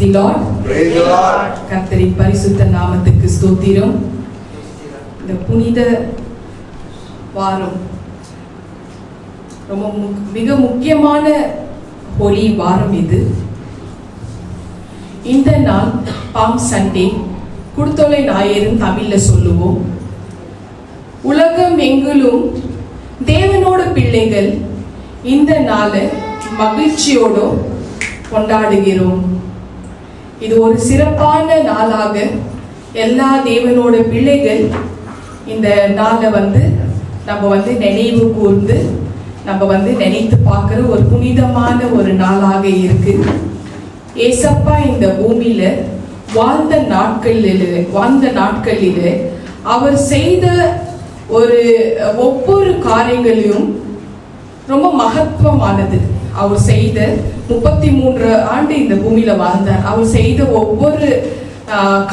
the Lord. Praise the Lord. கர்த்தரின் பரிசுத்த நாமத்துக்கு ஸ்தோத்திரம். இந்த புனித வாரம் ரொம்ப மிக முக்கியமான ஹோலி வாரம் இது. இந்த நாள் பாம் சண்டே, குடுத்தொலை ஞாயிறுன்னு தமிழ்ல சொல்லுவோம். உலகம் எங்கிலும் தேவனோட பிள்ளைகள் இந்த நாளை மகிழ்ச்சியோட கொண்டாடுகிறோம். இது ஒரு சிறப்பான நாளாக எல்லா தேவனோட பிள்ளைகள் இந்த நாளை நம்ம நினைவு கூர்ந்து நம்ம நினைத்து பார்க்குற ஒரு புனிதமான ஒரு நாளாக இருக்கு. ஏசப்பா இந்த பூமியில வாழ்ந்த நாட்களில் அவர் செய்த ஒவ்வொரு காரியங்களையும் ரொம்ப மகத்துவமானது. அவர் செய்த 33 ஆண்டு இந்த பூமியில வாழ்ந்தார். அவர் செய்த ஒவ்வொரு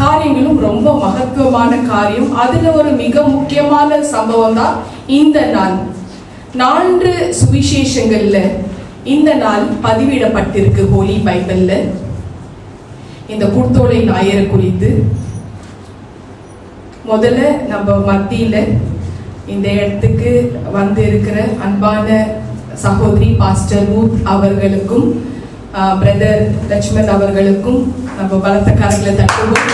காரியங்களும் ரொம்ப மகத்துவமான காரியம். அதுல ஒரு மிக முக்கியமான சம்பவம் தான் இந்த நாள். 4 சுவிசேஷங்கள்ல இந்த நாள் பதிவிடப்பட்டிருக்கு ஹோலி பைபிள்ல. இந்த குடுத்தோலை ஞாயிறு குறித்து முதல்ல நம்ம மத்தியில இந்த இடத்துக்கு இருக்கிற அன்பான சகோதரி பாஸ்டர் ரூத் அவர்களுக்கும் பிரதர் லட்சுமண் அவர்களுக்கும் நம்ம பலத்த கரங்களை தட்டுவோம்.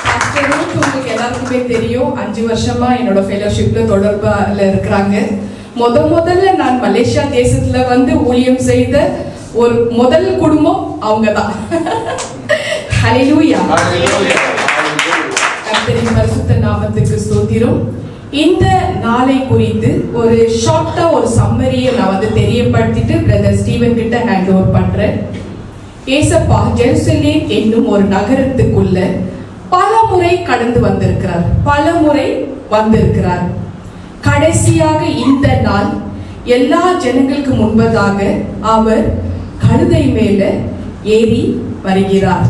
பாஸ்டர் ரூத் உங்களுக்கு எல்லாருக்குமே தெரியும், 5 வருஷமா என்னோட ஃபெலோஷிப்ல தொடர்புல இருக்கிறாங்க. முதல்ல நான் மலேசியா தேசத்துல ஊழியம் செய்த ஒரு முதல் குடும்பம் அவங்க தான். ஹல்லேலூயா. கர்த்தரின் பரிசுத்த நாமத்துக்கு ஸ்தோத்திரம். இந்த நாளை குறித்து ஒரு ஷார்ட்டா ஒரு சம்மரியை நான் தெரியப்படுத்திட்டு பிரதர் ஸ்டீவன் கிட்ட ஹேண்ட் ஓவர் பண்றேன். ஏசப்பா ஜெருசலேம் என்னும் ஒரு நகரத்துக்குள்ள பல முறை கடந்து வந்திருக்கிறார். கடைசியாக இந்த நாள் எல்லா ஜனங்களுக்கு முன்பதாக அவர் கழுதை மேல ஏறி வருகிறார்.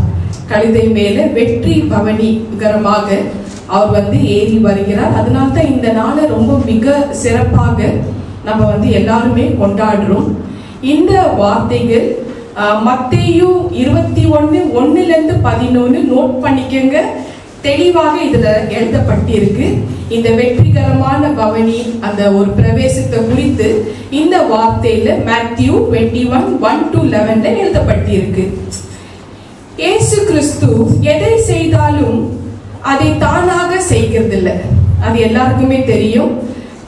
கழுதை மேல வெற்றி பவனிகரமாக அவர் ஏறி வருகிறார். அதனால்தான் இந்த நாளை ரொம்ப மிக சிறப்பாக நம்ம எல்லாருமே கொண்டாடுறோம். இந்த வார்த்தைகள் மத்தேயு 21:1-11 நோட் பண்ணிக்கங்க. தெளிவாக இதுல எழுதப்பட்டிருக்கு. இந்த வெற்றிகரமான பவனி அந்த ஒரு பிரவேசத்தை குறித்து இந்த வார்த்தையில மேத்யூ 21:1-11 எழுதப்பட்டிருக்கு. இயேசு கிறிஸ்து எதை செய்தாலும் அதை தானாக செய்கிறதில்லை. அது எல்லாருக்குமே தெரியும்.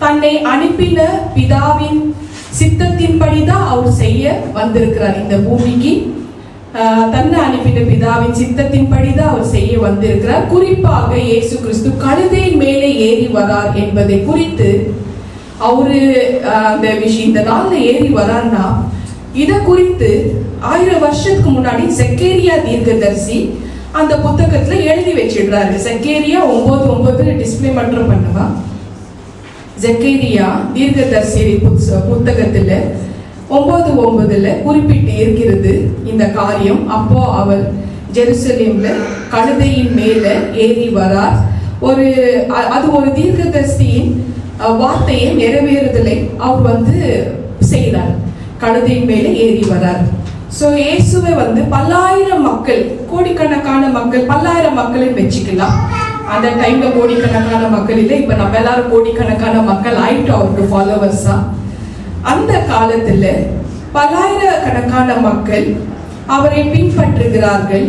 தன்னை அனுப்பின பிதாவின் சித்தத்தின்படிதான் அவர் செய்ய வந்திருக்கிறார் இந்த பூமிக்கு. தன்னை அனுப்பின பிதாவின் சித்தத்தின்படிதான் அவர் செய்ய வந்திருக்கிறார். குறிப்பாக இயேசு கிறிஸ்து கழுதை மேலே ஏறி வரார் என்பதை குறித்து அவரு அந்த விஷயம் இந்த நாள்ல ஏறி வரார்னா இதை குறித்து 1000 வருஷத்துக்கு முன்னாடி செக்கேரியா தீர்க்கதரிசி அந்த புத்தகத்துல எழுதி வச்சிடுறாரு. செக்கேரியா 9:9 டிஸ்பிளே மட்டும் பண்ணுவா. செக்கேரியா தீர்க்கதரிசி புத்தகத்துல 9:9 குறிப்பிட்டு இருக்கிறது இந்த காரியம். அப்போ அவர் ஜெருசலேம்ல கழுதையின் மேல ஏறி வரார். அது ஒரு தீர்க்கதரிசியின் வார்த்தையை நிறைவேறுதலை அவர் செய்தார். கழுதையின் மேல ஏறி வரார். சோ இயேசுவை பல்லாயிரம் மக்கள், கோடிக்கணக்கான மக்கள், பல்லாயிரம் மக்களை வச்சுக்கலாம். அந்த டைம்ல கோடிக்கணக்கான மக்கள் இல்லை, இப்ப நம்ம எல்லாரும் கோடிக்கணக்கான மக்கள் ஆயிட்டோம் அவருக்கு ஃபாலோவர்ஸா. அந்த காலத்துல பல்லாயிரக்கணக்கான மக்கள் அவரை பின்பற்றுகிறார்கள்.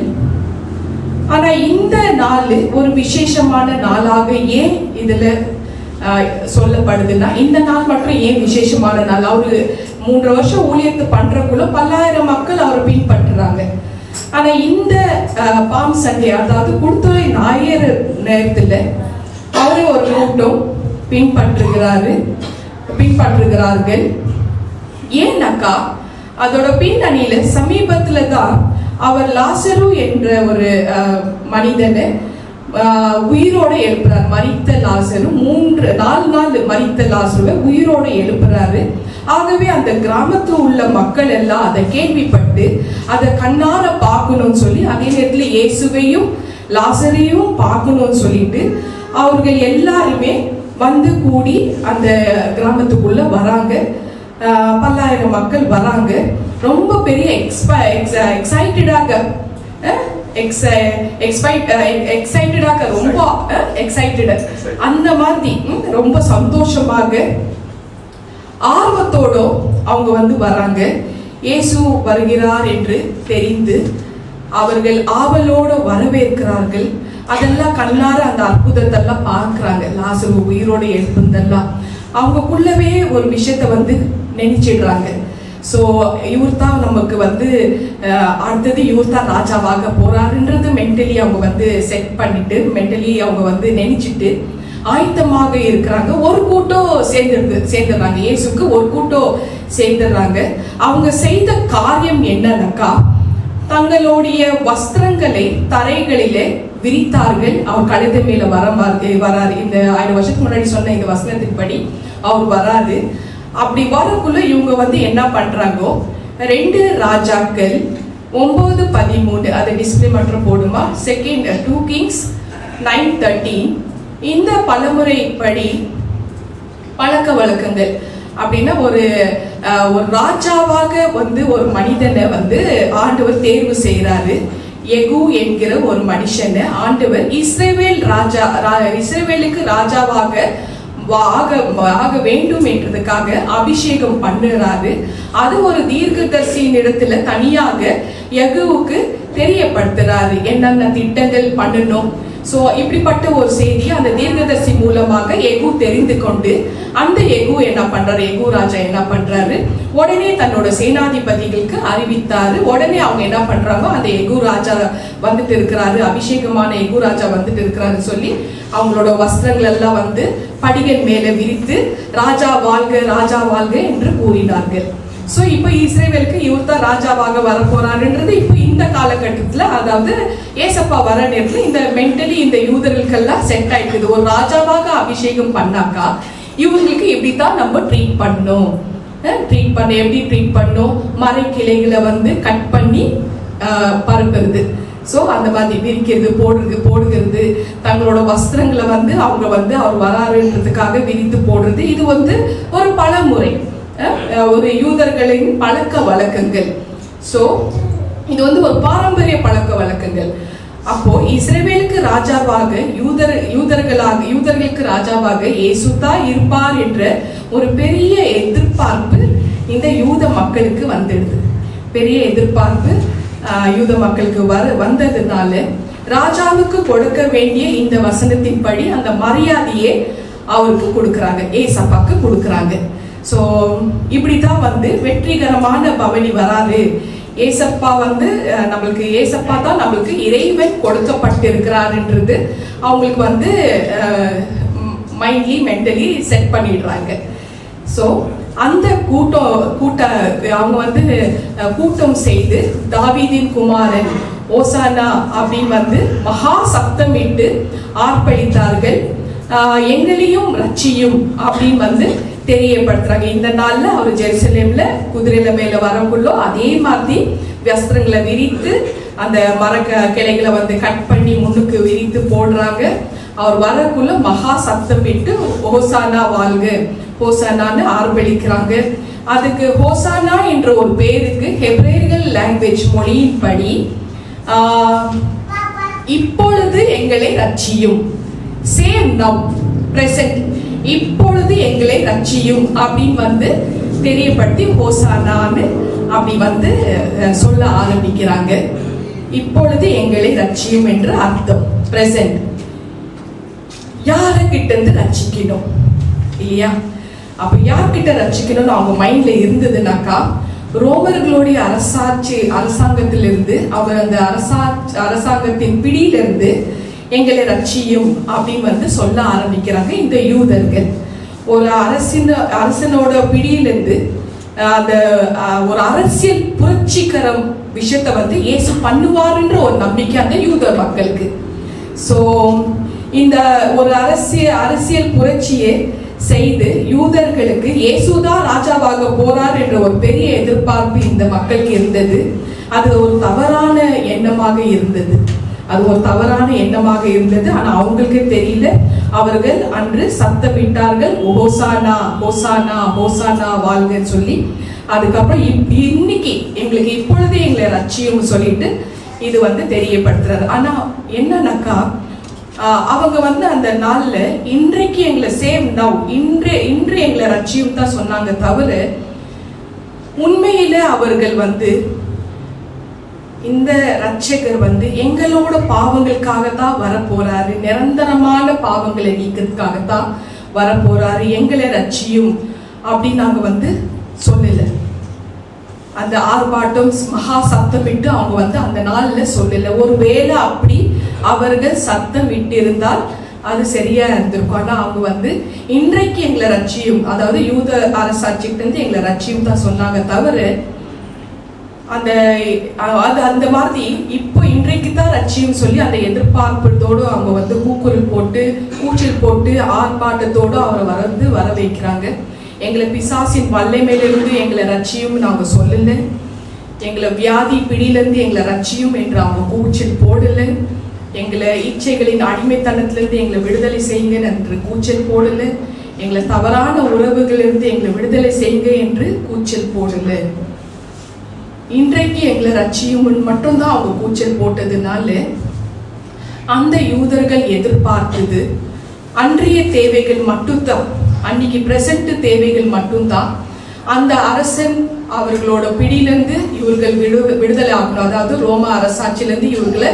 ஆனா இந்த நாள் ஒரு விசேஷமான நாளாக ஏன் இதுல சொல்லப்படுதுன்னா, இந்த நாள் மட்டும் ஏன் விசேஷமான நாள்? அவரு 3 வருஷம் ஊழியத்தை பண்றக்குள்ள பல்லாயிரம் மக்கள் அவரை பின்பற்றுறாங்க. ஆனா இந்த பாம் சண்டே, அதாவது குடுத்தொலை ஞாயிறு நேரத்துல அவரை ஒரு கூட்டம் பின்பற்றுகிறார்கள். ஏன்னாக்கா அதோட பின்னணியில சமீபத்துல தான் அவர் லாசரு என்ற ஒரு மனிதனை உயிரோட எழுப்புறாரு. மரித்த லாசரு 4 நாள் மரித்த லாசருவை உயிரோட எழுப்புறாரு. ஆகவே அந்த கிராமத்துல உள்ள மக்கள் எல்லாம் அதை கேள்விப்பட்டு அதை கண்ணார பார்க்கணும்னு சொல்லி, அதே நேரத்துல இயேசுவையும் லாசரையும் பார்க்கணும்னு சொல்லிட்டு அவர்கள் எல்லாருமே கூடி அந்த கிராமத்துக்குள்ள வராங்க. பல்லாயிரம் மக்கள் வராங்க. ரொம்ப பெரிய எக்ஸைட்டடாக ரொம்ப எக்ஸைட்டட் அந்த மாதிரி ரொம்ப சந்தோஷமாக ஆர்வத்தோட அவங்க வராங்க. இயேசு வருகிறார் என்று தெரிந்து அவர்கள் ஆவலோடு வரவேற்கிறார்கள். அதெல்லாம் கண்ணார அந்த அற்புதத்தெல்லாம் பார்க்கிறாங்க. லாசரு உயிரோட எழுப்புந்தெல்லாம் அவங்களுக்குள்ளவே ஒரு விஷயத்த நினைச்சிடுறாங்க. ஸோ இவர் தான் நமக்கு அடுத்தது இவர் தான் ராஜாவாக போறாருன்றது மென்டலி அவங்க செட் பண்ணிட்டு மென்டலி அவங்க நினைச்சிட்டு ஆயத்தமாக இருக்கிறாங்க. ஒரு கூட்டம் சேர்ந்துடுறாங்க. இயேசுக்கு ஒரு கூட்டம் சேர்ந்துடுறாங்க. அவங்க செய்த காரியம் என்னன்னாக்கா, தங்களுடைய வஸ்திரங்களை தரைகளிலே விரித்தார்கள். அவர் கழுதை மேல வராரு. இந்த 1000 வருஷத்துக்கு முன்னாடி சொன்ன இந்த வசனத்தின்படி அவர் வராரு. அப்படி வரக்குள்ள இவங்க என்ன பண்றாங்கோ, 2 ராஜாக்கள் 9:13 அதை டிஸ்பிளே மட்டும் போடுமா. 2 Kings 9:13 இந்த பலமுறைப்படி பழக்க வழக்கங்கள் அப்படின்னா ஒரு ராஜாவாக ஒரு மனிதனை ஆண்டவர் தேர்வு செய்யறாரு. எகு என்கிற ஒரு மனுஷனை ஆண்டவர் இஸ்ரவேலுக்கு ராஜாவாக ஆக வேண்டும் என்றதுக்காக அபிஷேகம் பண்ணுறாரு. அது ஒரு தீர்க்கதரிசியின் இடத்துல தனியாக யெகூவுக்கு தெரியப்படுத்துறாரு என்னென்ன திட்டங்கள் பண்ணணும். ஸோ இப்படிப்பட்ட ஒரு செய்தி அந்த தீர்க்கதரிசி மூலமாக யெகூ தெரிந்து கொண்டு அந்த யெகூ என்ன பண்றாரு, யெகூ ராஜா என்ன பண்றாரு, உடனே தன்னோட சேனாதிபதிகளுக்கு அறிவித்தாரு. உடனே அவங்க என்ன பண்றாங்க, அந்த யெகூ ராஜா இருக்கிறாரு, அபிஷேகமான யெகூ ராஜா இருக்கிறாரு சொல்லி அவங்களோட வஸ்திரங்கள் எல்லாம் படிகள் மேல விரித்து ராஜா வாழ்க ராஜா வாழ்க என்று கூறினார்கள். ஸோ இப்போ இஸ்ரேவேலுக்கு இவர் தான் ராஜாவாக வர போறாருன்றது இப்போ இந்த காலகட்டத்தில், அதாவது ஏசப்பா வர நேரத்தில் இந்த மென்டலி இந்த யூதர்களுக்கெல்லாம் செட் ஆயிடுது. ஒரு ராஜாவாக அபிஷேகம் பண்ணாக்கா இவங்களுக்கு இப்படித்தான் நம்ம ட்ரீட் பண்ணணும். எப்படி ட்ரீட் பண்ணணும், மறை கிளைகளை கட் பண்ணி பரப்புறது. ஸோ அந்த மாதிரி விரிக்கிறது, போடுகிறது, தங்களோட வஸ்திரங்களை அவங்க அவர் வராருன்றதுக்காக விரித்து போடுறது. இது ஒரு பலமுறை ஒரு யூதர்களின் பழக்க வழக்கங்கள். ஸோ இது ஒரு பாரம்பரிய பழக்க வழக்கங்கள். அப்போ இஸ்ரவேலுக்கு ராஜாவாக யூதர்களுக்கு ராஜாவாக இயேசுதா இருப்பார் என்ற ஒரு பெரிய எதிர்பார்ப்பு இந்த யூத மக்களுக்கு வந்துடுது. பெரிய எதிர்பார்ப்பு யூத மக்களுக்கு வந்ததுனால ராஜாவுக்கு கொடுக்க வேண்டிய இந்த வசனத்தின்படி அந்த மரியாதையே அவருக்கு கொடுக்குறாங்க, ஏசப்பாக்கு கொடுக்குறாங்க. ஸோ இப்படிதான் வெற்றிகரமான பவனி வராது. ஏசப்பா நம்மளுக்கு ஏசப்பா தான் நம்மளுக்கு இறைவன் கொடுக்கப்பட்டிருக்கிறாருன்றது அவங்களுக்கு மைண்ட்லி மென்டலி செட் பண்ணிடுறாங்க. ஸோ அந்த அவங்க கூட்டம் செய்து தாவீதின் குமாரன் ஓசானா அப்படின்னு மகா சப்தமிட்டு ஆர்ப்பரித்தார்கள். எங்களையும் ரட்சியும் அப்படின்னு தெரியப்படுத்துறாங்க. இந்த நாள்ல அவர் ஜெருசலேம்ல குதிரையில மேல வரக்குள்ள அதே மாதிரி வஸ்திரங்களை விரித்து அந்த மர கிளைகளை கட் பண்ணி முன்னுக்கு விரித்து போடுறாங்க. அவர் வரக்குள்ள மகா சத்தமிட்டு ஹோசானா வாழ்க ஹோசானான்னு ஆர்ப்பரிக்கிறாங்க. அதுக்கு ஹோசானா என்ற ஒரு பேருக்கு ஹெப்ரேயர்கள் லாங்குவேஜ் மொழியின்படி இப்பொழுது எங்களை ரட்சியும், சேம் நவ் பிரசன்ட், இப்பொழுது எங்களை ரட்சியும் அப்படின்னு தெரியப்படுத்தி ஹோசானான்னு அப்படி சொல்ல ஆரம்பிக்கிறாங்க. இப்பொழுது எங்களை ரட்சியும் என்று அர்த்தம். பிரசன்ட் யார்கிட்ட இருந்து ரட்சிக்கணும் இல்லையா? அப்ப யார்கிட்ட ரட்சிக்கணும்னு அவங்க மைண்ட்ல இருந்ததுனாக்கா, ரோமர்களுடைய அரசாங்கத்திலிருந்து அவர் அந்த அரசாங்கத்தின் பிடியிலிருந்து எங்களை ரட்சியும் அப்படின்னு சொல்ல ஆரம்பிக்கிறாங்க இந்த யூதர்கள். ஒரு அரசனோட பிடியிலிருந்து அந்த ஒரு அரசியல் புரட்சிகரம் விஷயத்தை இயேசு பண்ணுவாருன்ற ஒரு நம்பிக்கை அந்த யூத மக்களுக்கு. ஸோ இந்த ஒரு அரசியல் புரட்சியை செய்து யூதர்களுக்கு இயேசுதான் ராஜாவாக போறார் என்ற ஒரு பெரிய எதிர்பார்ப்பு இந்த மக்களுக்கு இருந்தது. அது ஒரு தவறான எண்ணமாக இருந்தது. அது ஒரு தவறான எண்ணமாக இருந்தது. ஆனா அவங்களுக்கு தெரியல. அவர்கள் அன்று சத்தமிட்டார்கள், ஹோசானா ஹோசானா ஹோசானா வாழ்கன்னு சொல்லி. அதுக்கப்புறம் இன்னைக்கு எங்களுக்கு இப்பொழுதே எங்களை ரட்சியும் சொல்லிட்டு இது தெரியப்படுத்துறாரு. ஆனா என்னன்னாக்கா அவங்க அந்த நாள்ல இன்றைக்கு எங்களை சேவ் நவ், இன்று எங்களை ரட்சியும் தான் சொன்னாங்க தவிர உண்மையில அவர்கள் இந்த ரட்சகர் எங்களோட பாவங்களுக்காகத்தான் வரப்போறாரு, நிரந்தரமான பாவங்களை நீக்கிறதுக்காகத்தான் வரப்போறாரு, எங்களை ரட்சியும் அப்படின்னு நாங்க சொல்லல. அந்த ஆர்ப்பாட்டம் மகா சத்தமிட்டு அவங்க அந்த நாள்ல சொல்லல. ஒருவேளை அப்படி அவர்கள் சத்தம் விட்டு இருந்தால் அது சரியா இருந்திருக்கும். ஆனா அவங்க இன்றைக்கு எங்களை ரட்சியும், அதாவது யூத அரசாட்சிக்கிட்ட இருந்து எங்களை ரட்சியும் தான் சொன்னாங்க தவிர அந்த மாதிரி இப்போ இன்றைக்கு தான் ரட்சியும் சொல்லி அந்த எதிர்பார்ப்பதோடு அவங்க கூச்சல் போட்டு ஆர்ப்பாட்டத்தோடு அவரை வர வைக்கிறாங்க. எங்களை பிசாசின் வல்லமையிலிருந்து எங்களை ரட்சியும் நாங்க சொல்லல, எங்களை வியாதி பிடியிலிருந்து எங்களை ரட்சியும் என்று அவங்க கூச்சல் போடல, எங்களை இச்சைகளின் அடிமைத்தனத்திலிருந்து எங்களை விடுதலை செய்யுங்க என்று கூச்சல் போடல, எங்களை தவறான உறவுகளிலிருந்து எங்களை விடுதலை செய்யுங்க என்று கூச்சல் போடல. இன்றைக்கு எங்களை ரட்சியும் மட்டும்தான் அவங்க கூச்சல் போட்டதுனால அந்த யூதர்கள் எதிர்பார்த்தது அன்றைய தேவைகள் மட்டும்தான், அன்னைக்கு பிரசன்ட் தேவைகள் மட்டும்தான். அந்த அரசன் அவர்களோட பிடியிலிருந்து இவர்கள் விடுதலை ஆகணும், அதாவது ரோம அரசாட்சியிலிருந்து இவர்களை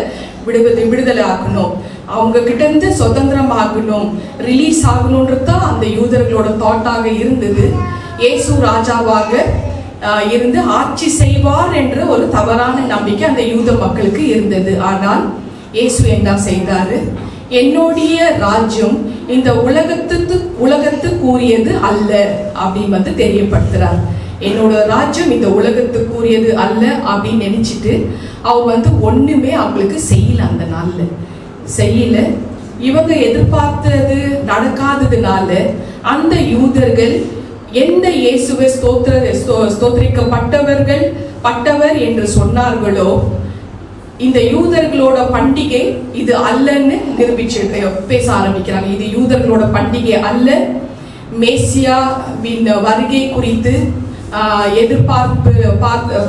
விடுதலை ஆகணும், அவங்க கிட்ட இருந்து சுதந்திரம் ஆகணும், ரிலீஸ் ஆகணும்ன்றதுதான் அந்த யூதர்களோட தாட்டாக இருந்தது. இயேசு ராஜாவாக இருந்து ஆட்சி செய்வார் என்ற ஒரு தவறான நம்பிக்கை அந்த யூத மக்களுக்கு இருந்தது. ஆனால் இயேசு என்ன செய்தாரு? என்னுடைய ராஜ்யம் இந்த உலகத்துக்குரியது அல்ல அப்படின்னு தெரியப்படுத்துறார். என்னோட ராஜ்யம் இந்த உலகத்துக்குரியது அல்ல அப்படின்னு நினைச்சிட்டு அவர் ஒண்ணுமே அவங்களுக்கு செய்யல. அந்த நாள்ல செய்யல. இவங்க எதிர்பார்த்தது நடக்காததுனால அந்த யூதர்கள் எந்த இயேசுவை பட்டவர் என்று சொன்னார்களோ இந்த யூதர்களோட பண்டிகை இது அல்லன்னு நிரூபிச்சு பேச ஆரம்பிக்கிறாங்க. இது யூதர்களோட பண்டிகை அல்ல, மேசியாவின் வருகை குறித்து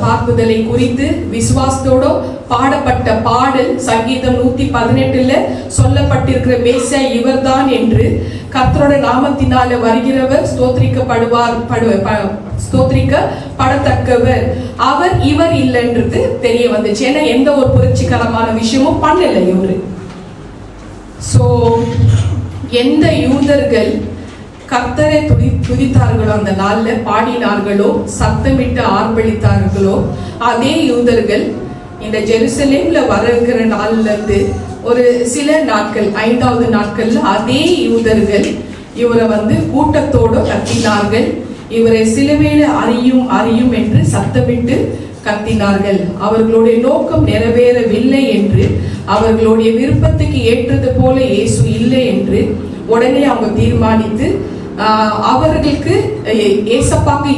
பார்ப்புதலை குறித்து விசுவாசத்தோட பாடப்பட்ட பாடல் சங்கீதம் 118 சொல்லப்பட்டிருக்கிற மேசியா இவர்தான் என்று கர்த்தரோட நாமத்தினால வருகிறவர் ஸ்தோத்திரிக்கப்படத்தக்கவர் அவர் இவர் இல்லைன்றது தெரிய வந்துச்சு. ஏன்னா எந்த ஒரு புரட்சிகரமான விஷயமும் பண்ணல இவரு. சோ எந்த யூதர்கள் கர்த்தரை துதித்தார்களோ, அந்த நாள்ல பாடினார்களோ, சத்தமிட்டு ஆர்ப்பரித்தார்களோ, அதே யூதர்கள் இந்த ஜெருசலேம்ல வருகிற நாள்ல இருந்து ஒரு சில நாட்கள், 5வது நாட்கள்ல அதே யூதர்கள் இவரை கூட்டத்தோடு கத்தினார்கள். இவரை சிலுவையில அறியும் என்று சத்தமிட்டு கத்தினார்கள். அவர்களுடைய நோக்கம் நிறைவேறவில்லை என்று, அவர்களுடைய விருப்பத்துக்கு ஏற்றது போல இயேசு இல்லை என்று உடனே அவங்க தீர்மானித்து அவர்களுக்கு ஏசப்பாக்கு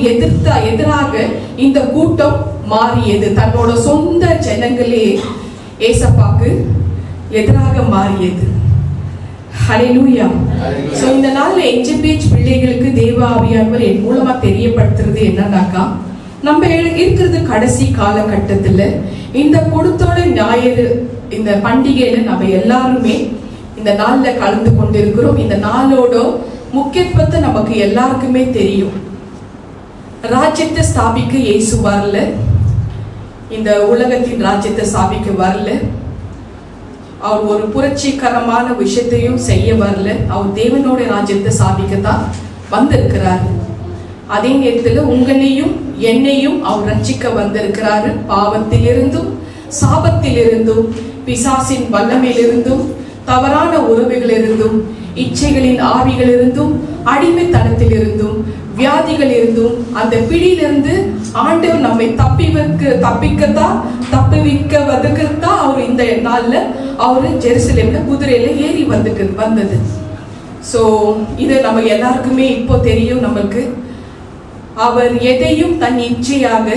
எதிராக இந்த கூட்டம் மாறியது. தன்னோட சொந்த ஜனங்களே ஏசப்பாக்கு எதிராக மாறியது. ஹல்லேலூயா. சோ இந்த நாள்ல எஜ்ஜபேஜ் பிள்ளைகளுக்கு தேவ ஆவியானவர் என் மூலமா தெரியப்படுத்துறது என்னன்னாக்கா, நம்ம இருக்கிறது கடைசி காலகட்டத்துல இந்த கொடுத்தோட ஞாயிறு இந்த பண்டிகையில நம்ம எல்லாருமே இந்த நாள்ல கலந்து கொண்டிருக்கிறோம். இந்த நாளோட முக்கியத்துவத்தை நமக்கு எல்லாருக்குமே தெரியும். ராஜ்யத்தை ஸ்தாபிக்க இயேசு வரல, இந்த உலகத்தின் ராஜ்யத்தை ஸ்தாபிக்க வரல, அவர் ஒரு புரட்சிகரமான விஷயத்தையும் செய்ய வரல, அவர் தேவனோட ராஜ்யத்தை ஸ்தாபிக்கத்தான் வந்திருக்கிறாரு. அதே நேரத்தில் உங்களையும் என்னையும் அவர் ரட்சிக்க வந்திருக்கிறாரு. பாவத்திலிருந்தும் சாபத்திலிருந்தும் பிசாசின் வல்லமையிலிருந்தும் தவறான உறவுகளிலிருந்தும் இச்சைகளின் ஆவிகளிலிருந்தும் அடிமைத்தனத்திலிருந்தும் வியாதிகளிலிருந்தும் அந்த பிடியிலிருந்து ஆண்டவர் நம்மை தப்பிவிக்கத்தான் அவர் இந்த நாள்ல அவரு ஜெருசலேம்ல குதிரையில ஏறி வந்தது. சோ இது நம்ம எல்லாருக்குமே இப்போ தெரியும். நமக்கு அவர் எதையும் தன் இச்சையாக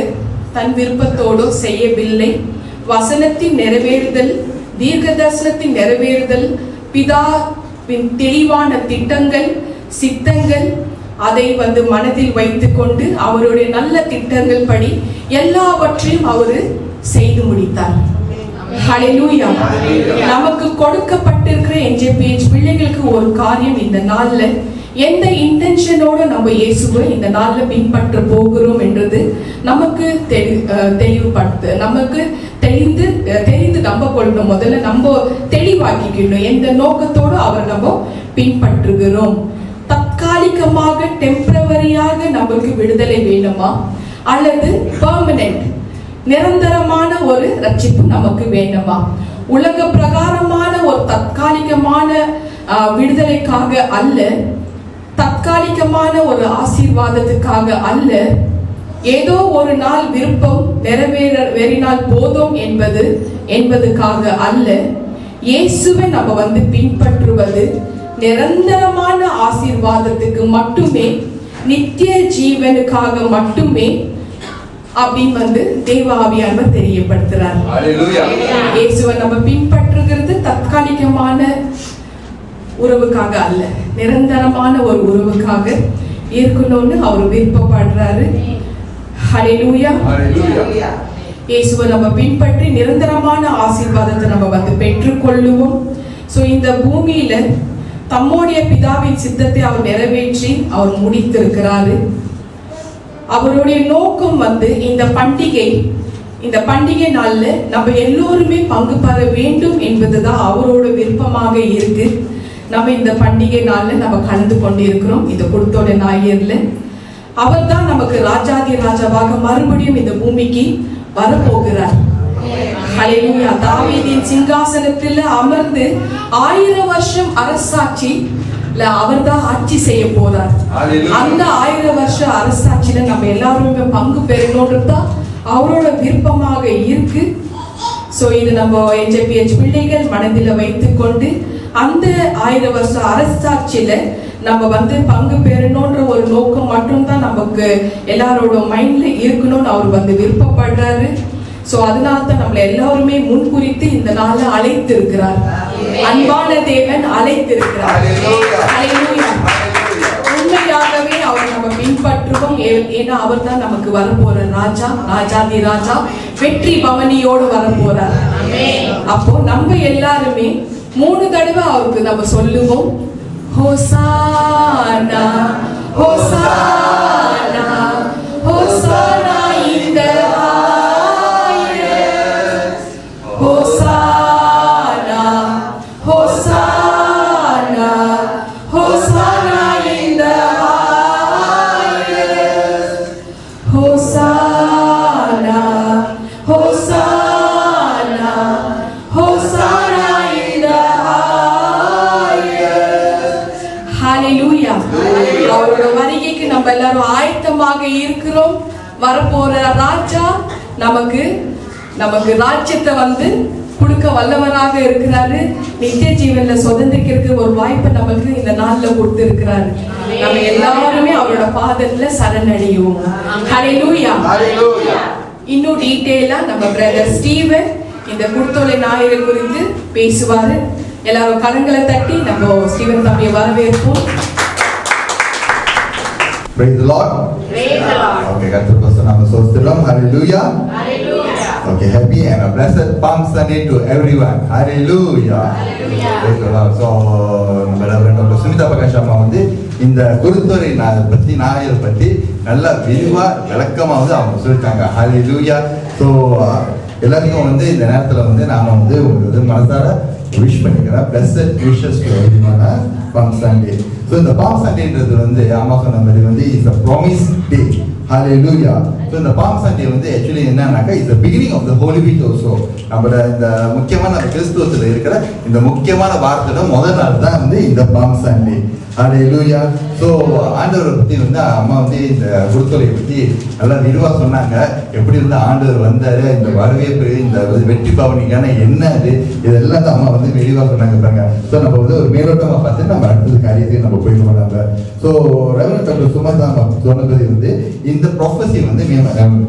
தன் விருப்பத்தோடு செய்யவில்லை. வசனத்தின் நிறைவேறுதல் தீர்க்க தரிசனத்தின் நிறைவேறுதல், பிதாவின் தெளிவான திட்டங்கள், சித்தங்கள், அதை மனதில் வைத்துக் கொண்டு அவருடைய நல்ல திட்டங்கள் படி எல்லாவற்றையும் அவர் செய்து முடித்தார். ஹல்லேலூயா. நமக்கு கொடுக்கப்பட்டிருக்கிற NJPH பிள்ளைகளுக்கு ஒரு காரியம், இந்த நாள்ல எந்த இன்டென்ஷனோட நம்ம இயேசுவை இந்த நாள்ல பின்பற்ற போகிறோம் என்றது நமக்கு தெளிவுபடுத்து, நமக்கு தெரிந்து நம்ப கொள்ளணும். முதல்ல நம்ம தெளிவாக்கிக்கணும் எந்த நோக்கத்தோடு அவர் நம்ம பின்பற்றுகிறோம். தற்காலிகமாக டெம்பரவரியாக நமக்கு விடுதலை வேண்டுமா, அல்லது பெர்மனன்ட் நிரந்தரமான ஒரு ரட்சிப்பு நமக்கு வேண்டுமா? உலக பிரகாரமான ஒரு தற்காலிகமான விடுதலைக்காக அல்ல, தற்காலிகமான ஒரு ஆசீர்வாதத்துக்காக அல்ல, ஏதோ ஒரு நாள் விருப்பம் நிறைவேறினால் போதும் என்பதுக்காக அல்ல. இயேசுவை நம்ம பின்பற்றுவது நிரந்தரமான ஆசீர்வாதத்துக்கு மட்டுமே, நித்திய ஜீவனுக்காக மட்டுமே அப்படின்னு தேவ ஆவியானவர் தெரியப்படுத்துறார். இயேசுவை நம்ம பின்பற்றுகிறது தற்காலிகமான உறவுக்காக அல்ல, நிரந்தரமான ஒரு உறவுக்காக இருக்கணும்னு அவர் விருப்பப்படுறாரு. ஹல்லேலூயா. இயேசுவை நம்ம பின்பற்றி நிரந்தரமான ஆசீர்வாதத்தை நம்ம பெற்றுக்கொள்ளுவோம். ஸோ இந்த பூமியில தம்முடைய பிதாவின் சித்தத்தை அவர் நிறைவேற்றி அவர் முடித்திருக்கிறாரு. அவருடைய நோக்கம் இந்த பண்டிகை நாள்ல நம்ம எல்லோருமே பங்கு பெற வேண்டும் என்பதுதான் அவரோட விருப்பமாக இருக்கு. நம்ம இந்த பண்டிகை நாள்ல நம்ம கலந்து கொண்டு இருக்கிறோம். இந்த குருத்தோட ஞாயிறுல அவர் தான் நமக்கு ராஜாதி ராஜாவாக மறுபடியும் இந்த பூமிக்கு வரப்போகிறார். ஹல்லேலூயா. தாவீதின் சிங்காசனத்தில் அமர்ந்து 1000 வருஷம் அரசாட்சி அவர் தான் ஆட்சி செய்ய போறார். அந்த 1000 வருஷ அரசாட்சியில நம்ம எல்லாருமே பங்கு பெறணும்ன்றதுதான் அவரோட விருப்பமாக இருக்கு. சோ இது நம்ம NJPH பிள்ளைகள் மனதில் வைத்துக் கொண்டு அந்த 1000 வருஷ அரசாட்சியில நம்ம பங்கு பெறணும்ன்ற ஒரு நோக்கம் மட்டும்தான் நமக்கு எல்லாரோட மைண்ட்ல இருக்கணும்னு அவர் விருப்பப்படுறாரு. சோ அதனால தான் நம்மள எல்லாருமே முன்குறித்து இந்த நாளை அழைத்து இருக்கிறார். அன்பான தேவன் அழைத்திருக்கிறார். உண்மையாகவே அவர் நம்ம பின்பற்றுவோம். ஏன்னா அவர் தான் நமக்கு வரப்போற ராஜா, ராஜாதி ராஜா, வெற்றி பவனியோடு வரப்போறார். அப்போ நம்ம எல்லாருமே 3 தடவை அவருக்கு நம்ம சொல்லுவோம், ஹோசானா ஹோசானா ஹோசானா இந்த Hosanna, Hosanna, Hosanna in the highest. Hosanna, Hosanna, Hosanna in the highest. Hallelujah. அவரோட வருகைக்கு நம்ம எல்லாரும் ஆயத்தமாக இருக்கிறோம். வரப்போற ராஜா நமக்கு ராஜ்யத்தை கொடுக்க வல்லவராக இருக்கிறாரு. நித்திய ஜீவன்ல சுதந்திரிக்கிறதுக்கு ஒரு வாய்ப்பை நமக்கு இந்த நாள்ல கொடுத்து இருக்கிறாரு. நம்ம எல்லாருமே அவரோட பாதத்துல சரணடையும். ஹல்லேலூயா. இன்னும் டீடைலா நம்ம பிரதர் ஸ்டீவன் இந்த குருத்தோலை ஞாயிறு குறித்து பேசுவாரு. எல்லாரும் கரங்களை தட்டி நம்ம ஸ்டீவன் தம்பியை வரவேற்போம். Praise the Lord. Praise the Lord. Okay, கர்த்தருக்கு நாம ஸ்தோத்திரம். Hallelujah. Hallelujah. Okay, happy and a blessed Palm Sunday to everyone. Hallelujah. Hallelujah. Praise the Lord. So, நம்ம டாக்டர் சுனிதா பிரகாஷ் அம்மா இந்த குருத்துறை ஞாயிறு பற்றி நல்ல விரிவா விளக்கமா அவங்க சொல்லிட்டாங்க. Hallelujah. So, எல்லாருக்கும் இந்த நேரத்துல நாம உங்களுக்கு மனசார விஷ் பண்ணிக்கிறேன். Blessed wishes to everyone. Palm Sunday. So இந்த Palm Sundayன்றது அம்மா சொன்ன மாதிரி is a promise day. Hallelujah. So இந்த Palm Sunday actually என்னன்னாக்கா is the beginning of the Holy Week also. நம்மளோட இந்த முக்கியமான கிறிஸ்துவத்துல இருக்கிற இந்த முக்கியமான வாரத்தோட முதல் நாள் தான் இந்த Palm Sunday. Hallelujah. So ஆண்டவரை பத்தி அம்மா இந்த குருத்தொலையை பத்தி நல்லா விரிவா சொன்னாங்க. எப்படி ஆண்டவர் வந்தாரு, இந்த வரவேற்பு, இந்த வெற்றி பவனிக்கான என்ன அது, இதெல்லாம் அம்மா விரிவா சொன்னாங்க பாருங்க. ஸோ நம்ம ஒரு மேலோட்டமா பார்த்து நம்ம அடுத்த காரியத்தை நம்ம போயிடுவோம். நம்ம ஸோ ரெவரண்ட் டாக்டர் சுமதா சொன்னது இந்த ப்ரொஃபஸி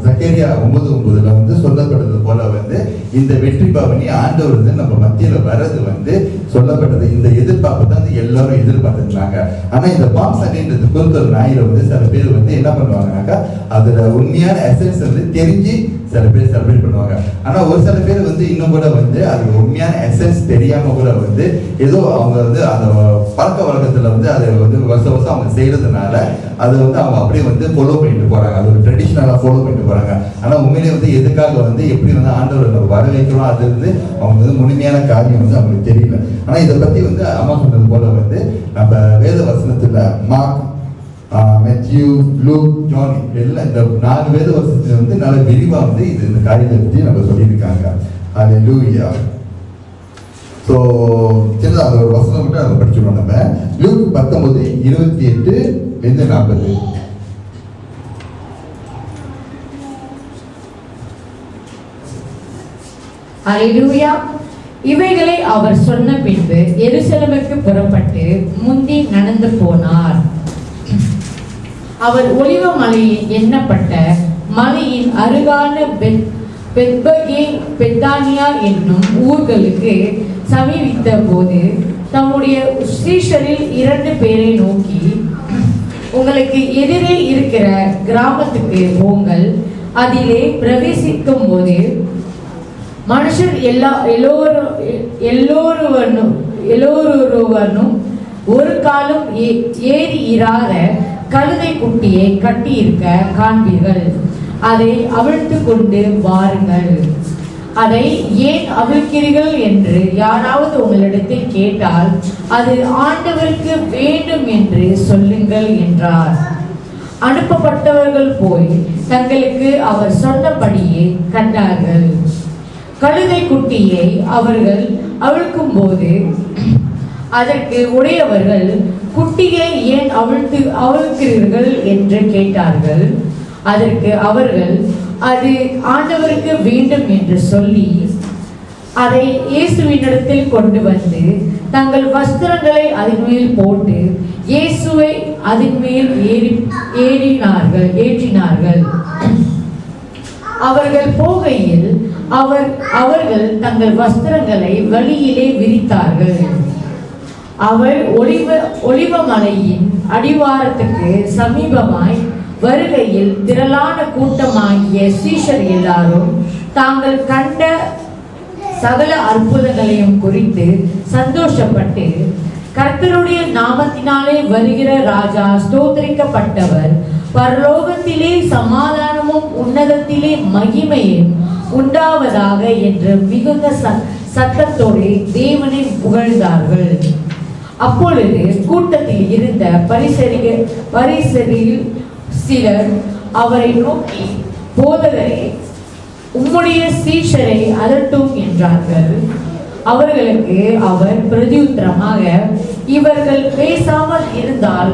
சக்கேரியா 9:9 சொல்லப்படுறது போல இந்த வெற்றி பவனி ஆண்டவர் வந்து நம்ம மத்தியில வர்றது வந்து சொல்லப்பட்டது. இந்த எதிர்பார்ப்பு தான் வந்து எல்லாரும் எதிர்பார்த்துருந்தாங்க. ஆனா இந்த பாம் சண்டேன்றது குருத்தொரு ஞாயிறு வந்து சில பேர் வந்து என்ன பண்ணுவாங்கனாக்கா அதுல உண்மையான எசன்ஸ் வந்து தெரிஞ்சு சில பேர் செலிப்ரேட் பண்ணுவாங்க. ஆனா ஒரு சில பேர் வந்து இன்னும் கூட வந்து அது உண்மையான எசன்ஸ் தெரியாம கூட வந்து ஏதோ அவங்க வந்து அந்த பழக்க வழக்கத்துல வந்து அதை வந்து வருஷம் வருஷம் அவங்க செய்யறதுனால அதை வந்து அவங்க அப்படியே வந்து ஃபாலோ பண்ணிட்டு போறாங்க. அது ஒரு ட்ரெடிஷ்னலா ஃபாலோ பண்ணிட்டு போறாங்க. ஆனா உண்மையிலேயே வந்து எதுக்காக வந்து எப்படி வந்து ஆண்டவர் நம்ம வர வைக்கிறோம் அது வந்து அவங்க வந்து முழுமையான காரியம் வந்து அவங்களுக்கு தெரியல. ஆனா இதை பத்தி வந்து அம்மா சொன்னது போல வந்து நம்ம வேத வசனத்துல மார்க், மேத்யூ, லூக், ஜான் எல்லாம் இந்த 4 வேத வசனத்துல வந்து நல்ல விரிவா வந்து இந்த காரியத்தை பத்தி நம்ம சொல்லியிருக்காங்க. ஹல்லேலூயா. ஸோ சின்னதாக அந்த ஒரு வசனம் மட்டும் நம்ம படிச்சுடுவோம். நம்ம லூக் 19:28-40. அல்லேலூயா. இவைகளை அவர் சொன்ன பின்பு எருசலேமுக்கு புறப்பட்டு முந்தி நடந்து போனார். அவர் ஒலிவ மலையில் எண்ணப்பட்ட மலையின் அருகான பெத்பகே பெத்தானியா என்னும் ஊர்களுக்கு சமீபித்த போது தம்முடைய சீஷரில் 2 பேரை நோக்கி, உங்களுக்கு எதிரே இருக்கிற கிராமத்துக்கு போங்கள். அதிலே பிரவேசிக்கும் போது மனுஷர் எல்லோருவனும் ஒரு காலம் ஏறி இராத கழுதை குட்டியை கட்டியிருக்க காண்பீர்கள். அதை அவிழ்த்து கொண்டு வாருங்கள். அதை ஏன் அவிழ்க்கிறீர்கள் என்று யாராவது உங்களிடத்தில் கேட்டால் அது ஆண்டவருக்கு வேண்டும் என்று சொல்லுங்கள் என்றார். அனுப்பப்பட்டவர்கள் போய் தங்களுக்கு அவர் சொன்னபடியே கண்டார்கள். கழுதை குட்டியை அவர்கள் அவிழ்க்கும் போது அதற்கு உடையவர்கள், குட்டியை ஏன் அவிழ்க்கிறீர்கள் என்று கேட்டார்கள். அதற்கு அவர்கள், அது ஆண்டவருக்கு வேண்டும் என்று சொல்லி அதை இயேசுவினிடத்தில் கொண்டு வந்து தங்கள் வஸ்திரங்களை அதன் மேல் போட்டு இயேசுவை அதன் மேல் ஏற்றினார்கள். அவர்கள் போகையில் அவர்கள் தங்கள் வஸ்திரங்களை வழியிலே விரித்தார்கள். அவர் ஒலிவ மலையின் அடிவாரத்துக்கு சமீபமாய் வருகையில் திரளான கூட்டமாகிய சீஷர் எல்லாரும் தாங்கள் கண்ட சகல அற்புதங்களையும் குறித்து சந்தோஷப்பட்டு, கர்த்தருடைய நாமத்தினாலே வருகிற ராஜா ஸ்தோத்திரிக்கப்பட்டவர், பரலோகத்திலே சமாதானமும் உன்னதத்திலே மகிமையும் உண்டாவதாக என்று மிகுந்த சத்தத்தோடு தேவனை புகழ்ந்தார்கள். அப்பொழுது கூட்டத்தில் இருந்த பரிசேயரில் சிலர் அவரை நோக்கி, போதகரே, உம்முடைய சீஷரை அதட்டும் என்றார்கள். அவர்களுக்கு அவர் பிரதியுத்தரமாக, இவர்கள் பேசாமல் இருந்தால்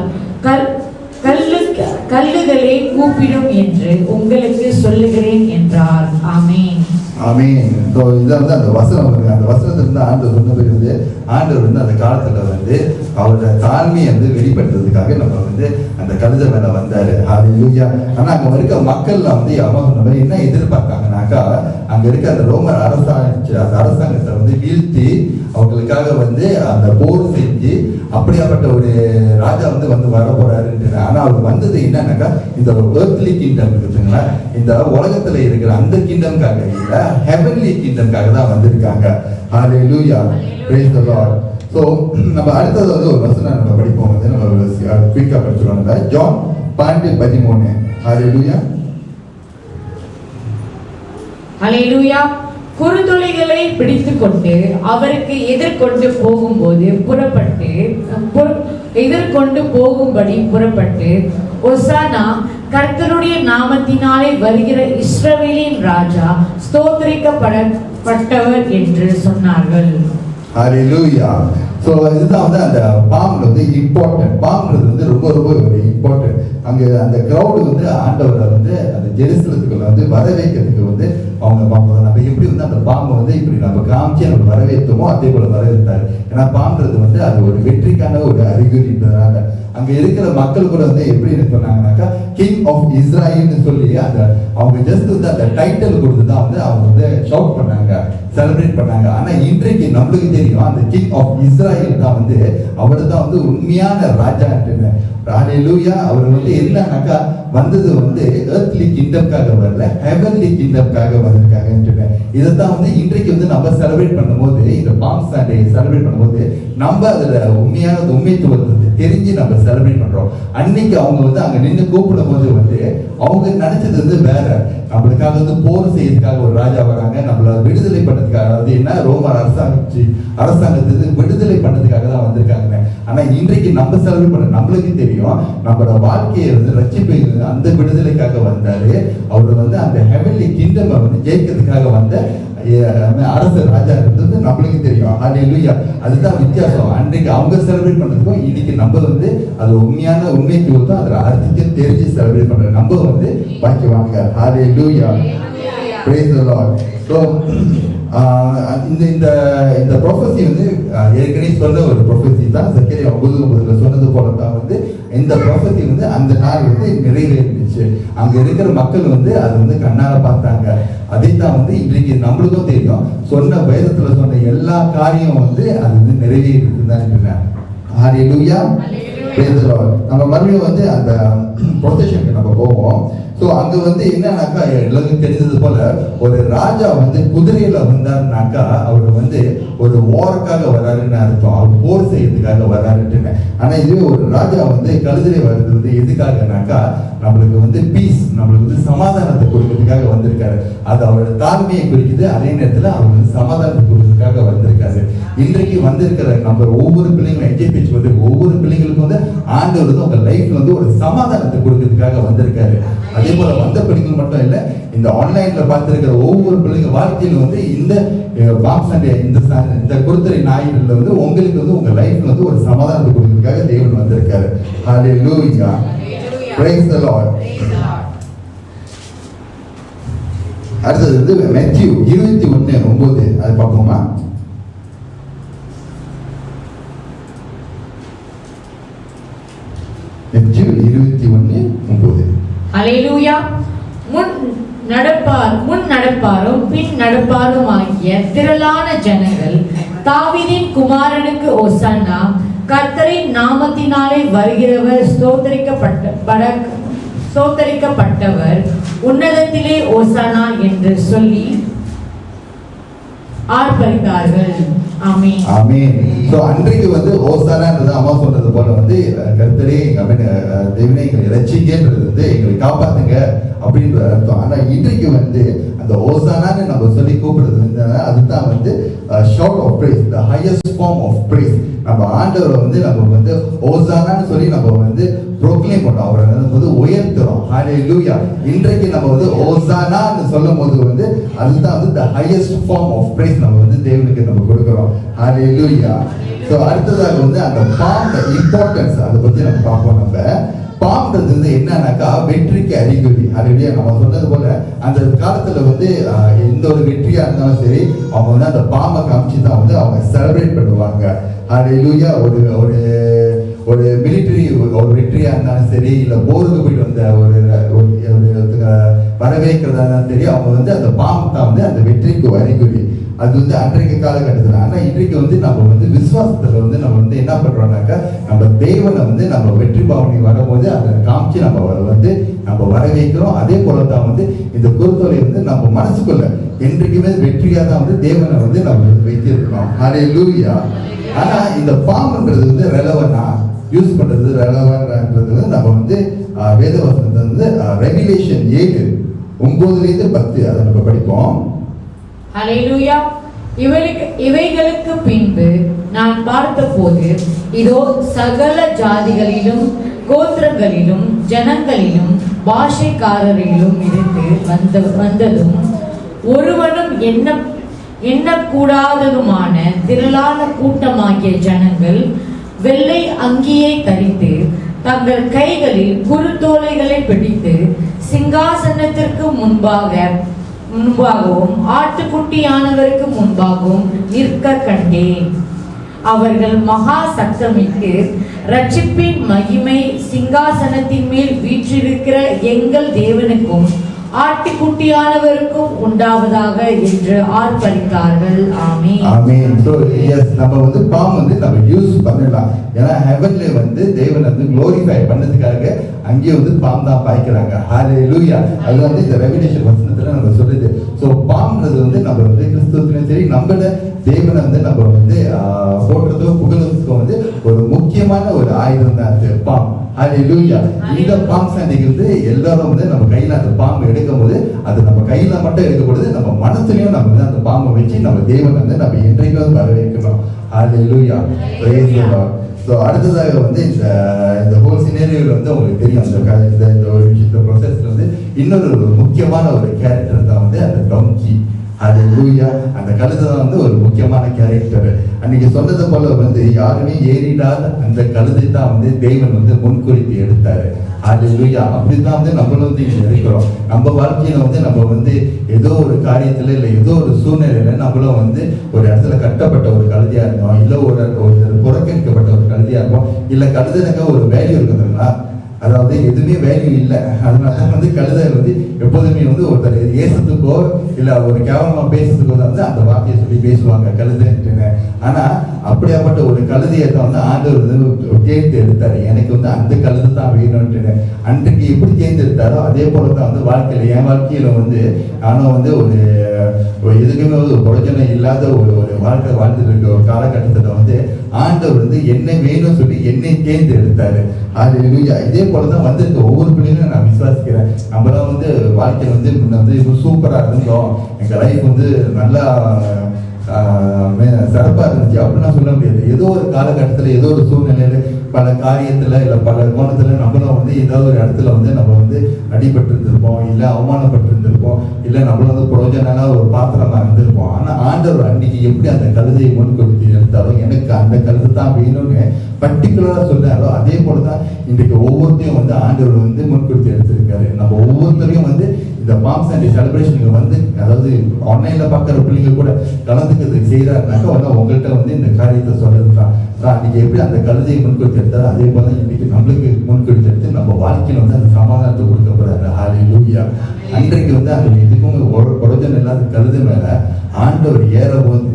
கல்லுகளே கூப்பிடும் என்று உங்களுக்கு சொல்லுகிறேன் என்றார். ஆமென். ஆமென். ஸோ இதை வந்து அந்த வசனம் அந்த வசனத்திலிருந்து ஆண்டவர் சொன்னது வந்து ஆண்டவர் வந்து அந்த காலத்தில் வந்து அவரோட தாழ்மையை வந்து வெளிப்படுத்துறதுக்காக நம்ம வந்து அந்த கழுதை மேலே வந்தார். ஹல்லேலூயா. ஆனால் அங்கே இருக்க மக்கள்லாம் வந்து அவங்க சொன்ன என்ன எதிர்பார்த்தாங்கனாக்கா, அங்கே இருக்க அந்த ரோமர் அரசாங்கத்தை வந்து வீழ்த்தி அவங்களுக்காக வந்து அந்த போர் செஞ்சு அப்படியாப்பட்ட ஒரு ராஜா வந்து வர போறாருன்னு. ஆனால் அவர் வந்தது என்னன்னாக்கா, இந்த எர்த்லி கிங்டம் இருக்குதுங்களா, இந்த உலகத்துல இருக்கிற அந்த கிங்டம்காக இல்லை, ஹெவன்லி கிங்டம்காக தான் வந்திருக்காங்க. Hallelujah. Praise the Lord. So நம்ம அடுத்தது வந்து ஒரு வசனம் நம்ம படிப்போம், வந்து நம்ம குயிக்காக படிச்சுருவோம். நம்ம ஜான் 12:13. ஹல்லேலூயா. ஹல்லேலூயா. குறுந்தொலைகளை பிடித்து கொண்டு அவருக்கு எதிர்கொண்டு போகும்படி புறப்பட்டு, ஒசானா, கர்த்தருடைய நாமத்தினாலே வருகிற இஸ்ரவேலின் ராஜா ஸ்தோத்திரிக்கப்பட்டவர் என்று சொன்னார்கள். ஹல்லேலூயா. ஸோ இதுதான் வந்து அந்த பாம்ல வந்து இம்பார்ட்டன்ட். பாம்ன்றது வந்து ரொம்ப ரொம்ப ஒரு இம்பார்ட்டன்ட். அங்கே அந்த க்ரௌடு வந்து ஆண்டவரை வந்து அந்த ஜெருசலத்துக்குள்ள வந்து வரவேற்கிறதுக்கு வந்து அவங்க நம்ம எப்படி வந்து அந்த பாம்பை வந்து இப்படி நம்ம காமிச்சு நம்ம வரவேற்றோமோ அதே போல வரவேற்றாரு. ஏன்னா பாம்புறது வந்து அது ஒரு வெற்றிக்கான ஒரு அறிகுறின்றதுனால அங்கே இருக்கிற மக்கள் கூட வந்து எப்படி சொன்னாங்கன்னாக்கா, கிங் ஆஃப் இஸ்ராயல்னு சொல்லி அந்த அவங்க ஜஸ்ட் வந்து அந்த டைட்டில் கொடுத்து தான் வந்து அவங்க வந்து ஷவுட் பண்ணாங்க, செலிப்ரேட் பண்ணாங்க. ஆனா இன்றைக்கு நம்மளுக்கு தெரியும் அந்த கிங் ஆஃப் இஸ்ராயல் தான் வந்து அவர் தான் வந்து உண்மையான ராஜான்னு. ஹல்லேலூயா. அவர் வந்து என்னன்னாக்கா வந்தது வந்து எர்த்லி கிங்டம்காக வரல, ஹெவன்லி கிங்டம்காக வந்திருக்காங்கன்னு. இதைத்தான் வந்து இன்றைக்கு வந்து நம்ம செலிப்ரேட் பண்ணும்போது, இந்த பாம் சண்டே செலிப்ரேட் பண்ணும்போது நம்ம அதுல உண்மைத்துவத்தை தெரிஞ்சு நம்ம செலிப்ரேட் பண்றோம். அன்னைக்கு அவங்க வந்து அங்க நின்று கூப்பிடும் போது வந்து அவங்க நினைச்சது வந்து வேற. நம்மளுக்காக வந்து போர் செய்யறதுக்காக ஒரு ராஜா வராங்க, நம்மள விடுதலை பண்ணதுக்காக, அதாவது என்ன ரோமர் அரசாங்கத்துக்கு விடுதலை பண்ணதுக்காக தான் வந்திருக்காங்க. ஆனா இன்றைக்கு நம்ம செலிப்ரேட் பண்ண நம்மளுக்கு தெரியும் நம்மளோட வாழ்க்கையை வந்து ரட்சிப்பு அந்த விடுதலைக்காக வந்தாரு. அவர் வந்து அந்த ஹெவன்லி கிங்டம் வந்து ஜெயிக்கிறதுக்காக வந்த அரசு ராஜா இருந்தது நம்மளுக்கு தெரியும். ஹல்லேலூயா. அதுதான் வித்தியாசம். அன்றைக்கு அவங்க செலிப்ரேட் பண்ணதுக்கும் இன்னைக்கு நம்ம வந்து அது உண்மைத்துவத்தை அதுல அர்த்தத்தையும் தெரிஞ்சு செலிப்ரேட் பண்றோம். நம்ம வந்து பாக்கியவாங்க. Hallelujah. Praise the Lord. So இந்த ப்ரொஃபஸி வந்து ஏற்கனவே சொன்ன ஒரு ப்ரொஃபஸி தான். சக்கரியா 9:9 சொன்னது போல தான் வந்து இந்த ப்ரொஃபஸி வந்து அந்த நாள் வந்து நிறைவேறிடுச்சு. அங்க இருக்கிற மக்கள் வந்து அது வந்து கண்ணால பார்த்தாங்க. அதைத்தான் வந்து இன்றைக்கு நம்மளுக்கும் தெரியும். சொன்ன வேதத்துல சொன்ன எல்லா காரியம் வந்து அது வந்து நிறைவேறிதான். ஹல்லேலூயா. நம்ம மறுபடியும் வந்து அந்த ப்ரொசஷனுக்கு நம்ம போவோம். ஸோ அங்க வந்து என்னன்னாக்கா எல்லாருக்கும் தெரிஞ்சது போல ஒரு ராஜா வந்து குதிரையில வந்தாருனாக்கா அவர் வந்து ஒரு வாருக்காக வராருன்னு அர்த்தம், அவர் போர் செய்யறதுக்காக வராருன்னு. ஆனா இதுவே ஒரு ராஜா வந்து கழுதிரை வர்றது வந்து எதுக்காகனாக்கா நம்மளுக்கு வந்து பீஸ், நம்மளுக்கு வந்து சமாதானத்தை கொடுக்கறதுக்காக வந்திருக்காரு. அது அவரோட தாழ்மையை குறிக்குது, அதே நேரத்தில் அவர் வந்து சமாதானத்தை கொடுக்கறதுக்காக வந்திருக்காரு. இன்றைக்கு வந்திருக்கிற நம்ம ஒவ்வொரு பிள்ளைங்களும் எஜுகேஷன் வந்து ஒவ்வொரு பிள்ளைங்களுக்கும் வந்து ஆண்டவர் வந்து உங்க லைஃப்ல வந்து ஒரு சமாதானத்தை கொடுக்கறதுக்காக வந்திருக்காரு. அதே போல வந்த பிள்ளைகள் மட்டும் இல்ல, இந்த ஆன்லைன்ல பார்த்திருக்கிற ஒவ்வொரு பிள்ளைங்க வாழ்க்கையில வந்து இந்த பாம் சண்டே இந்த குருத்தரை ஞாயிறுல வந்து உங்களுக்கு வந்து உங்க லைஃப்ல வந்து ஒரு சமாதானத்தை கொடுக்கறதுக்காக தேவன் வந்திருக்காரு. ஹல்லேலூயா. Praise the Lord. அடுத்தது வந்து மேத்யூ 21:9 அது பார்ப்போமா? மேத்யூ 21:9. ஹல்லேலூயா. முன் நடப்பாரும் பின் நடப்பாரும் ஆகிய திரளான ஜனங்கள் தாவீதின் குமாரனுக்கு ஓசன்னா, கர்த்தரின் நாமத்தினாலே வருகிறவர் ஸ்தோத்தரிக்கப்பட்டவர், உன்னதத்திலே ஓசன்னா என்று சொல்லி ஆர்ப்பரித்தார்கள். ஆமென். ஆமென். சோ அன்றைக்கு வந்து ஓசானான்றது அம்மா சொன்னது போல வந்து கர்த்தரே தேவனே எங்களை ரட்சிங்கன்றது வந்து எங்களை காப்பாத்துங்க அப்படின்ற அர்த்தம். ஆனா இன்றைக்கு வந்து அந்த ஓசானான்னு நம்ம சொல்லி கூப்பிடுறது வந்து அதுதான் வந்து shout of praise, the highest form of praise. நம்ம ஆண்டவரை வந்து நம்ம வந்து ஓசானான்னு சொல்லி நம்ம வந்து ப்ரோக்ளைம் பண்றோம், அவரை வந்து உயர்த்துறோம். ஹல்லேலூயா. இன்றைக்கு நம்ம வந்து ஓசானான்னு சொல்லும் போது வந்து அதுதான் வந்து the highest form of praise நம்ம வந்து தேவனுக்கு நம்ம கொடுக்கிறோம். ஹல்லேலூயா. சோ அடுத்ததாக வந்து அந்த பாம் இம்பார்ட்டன்ஸ் அதை பத்தி நம்ம பார்ப்போம். நம்ம பாம்ன்றது வந்து என்னன்னாக்கா வெற்றிக்கு அறிகுறி. ஹல்லேலூயா. நம்ம சொன்னது போல அந்த காலத்துல வந்து எந்த ஒரு வெற்றியா இருந்தாலும் சரி அவங்க வந்து அந்த பாம்பை காமிச்சு தான் வந்து அவங்க செலிப்ரேட் பண்ணுவாங்க. ஹல்லேலூயா. ஒரு மிலிட்டரி ஒரு வெற்றியா இருந்தாலும் சரி, இல்ல போருக்கு போயிட்டு வந்த ஒரு வரவேற்கிறதா இருந்தாலும் சரி, அவங்க வந்து அந்த பாம்பு தான் வந்து அந்த வெற்றிக்கு அறிகுறி. அது வந்து அன்றைக்கு காலகட்டத்தில். ஆனா இன்றைக்கு வந்து நம்ம வந்து விசுவாசத்துல வந்து நம்ம வந்து என்ன பண்றோம்னாக்கா நம்ம தேவனை வந்து நம்ம வெற்றி பாவனி வரும்போது அதை காமிச்சு நம்ம வரவேற்கிறோம். அதே போலதான் வந்து இந்த குருத்தோலை வந்து நம்ம மனசுக்குள்ள என்றைக்குமே வெற்றியா தான் வந்து தேவனை வந்து நம்ம வைத்திருக்கிறோம். ஹல்லேலூயா. ஆனா இந்த பாம்புன்றது வந்து ரெலவனா யூஸ் பண்றது ரெலவன்றது வந்து நம்ம வந்து வேதவசனத்தை வந்து ரெவலேஷன் 7:9-10 அதை நம்ம படிப்போம். ஹல்லேலூயா. இவைகளுக்கு பின்பு நான் பார்த்தபோது இதோ சகல ஜாதிகளிலும் கோத்திரங்களிலும் ஜனங்களிலும் பாஷைக்காரரிலும் இருந்து வந்ததும் ஒருவனும் எண்ணக்கூடாததுமான திரளான கூட்டமாகிய ஜனங்கள் வெள்ளை அங்கியை தரித்து தங்கள் கைகளில் குருத்தோலைகளை பிடித்து சிங்காசனத்திற்கு முன்பாகவும் ஆட்டுக்குட்டியானவருக்கு முன்பாகவும் நிற்க கண்டேன். அவர்கள் மகா சத்தமிட்டு, ரட்சிப்பின் மகிமை சிங்காசனத்தின் மேல் வீற்றிருக்கிற எங்கள் தேவனுக்கும் ஆட்டுக்குட்டியானவருக்கும் உண்டாவதாக என்று ஆர்ப்பரித்தார்கள். ஆமென். ஆமென். So yes, நம்ம வந்து பாம் வந்து நம்ம யூஸ் பண்ணலாம். ஏன்னா ஹெவன்ல வந்து தேவன் வந்து க்ளோரிஃபை பண்ணதுக்காக அங்கேயே வந்து பாம் தான் பாய்க்கிறாங்க. ஹalleluya. அது வந்து இந்த ரெவெலேஷன் வசனத்துல நம்ம சொல்லுது. ஸோ பாம்ன்றது வந்து நம்ம வந்து கிறிஸ்துவத்திலும் சரி நம்மள தேவனை வந்து நம்ம வந்து போடுறதோ புகழதுக்கோ வந்து ஒரு முக்கியமான ஒரு ஆயுதம் தான் அது பாம். ஹalleluya. இந்த பாம் சண்டைக்கு எல்லாரும் வந்து நம்ம கையில அந்த பாம்பு எடுக்கும் போது அது நம்ம கையில மட்டும் எடுக்கக்கூடாது, நம்ம மனசுலயும் நம்ம வந்து அந்த பாம்பை வச்சு நம்ம தேவன் வந்து நம்ம என்றைக்கும் வர வைக்கணும். ஹalleluya. praise the Lord. ஸோ அடுத்ததாக வந்து இந்த ஹோல் சினேரியோவில் வந்து உங்களுக்கு தெரியும் இந்த ஒரு விஷயத்த ப்ரொசஸ்ல வந்து இன்னொரு முக்கியமான ஒரு கேரக்டர் தான் வந்து அந்த டொங்கி. ஹalleluya. அந்த கழுதை தான் வந்து ஒரு முக்கியமான கேரக்டர். அன்னைக்கு சொன்னது போல வந்து யாருமே ஏறிடாத அந்த கழுதை தான் வந்து தேவன் வந்து முன்குறித்து எடுத்தாரு. ஹalleluya. அப்படிதான் வந்து நம்மளும் வந்து இங்க இருக்கிறோம். நம்ம வாழ்க்கையில வந்து நம்ம வந்து ஏதோ ஒரு காரியத்துல இல்லை ஏதோ ஒரு சூழ்நிலையில நம்மளும் வந்து ஒரு இடத்துல கட்டப்பட்ட ஒரு கழுதையா இருக்கோம், இல்லை ஒரு புறக்கணிக்கப்பட்ட ஒரு கழுதையா இருக்கும், இல்லை கழுதைனாக்க ஒரு வேல்யூ இருக்குதுங்களா, அதாவது எதுவுமே வேல்யூ இல்லை. அதனால வந்து கழுதை வந்து எப்போதுமே வந்து ஒருத்தர் ஏசத்துக்கோ இல்லை ஒரு கேவலமா பேசுறதுக்கோ வந்து அந்த வார்த்தையை சொல்லி பேசுவாங்க கழுதைன்னு. ஆனா அப்படியாப்பட்ட ஒரு கழுதையை தான் வந்து ஆண்டவர் வந்து தேர்ந்து எடுத்தாரு. எனக்கு வந்து அந்த கழுதை தான் வேணும்னு அன்றைக்கு எப்படி தேர்ந்து எடுத்தாரோ அதே போல தான் வந்து வாழ்க்கையில என் வாழ்க்கையில வந்து நானும் வந்து ஒரு எதுக்குமே ஒரு பிரயோஜனம் இல்லாத ஒரு வாழ்க்கை வாழ்ந்துட்டு இருக்க ஒரு காலகட்டத்தில் வந்து ஆண்டவர் வந்து என்ன வேணும்னு சொல்லி என்னை தேர்ந்து எடுத்தாரு. ஹalleluya. இதே போலதான் வந்திருக்க ஒவ்வொரு பிள்ளைங்களும் நான் விசுவாசிக்கிறேன். நம்மளாம் வந்து வாழ்க்கையில வந்து வந்து சூப்பரா இருந்தோம், எங்க லைஃப் வந்து நல்லா சிறப்பா இருந்துச்சு அப்படிலாம் சொல்ல முடியாது. ஏதோ ஒரு காலகட்டத்தில் ஏதோ ஒரு சூழ்நிலையில பல காரியத்துல இல்லை பல கோணத்துல நம்மளும் வந்து ஏதாவது ஒரு இடத்துல வந்து நம்ம வந்து அடிபட்டு இருந்திருப்போம், இல்லை அவமானப்பட்டு இருந்திருப்போம், இல்லை நம்மளும் வந்து பிரயோஜனால ஒரு பாத்திரமா இருந்திருப்போம். ஆனா ஆண்டவர் அன்னைக்கு எப்படி அந்த கழுதையை முன்கொடுத்து எடுத்தாலும் எனக்கு அந்த கழுதை தான் வேணும்னு பர்டிகுலரா சொன்னாரோ அதே போலதான் இன்றைக்கு ஒவ்வொருத்தையும் வந்து ஆண்டவர் வந்து முன்கொடுத்து எடுத்திருக்காரு. நம்ம ஒவ்வொருத்தரையும் வந்து இந்த பாம் சண்டே செலிப்ரேஷனுக்கு வந்து அதாவது ஆன்லைன்ல பாக்குற பிள்ளைங்க கூட கலந்துக்கிறது செய்யறாருனாக்கா வந்து உங்கள்கிட்ட வந்து இந்த காரியத்தை சொல்றது தான். நீங்க எப்படி அந்த கழுதையை முன்கொடுத்து எடுத்தாரோ அதே போல இன்னைக்கு நம்மளுக்கு முன்கொடுத்து எடுத்து நம்ம வாழ்க்கையில வந்து அந்த சமாதானத்தை கொடுக்க போறாரு. ஹalleluya. அன்றைக்கு வந்து அந்த இதுக்கும் பிரயோஜனம் இல்லாத கழுதை மேல ஆண்டவர் ஏறபோது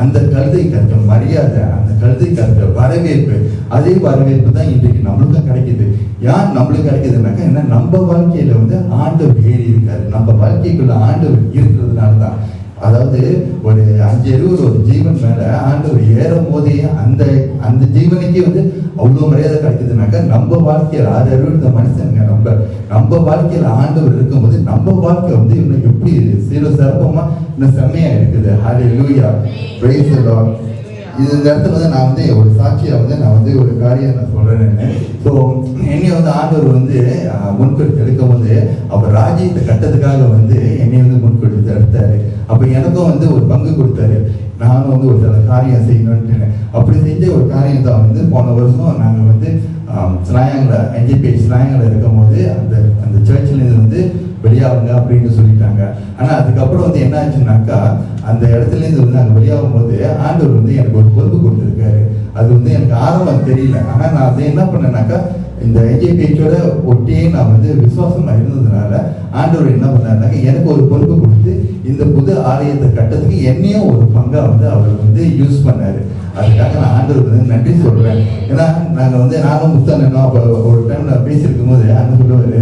அந்த கழுதைக்கு அந்த மரியாதை, அந்த கழுதைக்கு அந்த வரவேற்பு, அதே வரவேற்பு தான் இன்றைக்கு நம்மளுக்கும் கிடைக்குது. யார் நம்மளுக்கு கிடைக்குதுனாக்கா என்ன, நம்ம வாழ்க்கையில வந்து ஆண்டவர் ஏறி இருக்காரு. நம்ம வாழ்க்கைக்குள்ள ஆண்டவர் இருக்கிறதுனால தான். அதாவது ஒரு 5 ஒரு ஜீவன் மேல ஆண்டவர் ஏறும் போதே அந்த ஜீவனுக்கே வந்து அவ்வளவு மரியாதை கிடைக்குதுனாக்கா நம்ம வாழ்க்கையில 6 இந்த மனுஷனுங்க நம்ம வாழ்க்கையில ஆண்டவர் இருக்கும்போது நம்ம வாழ்க்கை வந்து இன்னும் எப்படி சிறப்பமா இன்னும் செம்மையா இருக்குது. ஹalleluya. praise the Lord. இந்த இடத்துல வந்து நான் வந்து ஒரு சாட்சியா வந்து நான் வந்து ஒரு காரியம் நான் சொல்றேன்னு. ஸோ என்னை வந்து ஆண்டவர் வந்து முன்கொடுத்து எடுக்கும் போது அவர் ராஜ்யத்தை கட்டத்துக்காக வந்து என்னை வந்து முன்கொடுத்து எடுத்தாரு. அப்ப எனக்கும் வந்து ஒரு பங்கு கொடுத்தாரு. நானும் வந்து ஒரு சில காரியம் செய்யணும்னு அப்படி செஞ்ச ஒரு காரியம் தான் வந்து போன வருஷம் நாங்கள் வந்து ஸ்லாயங்கில் NJPH ஸ்லாயங்கில் இருக்கும் போது அந்த சர்ச்சிலேருந்து வந்து வெளியாகுங்க அப்படின்னு சொல்லிட்டாங்க. ஆனால் அதுக்கப்புறம் வந்து என்ன ஆச்சுன்னாக்கா அந்த இடத்துலேருந்து வந்து நாங்கள் வெளியாகும் போது ஆண்டவர் வந்து எனக்கு ஒரு பொறுப்பு கொடுத்துருக்காரு. அது வந்து எனக்கு ஆரம்பம் தெரியல. ஆனால் நான் அதை என்ன பண்ணேன்னாக்கா இந்த NJPH ஒட்டியே நான் வந்து விசுவாசமா இருந்ததுனால ஆண்டவர் என்ன பண்ணாருனாக்கா எனக்கு ஒரு பொறுப்பு கொடுத்து இந்த புது ஆலயத்தை கட்டத்துக்கு என்னையும் ஒரு பங்கா வந்து அவர் வந்து யூஸ் பண்ணாரு. அதுக்காக நான் ஆண்டவர் வந்து நன்றி சொல்றேன். ஏன்னா நாங்கள் வந்து நானும் முத்தண்ணனும் அப்போ ஒரு டைம் நான் பேசியிருக்கும் போது அண்ணன் சொல்லுவாரு,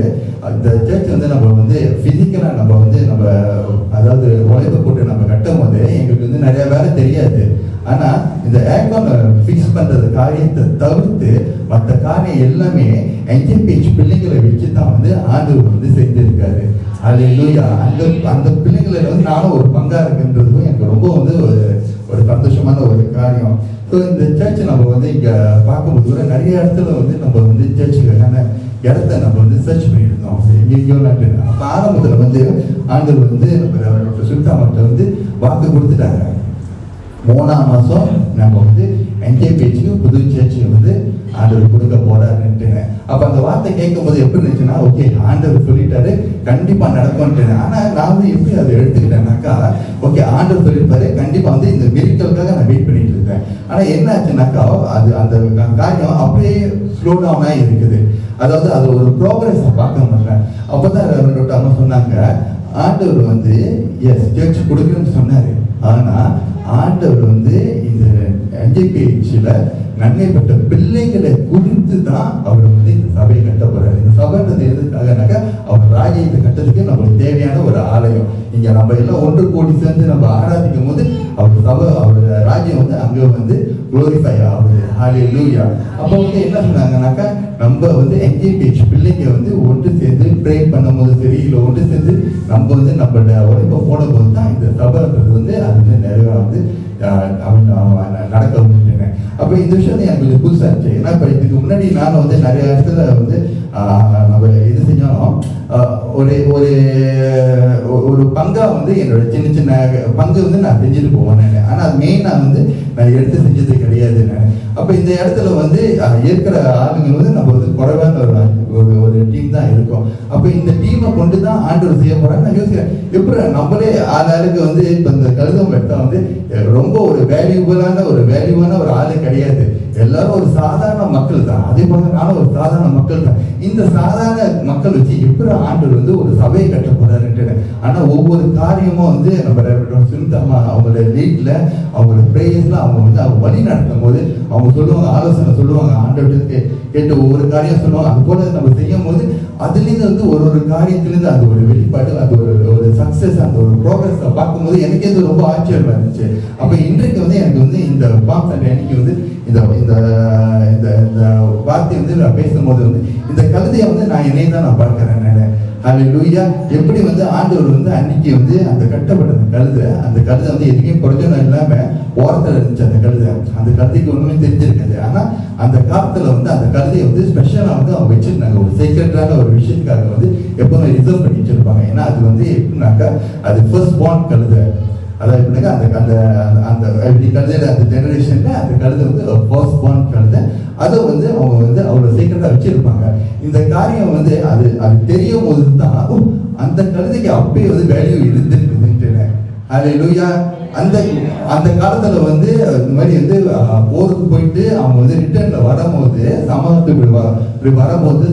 இந்த சர்ச் வந்து நம்ம வந்து பிசிக்கலா நம்ம அதாவது உழைப்பு போட்டு நம்ம கட்டும் போது எங்களுக்கு வந்து நிறைய வேலை தெரியாது. ஆனா இந்த ஏர்கான் ஃபிக்ஸ் பண்றது காரியத்தை தவிர்த்து மற்ற காரியம் எல்லாமே NJPH பிள்ளைங்களை வச்சு தான் வந்து ஆண்டவர் வந்து செஞ்சிருக்காரு. ஹalleluya. அந்த பிள்ளைங்களை வந்து நானும் ஒரு பங்கா இருக்குன்றதுக்கும் எனக்கு ரொம்ப வந்து ஒரு சந்தோஷமான ஒரு காரியம். ஸோ இந்த சர்ச் நம்ம வந்து இங்க பார்க்கும்போது கூட நிறைய இடத்துல வந்து நம்ம வந்து சர்ச்சுக்கான இடத்த நம்ம வந்து சர்ச் பண்ணிட்டு இருந்தோம். எங்கேயோ அப்ப ஆரம்பத்துல வந்து ஆண்டவர் வந்து நம்ம சுல்தாமர்கிட்ட வந்து வாக்கு கொடுத்துட்டாங்க. 3ஆம் மாசம் நம்ம வந்து NJPH புது சர்ச்சு வந்து ஆண்டவர் கொடுக்க போறாருன்ட்டு. அப்ப அந்த வார்த்தை கேட்கும் போது எப்படி இருந்துச்சுன்னா, ஓகே ஆண்டவர் சொல்லிட்டாரு கண்டிப்பா நடக்கும்ட்டு. ஆனா நான் வந்து எப்படி அதை எடுத்துக்கிட்டேன்னாக்கா, ஓகே ஆண்டவர் சொல்லியிருப்பாரு கண்டிப்பா வந்து இந்த மிரிக்கலுக்காக நான் வெயிட் பண்ணிட்டு இருக்கேன். ஆனா என்ன ஆச்சுன்னாக்கா அது அந்த காரியம் அப்படியே ஸ்லோ டவுனா இருக்குது. அதாவது அது ஒரு ப்ரோக்ரஸை பார்க்க முடியல. அப்போ தான் ரெண்டு அம்மா சொன்னாங்க, ஆண்டவர் வந்து எஸ் சர்ச் கொடுக்குறேன்னு சொன்னார், ஆனால் ஆண்டவர் வந்து இந்த NJPHல நன்மைப்பட்ட பிள்ளைகளை குறித்து தான் அவர் வந்து இந்த சபையை கட்ட போறாரு. இந்த சபைன்றது எதுக்காகனாக்கா அவர் ராஜ்யத்தை கட்டத்துக்கு நம்மளுக்கு தேவையான ஒரு ஆலயம். இங்க நம்ம எல்லாம் ஒன்று கூடி சேர்ந்து நம்ம ஆராதிக்கும் போது அவர் சபை, அவர் ராஜ்யம் வந்து அங்க வந்து குளோரிஃபை ஆகுது. ஹல்லேலூயா. அப்போ வந்து என்ன சொன்னாங்கன்னாக்கா, நம்ம வந்து NJPH பிள்ளைங்க வந்து ஒன்று சேர்ந்து ப்ரே பண்ணும் போது சரி, இல்லை ஒன்று சேர்ந்து நம்ம வந்து நம்மளோட உழைப்பை போடும் போது தான் இந்த சபைன்றது வந்து அது வந்து நிறைவா வந்து நடக்க முடியுங்க. அப்போ இந்த விஷயம் எனக்கு கொஞ்சம் புதுசாக இருந்துச்சு. ஏன்னா இப்போ இதுக்கு முன்னாடி நான் வந்து நிறைய இடத்துல வந்து நம்ம இது செஞ்சாலும் ஒரு ஒரு ஒரு பங்காக வந்து என்னோட சின்ன சின்ன பங்கு வந்து நான் செஞ்சுட்டு போவேன் நான். ஆனால் அது மெயினாக வந்து நான் எடுத்து செஞ்சது கிடையாது நான். அப்போ இந்த இடத்துல வந்து இருக்கிற ஆளுங்க வந்து நம்ம வந்து குறைவான ஒரு டீம் தான் இருக்கும். அப்போ இந்த டீமை கொண்டு தான் ஆண்டவர் செய்ய போகிறாங்க. நான் யோசிக்கிறேன், எப்படி நம்மளே ஆளுக்கு வந்து இப்போ இந்த கழுதம் எடுத்தால் வந்து ரொம்ப ஒரு வேல்யூவான ஒரு ஆளு கிடையாது. எல்லாரும் ஒரு சாதாரண மக்கள் தான். அதே போல நானும் ஒரு சாதாரண மக்கள் தான். இந்த சாதாரண மக்கள் வச்சு எப்படி ஆண்டவர் வந்து ஒரு சபையை கட்ட போறாருன்ட்டு. ஆனா ஒவ்வொரு காரியமும் வந்து நம்ம சுனிதம்மா அவங்களோட லீட்ல அவங்களோட பிரேயர்ஸ்ல அவங்க வந்து அவங்க வழி நடத்தும் போது அவங்க சொல்லுவாங்க, ஆலோசனை சொல்லுவாங்க, ஆண்டவருக்கு கேட்டு ஒவ்வொரு காரியம் சொல்லுவாங்க. அது போல நம்ம செய்யும் போது அதுலேருந்து வந்து ஒரு காரியத்திலேருந்து அது ஒரு வெளிப்பாடு, அது ஒரு சக்சஸ், அந்த ஒரு ப்ரோக்ரஸ் பார்க்கும்போது எனக்கு இது ரொம்ப ஆச்சரியமா இருந்துச்சு. அப்போ இன்றைக்கு வந்து எனக்கு வந்து இந்த பாம் சண்டே அன்னைக்கு வந்து இந்த இந்த இந்த இந்த வார்த்தை வந்து நான் பேசும்போது வந்து இந்த கழுதையை வந்து நான் என்னை தான் நான் பார்க்கிறேன். ஹல்லேலூயா. எப்படி வந்து ஆண்டவர் வந்து அன்னைக்கு வந்து அந்த கட்டப்பட்ட அந்த கழுதை வந்து எதுவுமே பிரயோஜனம் இல்லாம ஓரத்தில் இருந்துச்சு. அந்த கழுதைக்கு ஒண்ணுமே தெரிஞ்சிருக்காது. ஆனா அந்த காலத்துல வந்து அந்த கழுதையை வந்து ஸ்பெஷலா வந்து அவங்க வச்சிருந்தாங்க. ஒரு சீக்ரெட்டான ஒரு விஷயத்துக்காக வந்து எப்பவுமே ரிசர்வ் பண்ணி வச்சிருப்பாங்க. ஏன்னா அது வந்து எப்படின்னாக்கா அது ஃபர்ஸ்ட் பார்ன் கழுதை. அதாவது எப்படின்னாக்கா அந்த அந்த எப்படி கழுதையில அந்த ஜெனரேஷன்ல அந்த கழுதை வந்து ஃபர்ஸ்ட் பார்ன் கழுதை. அதை வந்து அவங்க வந்து அவ்வளோ சீக்கிரட்டா வச்சிருப்பாங்க. இந்த காரியம் வந்து அது தெரியும் போது தான் அந்த கழுதைக்கு அப்பயே வந்து வேல்யூ இருந்திருக்குதுன்ட்டு. ஹல்லேலூயா. அந்த காலத்துல வந்து இந்த மாதிரி வந்து போருக்கு போயிட்டு அவங்க வந்து ரிட்டர்ன்ல வரும்போது சமாளத்துக்கு வரும்போது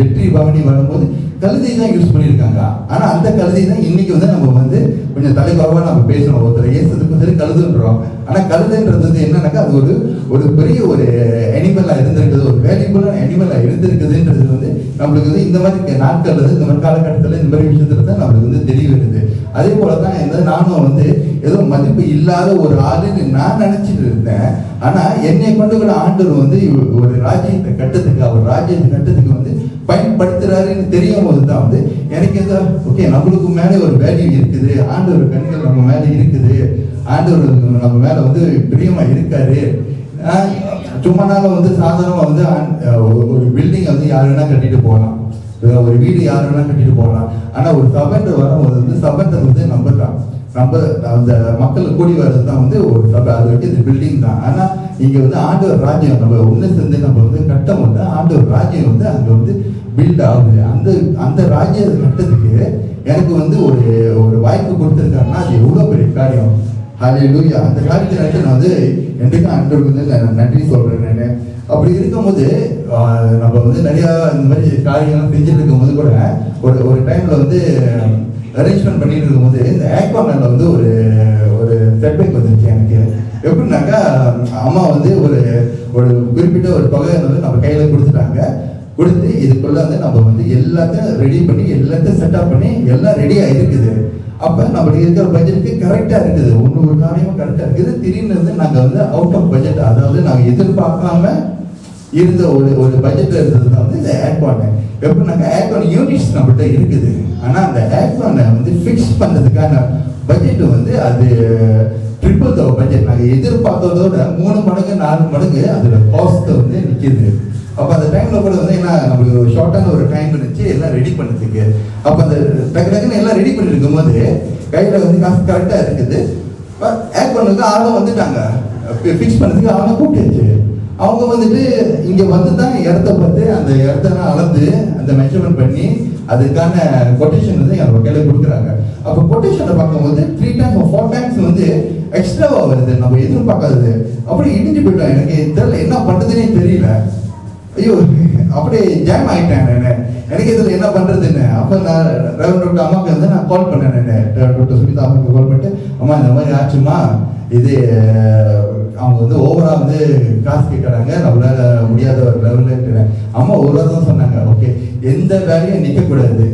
வெற்றி பவனி வரும்போது கழுதை தான் யூஸ் பண்ணியிருக்காங்க. ஆனா அந்த கழுதை தான் இன்னைக்கு வந்து நம்ம வந்து கொஞ்சம் தலைக்குறவா நம்ம பேசணும். ஒருத்தர் ஏசதுக்கு சரி கழுதுன்றோம். ஆனா கழுதைன்றது வந்து என்னன்னாக்கா அது ஒரு பெரிய ஒரு அனிமலா இருந்திருக்குது, ஒரு வேல்யூபிளான அனிமலா இருந்திருக்குதுன்றது வந்து நம்மளுக்கு வந்து இந்த மாதிரி நாட்கள் இந்த மாதிரி காலகட்டத்தில் இந்த மாதிரி விஷயத்துல தான் நம்மளுக்கு வந்து தெரிய வருது. அதே போலதான் நானும் வந்து ஏதோ மதிப்பு இல்லாத ஒரு ஆளுன்னு நான் நினைச்சிட்டு இருந்தேன். ஆனா என்னை கொண்டு கூட ஆண்டவர் வந்து ஒரு ராஜ்யத்தை கட்டத்துக்கு, அவர் ராஜ்யத்தை கட்டத்துக்கு வந்து பயன்படுத்துறாருன்னு தெரியும் போது தான் வந்து எனக்கு எந்த ஓகே நம்மளுக்கு மேலே ஒரு வேல்யூ இருக்குது, ஆண்டவர் கண்கள் நம்ம மேலே இருக்குது, ஆண்டவர் நம்ம மேல வந்து பிரியமா இருக்காரு. சும்மானாலும் வந்து சாதாரணமா வந்து ஒரு பில்டிங் வந்து யாரு வேணா கட்டிட்டு போகலாம், ஒரு வீடு யாரு வேணா கட்டிட்டு போகலாம். ஆனா ஒரு சபைன்ற வரும்போது வந்து சபைன்றது வந்து நம்ம அந்த மக்கள் கூடி வர்றது தான் வந்து ஒரு சபை. அது வந்து இந்த பில்டிங் தான். ஆனா இங்க வந்து ஆண்டவர் ராஜ்யம் நம்ம ஒண்ணு சேர்ந்து நம்ம வந்து கட்டம் வந்து ஆண்டவர் ராஜ்யம் வந்து அங்க வந்து பில்ட் ஆகுது. அந்த ராஜ்ய கட்டத்துக்கு எனக்கு வந்து ஒரு வாய்ப்பு கொடுத்துருக்காருன்னா அது எவ்வளவு பெரிய காரியம். ஹல்லேலூயா. அந்த காரியத்தை நினைச்சு நான் வந்து என்றைக்கும் ஆண்டவருக்கு வந்து நன்றி சொல்றேன் நான். அப்படி இருக்கும்போது நம்ம வந்து நிறைய இந்த மாதிரி காரியங்கள்லாம் செஞ்சுட்டு இருக்கும் போது கூட ஒரு டைம்ல வந்து அரேஞ்ச்மெண்ட் பண்ணிட்டு இருக்கும்போது இந்த ஆக்வாமேன்ல வந்து ஒரு செட்பேக் வந்துருச்சு எனக்கு. எப்படின்னாக்கா அம்மா வந்து ஒரு குறிப்பிட்ட ஒரு தொகையை வந்து நம்ம கையில கொடுத்து இதுக்குள்ள வந்து நம்ம வந்து எல்லாத்தையும் ரெடி பண்ணி எல்லாத்தையும் செட்டப் பண்ணி எல்லாம் ரெடியா இருக்குது. அப்ப நம்மளுக்கு இருக்கிற பட்ஜெட்டுக்கு கரெக்டா இருக்குது, ஒரு காரியமும் கரெக்டா இருக்குது. திடீர்னு வந்து நாங்க வந்து அவுட் ஆஃப் பட்ஜெட், அதாவது நாங்க எதிர்பார்க்காம இருந்த ஒரு பட்ஜெட் இருந்தது தான் வந்து இந்த ஆக்வான். எப்படின்னாக்கா ஆக்வான் யூனிட்ஸ் நம்மகிட்ட இருக்குது. ஆனா அந்த ஆக்வானை வந்து ஃபிக்ஸ் பண்றதுக்கான பட்ஜெட் வந்து அது ட்ரிபிள் பட்ஜெட். நாங்க எதிர்பார்த்ததோட 3 மடங்கு 4 மடங்கு அதோட காஸ்ட் வந்து நிற்கிது. அப்போ அந்த டைம்ல கூட வந்து என்ன நம்மளுக்கு ஒரு ஷார்ட்டான ஒரு டைம் இருந்துச்சு எல்லாம் ரெடி பண்ணதுக்கு. அப்போ அந்த டக்குன்னு எல்லாம் ரெடி பண்ணிட்டு இருக்கும் போது கையில வந்து காசு கரெக்டா இருக்குது. ஆக்வானுக்கு ஆளும் வந்துட்டாங்க, ஃபிக்ஸ் பண்ணதுக்கு அவனை கூப்பிட்டுச்சு. அவங்க வந்துட்டு இங்க வந்து தான் இடத்த பார்த்து அந்த இடத்த அளந்து அந்த மெஷர்மெண்ட் பண்ணி அதுக்கான கொட்டேஷன் வந்து எங்க கையில கொடுக்குறாங்க. அப்போ கொட்டேஷனை பார்க்கும்போது 3 times or 4 times வந்து எக்ஸ்ட்ராவா வருது, நம்ம எதிர்பார்க்காதது. அப்படி இடிஞ்சு போயிட்டோம். எனக்கு தெரியல என்ன பண்றதுன்னே தெரியல. ஐயோ அப்படியே ஜாம் ஆகிட்டேன் நான். எனக்கு இதில் என்ன பண்ணுறதுன்னு. அப்போ நான் ரெவரண்ட் டாக்டர் அம்மாவுக்கு வந்து நான் கால் பண்ணேன். நான் டாக்டர் சுமிதா அம்மாவுக்கு கால் பண்ணிட்டு, அம்மா இந்த மாதிரி ஆச்சுமா, இது அவங்க வந்து ஓவராக வந்து காசு கேட்குறாங்க, நம்மளால முடியாத ஒரு லெவலில். அம்மா ஒரு தான் சொன்னாங்க, ஓகே எந்த வேலையும் நிற்கக்கூடாது,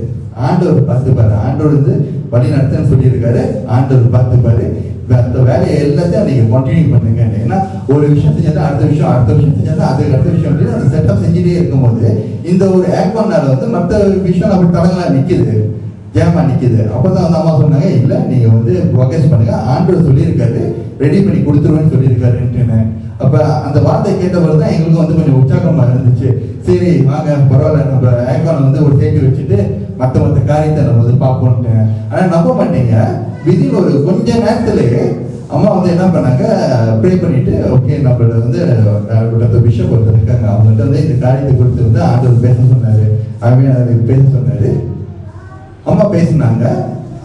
ஆண்டவர் பார்த்துப்பாரு, ஆண்டவர் வந்து வழி நடத்துன்னு சொல்லியிருக்காரு, ஆண்டவர் பார்த்துப்பாரு, அந்த வேலையை எல்லாத்தையும் நீங்கள் கண்டினியூ பண்ணுங்க. ஏன்னா ஒரு விஷயம் செஞ்சால் அடுத்த விஷயம் செஞ்சால் அதுக்கு அடுத்த விஷயம் அப்படின்னு அந்த செட்டப் செஞ்சுட்டே இருக்கும்போது இந்த ஒரு ஆக்வானால வந்து மற்ற விஷயம் அப்படி தடங்களாக நிற்கிது, ஜாமா நிற்கிது. அப்போ தான் வந்து அம்மா சொன்னாங்க, இல்லை நீங்கள் வந்து ப்ரோக்ரஸ் பண்ணுங்க, ஆண்டவர் சொல்லியிருக்காரு, ரெடி பண்ணி கொடுத்துருவேன்னு சொல்லியிருக்காருன்ட்டுன்னு. அப்போ அந்த வார்த்தை கேட்டவர் தான் எங்களுக்கு வந்து கொஞ்சம் உற்சாகமாக இருந்துச்சு. சரி வாங்க பரவாயில்ல, நம்ம ஆக்வானை வந்து ஒரு சேர்த்து வச்சுட்டு மற்ற காரியத்தை நம்ம வந்து பார்ப்போன்ட்டு. ஆனால் நம்ப மாட்டீங்க, விதின் ஒரு கொஞ்ச நேரத்திலேயே அம்மா வந்து என்ன பண்ணாங்க, ப்ரே பண்ணிட்டு, ஓகே நம்மளோட வந்து பிஷப் ஒருத்தர் இருக்காங்க, அவங்கள்ட்ட வந்து இந்த காரியத்தை கொடுத்து வந்து ஆண்டவர் பேச சொன்னாரு, பேச சொன்னாரு. அம்மா பேசினாங்க.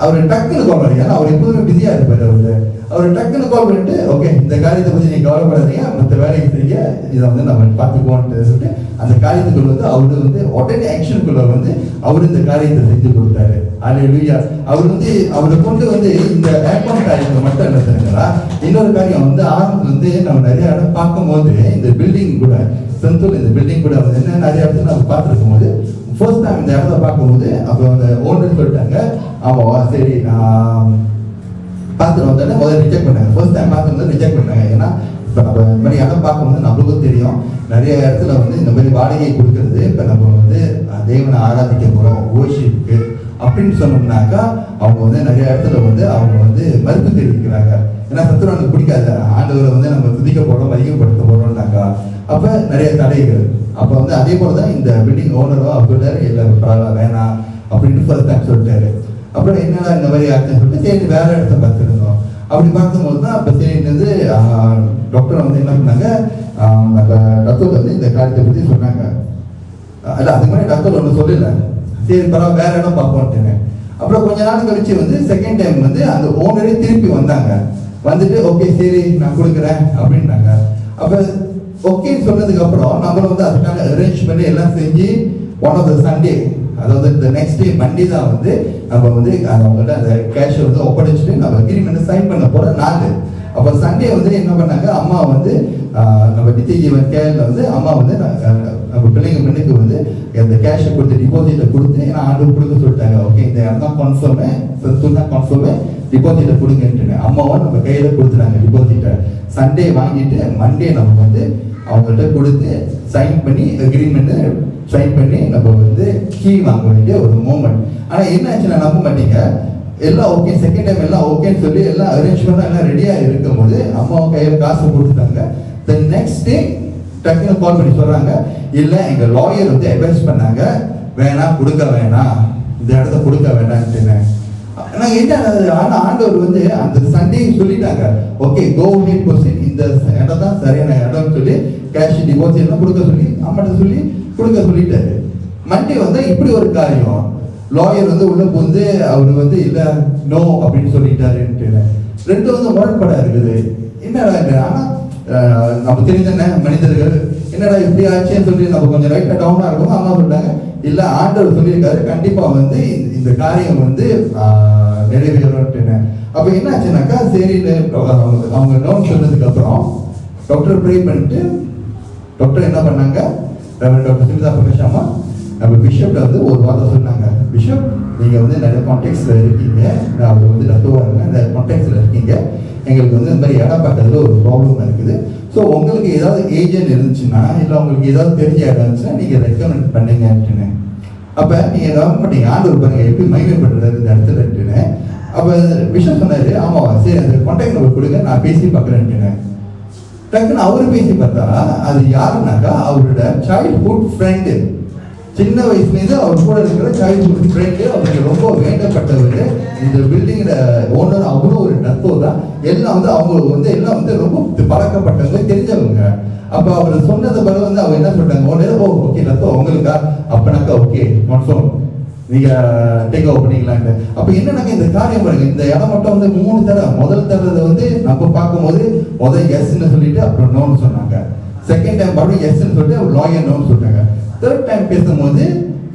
அவர் டக்குன்னு கால் பண்ணி, ஏன்னா அவர் எப்போதுமே பிஸியா இருப்பாரு. அவர் டக்குன்னு கால் பண்ணிட்டு, ஓகே இந்த காரியத்தை பற்றி நீங்க கவலைப்படாதீங்க, மற்ற வேலைக்கு செய்ய, இதை வந்து நம்ம பார்த்துக்குவோம்னு சொல்லிட்டு அந்த காரியத்துக்குள்ள வந்து அவரு வந்து உடனே ஆக்ஷனுக்குள்ள வந்து அவரு இந்த காரியத்தை செஞ்சு கொடுத்தாரு. அல்லேலூயா. அவர் வந்து அவரை கொண்டு வந்து இந்த ஆக்வான் காரியத்தை மட்டும் என்ன தெரியுங்களா, இன்னொரு காரியம் வந்து ஆரம்பத்துல வந்து நம்ம நிறைய இடம் பார்க்கும்போது இந்த பில்டிங் கூட செந்தூர், இந்த பில்டிங் கூட வந்து என்ன நிறைய இடத்துல நம்ம பார்த்துருக்கும் போது ஃபர்ஸ்ட் டைம் இந்த இடத்த பார்க்கும்போது அப்போ அந்த ஓனர் சொல்லிட்டாங்க, ஆமாவா சரி நான் பார்த்துட்டு வந்தோடனே முதல்ல ரிஜெக்ட் பண்ணாங்க. ஃபர்ஸ்ட் டைம் பார்த்துட்டு ரிஜெக்ட் பண்ணாங்க. ஏன்னா இப்போ நம்ம இந்த மாதிரி இடம் பார்க்கும்போது நம்மளுக்கும் தெரியும், நிறைய இடத்துல வந்து இந்த மாதிரி வாடகை கொடுக்கறது, இப்போ நம்ம வந்து தேவனை ஆராதிக்க போகிறோம் ஓர்ஷிப்க்கு அப்படின்னு சொன்னோம்னாக்கா அவங்க வந்து நிறைய இடத்துல வந்து அவங்க வந்து மறுப்பு தெரிவிக்கிறாங்க. ஏன்னா சத்துருவானுக்கு பிடிக்காது, ஆண்டவரை வந்து நம்ம துதிக்க போகிறோம், அதிகப்படுத்த போகிறோம்னாக்கா அப்போ நிறைய தடைகள். அப்போ வந்து அதே போல தான் இந்த பில்டிங் ஓனரோ அப்படின்றாரு, இல்லை பரவாயில்ல வேணாம் அப்படின்னு ஃபர்ஸ்ட் டைம் சொல்லிட்டாரு. அப்புறம் என்னடா இந்த மாதிரி ஆச்சுன்னு சொல்லிட்டு சரி வேற இடத்த பார்த்துருந்தோம். அப்படி பார்க்கும்போது தான் அப்போ சரின்றது டாக்டர் வந்து என்ன பண்ணாங்க, டாக்டர் வந்து இந்த காரியத்தை பற்றி சொன்னாங்க. இல்லை அதுக்கு மாதிரி டாக்டர் ஒன்று சொல்லலை, சரி பரவாயில்ல வேற இடம் பார்ப்போன்ட்டுங்க. அப்புறம் கொஞ்ச நாள் கழிச்சு வந்து செகண்ட் டைம் வந்து அந்த ஓனரே திருப்பி வந்தாங்க. வந்துட்டு ஓகே சரி நான் கொடுக்குறேன் அப்படின்னாங்க. அப்போ ஓகேன்னு சொன்னதுக்கு அப்புறம் நம்மளும் வந்து அதுக்கான அரேஞ்ச் பண்ணி எல்லாம் செஞ்சு ஒன் ஆஃப் த சண்டே, அதாவது இந்த நெக்ஸ்ட் டே மண்டே தான் வந்து நம்ம வந்து அவங்கள்ட்ட அந்த கேஷை வந்து ஒப்படைச்சிட்டு நம்ம அக்ரிமெண்ட் சைன் பண்ண போகிற நாள். அப்போ சண்டே வந்து என்ன பண்ணாங்க, அம்மா வந்து நம்ம நித்தியஜீவன் கேரில் வந்து அம்மா வந்து நம்ம பிள்ளைங்க பெண்ணுக்கு வந்து அந்த கேஷை கொடுத்து டிபாசிட்டை கொடுத்து ஏன்னா ஆண்டு கொடுக்க சொல்லிட்டாங்க. ஓகே இந்த இடம் தான் கன்ஃபார்மு, சொத்து தான் கன்ஃபார்மு, டிபாசிட்டை கொடுங்கன்ட்டுன்னு அம்மாவும் நம்ம கையில் கொடுத்துட்டாங்க டிபாசிட்டை. சண்டே வாங்கிட்டு மண்டே நம்ம வந்து அவங்கள்ட்ட கொடுத்து சைன் பண்ணி அக்ரிமெண்ட்டு சைன் பண்ணி நம்ம வந்து கீ வாங்க வேண்டிய ஒரு மூமெண்ட். ஆனால் என்ன ஆச்சுன்னா நம்ப மாட்டீங்க, எல்லாம் ஓகே செகண்ட் டைம் எல்லாம் ஓகேன்னு சொல்லி எல்லாம் அரேஞ்ச்மெண்ட் எல்லாம் ரெடியாக இருக்கும் போது அம்மாவும் கையில் காசு கொடுத்துட்டாங்க. தென் நெக்ஸ்ட் டே டக்குன்னு கால் பண்ணி சொல்கிறாங்க, இல்லை எங்கள் லாயர் வந்து அட்வைஸ் பண்ணாங்க வேணாம் கொடுக்க வேணாம், இந்த இடத்த கொடுக்க வேண்டாம்ட்டுன்னு. நாங்கள் என்ன ஆனால் ஆண்டவர் வந்து அந்த சண்டே சொல்லிட்டாங்க, ஓகே கோ ஹெட் ப்ரொசீட், இந்த இடம் தான் சரியான இடம்னு சொல்லி கேஷ் டிபாசிட்லாம் கொடுக்க சொல்லி அம்மாட்ட சொல்லி கொடுக்க சொல்லிட்டாரு. மண்டே வந்து இப்படி ஒரு காரியம், லாயர் வந்து உள்ள வந்து அவரு வந்து இல்லை நோ அப்படின்னு சொல்லிட்டாருன்ட்டு ரெண்டு வந்து முரண்படா இருக்குது. என்னடா ஆனால் நம்ம தெரிஞ்ச மனிதர்கள் என்னடா இப்படி ஆச்சுன்னு சொல்லி நம்ம கொஞ்சம் ரைட்டாக டவுனாக இருக்கும். அம்மா சொல்லிட்டாங்க, இல்லை ஆண்டவர் சொல்லியிருக்காரு கண்டிப்பாக வந்து இந்த காரியம் வந்து நிறைவேறும்ட்டுன்னு. அப்போ என்ன ஆச்சுனாக்கா சரின்னு அவங்க நோன் சொன்னதுக்கு அப்புறம் டாக்டர் ப்ரே பண்ணிட்டு டாக்டர் என்ன பண்ணாங்க, டாக்டர் சுமிதா பிரகாஷ் நம்ம பிஷப்ல வந்து ஒரு வார்த்தை சொன்னாங்க, பிஷப் நீங்கள் வந்து நிறைய கான்டெக்ட்ஸில் இருக்கீங்க, அவர் வந்து நத்துவாருங்க, இந்த கான்டெக்ட்ஸில் இருக்கீங்க, எங்களுக்கு வந்து இந்த மாதிரி இடம் பார்க்கறதுல ஒரு ப்ராப்ளம் இருக்குது. ஸோ உங்களுக்கு ஏதாவது ஏஜென்ட் இருந்துச்சுன்னா இல்லை உங்களுக்கு ஏதாவது தெரிஞ்ச இடம் இருந்துச்சுன்னா நீங்கள் ரெக்கமெண்ட் பண்ணுங்கன்ட்டுன்னு. அப்போ நீங்கள் கவர்மெண்ட் பண்ணீங்க ஆண்டவர் பாருங்க எப்படி மைமைப்படுறாரு இந்த இடத்துலன்ட்டுன்னு. அப்போ பிஷப் சொன்னார், ஆமாவா சரி அந்த கான்டாக்ட் நம்பர் கொடுங்க நான் பேசி பார்க்குறேன்ட்டுன்னு. டக்குன்னு அவரு பேசி பார்த்தா அது யாருன்னாக்கா அவரோட சைல்ட்ஹுட் ஃப்ரெண்டு, சின்ன வயசுலேருந்து அவர் கூட இருக்கிற சைல்ட்ஹுட் ஃப்ரெண்டு, அவருக்கு ரொம்ப வேண்டப்பட்டவர். இந்த பில்டிங்கில் ஓனர் அவ்வளோ ஒரு நட்பு தான், எல்லாம் வந்து அவங்க வந்து எல்லாம் வந்து ரொம்ப பழக்கப்பட்டவங்க தெரிஞ்சவங்க. அப்போ அவர் சொன்னது பிறகு வந்து அவங்க என்ன சொல்றாங்க, ஓனர் ஓ ஓகே நட்பு அவங்களுக்கா, அப்பனாக்கா ஓகே கன்ஃபார்ம் நீங்கள் டேக் ஓவர் பண்ணிக்கலான்ட்டு. அப்போ என்னன்னாக்க இந்த காரியம் பாருங்க, இந்த இடம் மட்டும் வந்து 3 தடவை, முதல் தடவை வந்து நம்ம பார்க்கும்போது முதல் எஸ்ன்னு சொல்லிட்டு அப்புறம் நோன்னு சொன்னாங்க, செகண்ட் டைம் மறுபடியும் எஸ்ன்னு சொல்லிட்டு லாயர் நோன்னு சொல்லிட்டாங்க, தேர்ட் டைம் பேசும்போது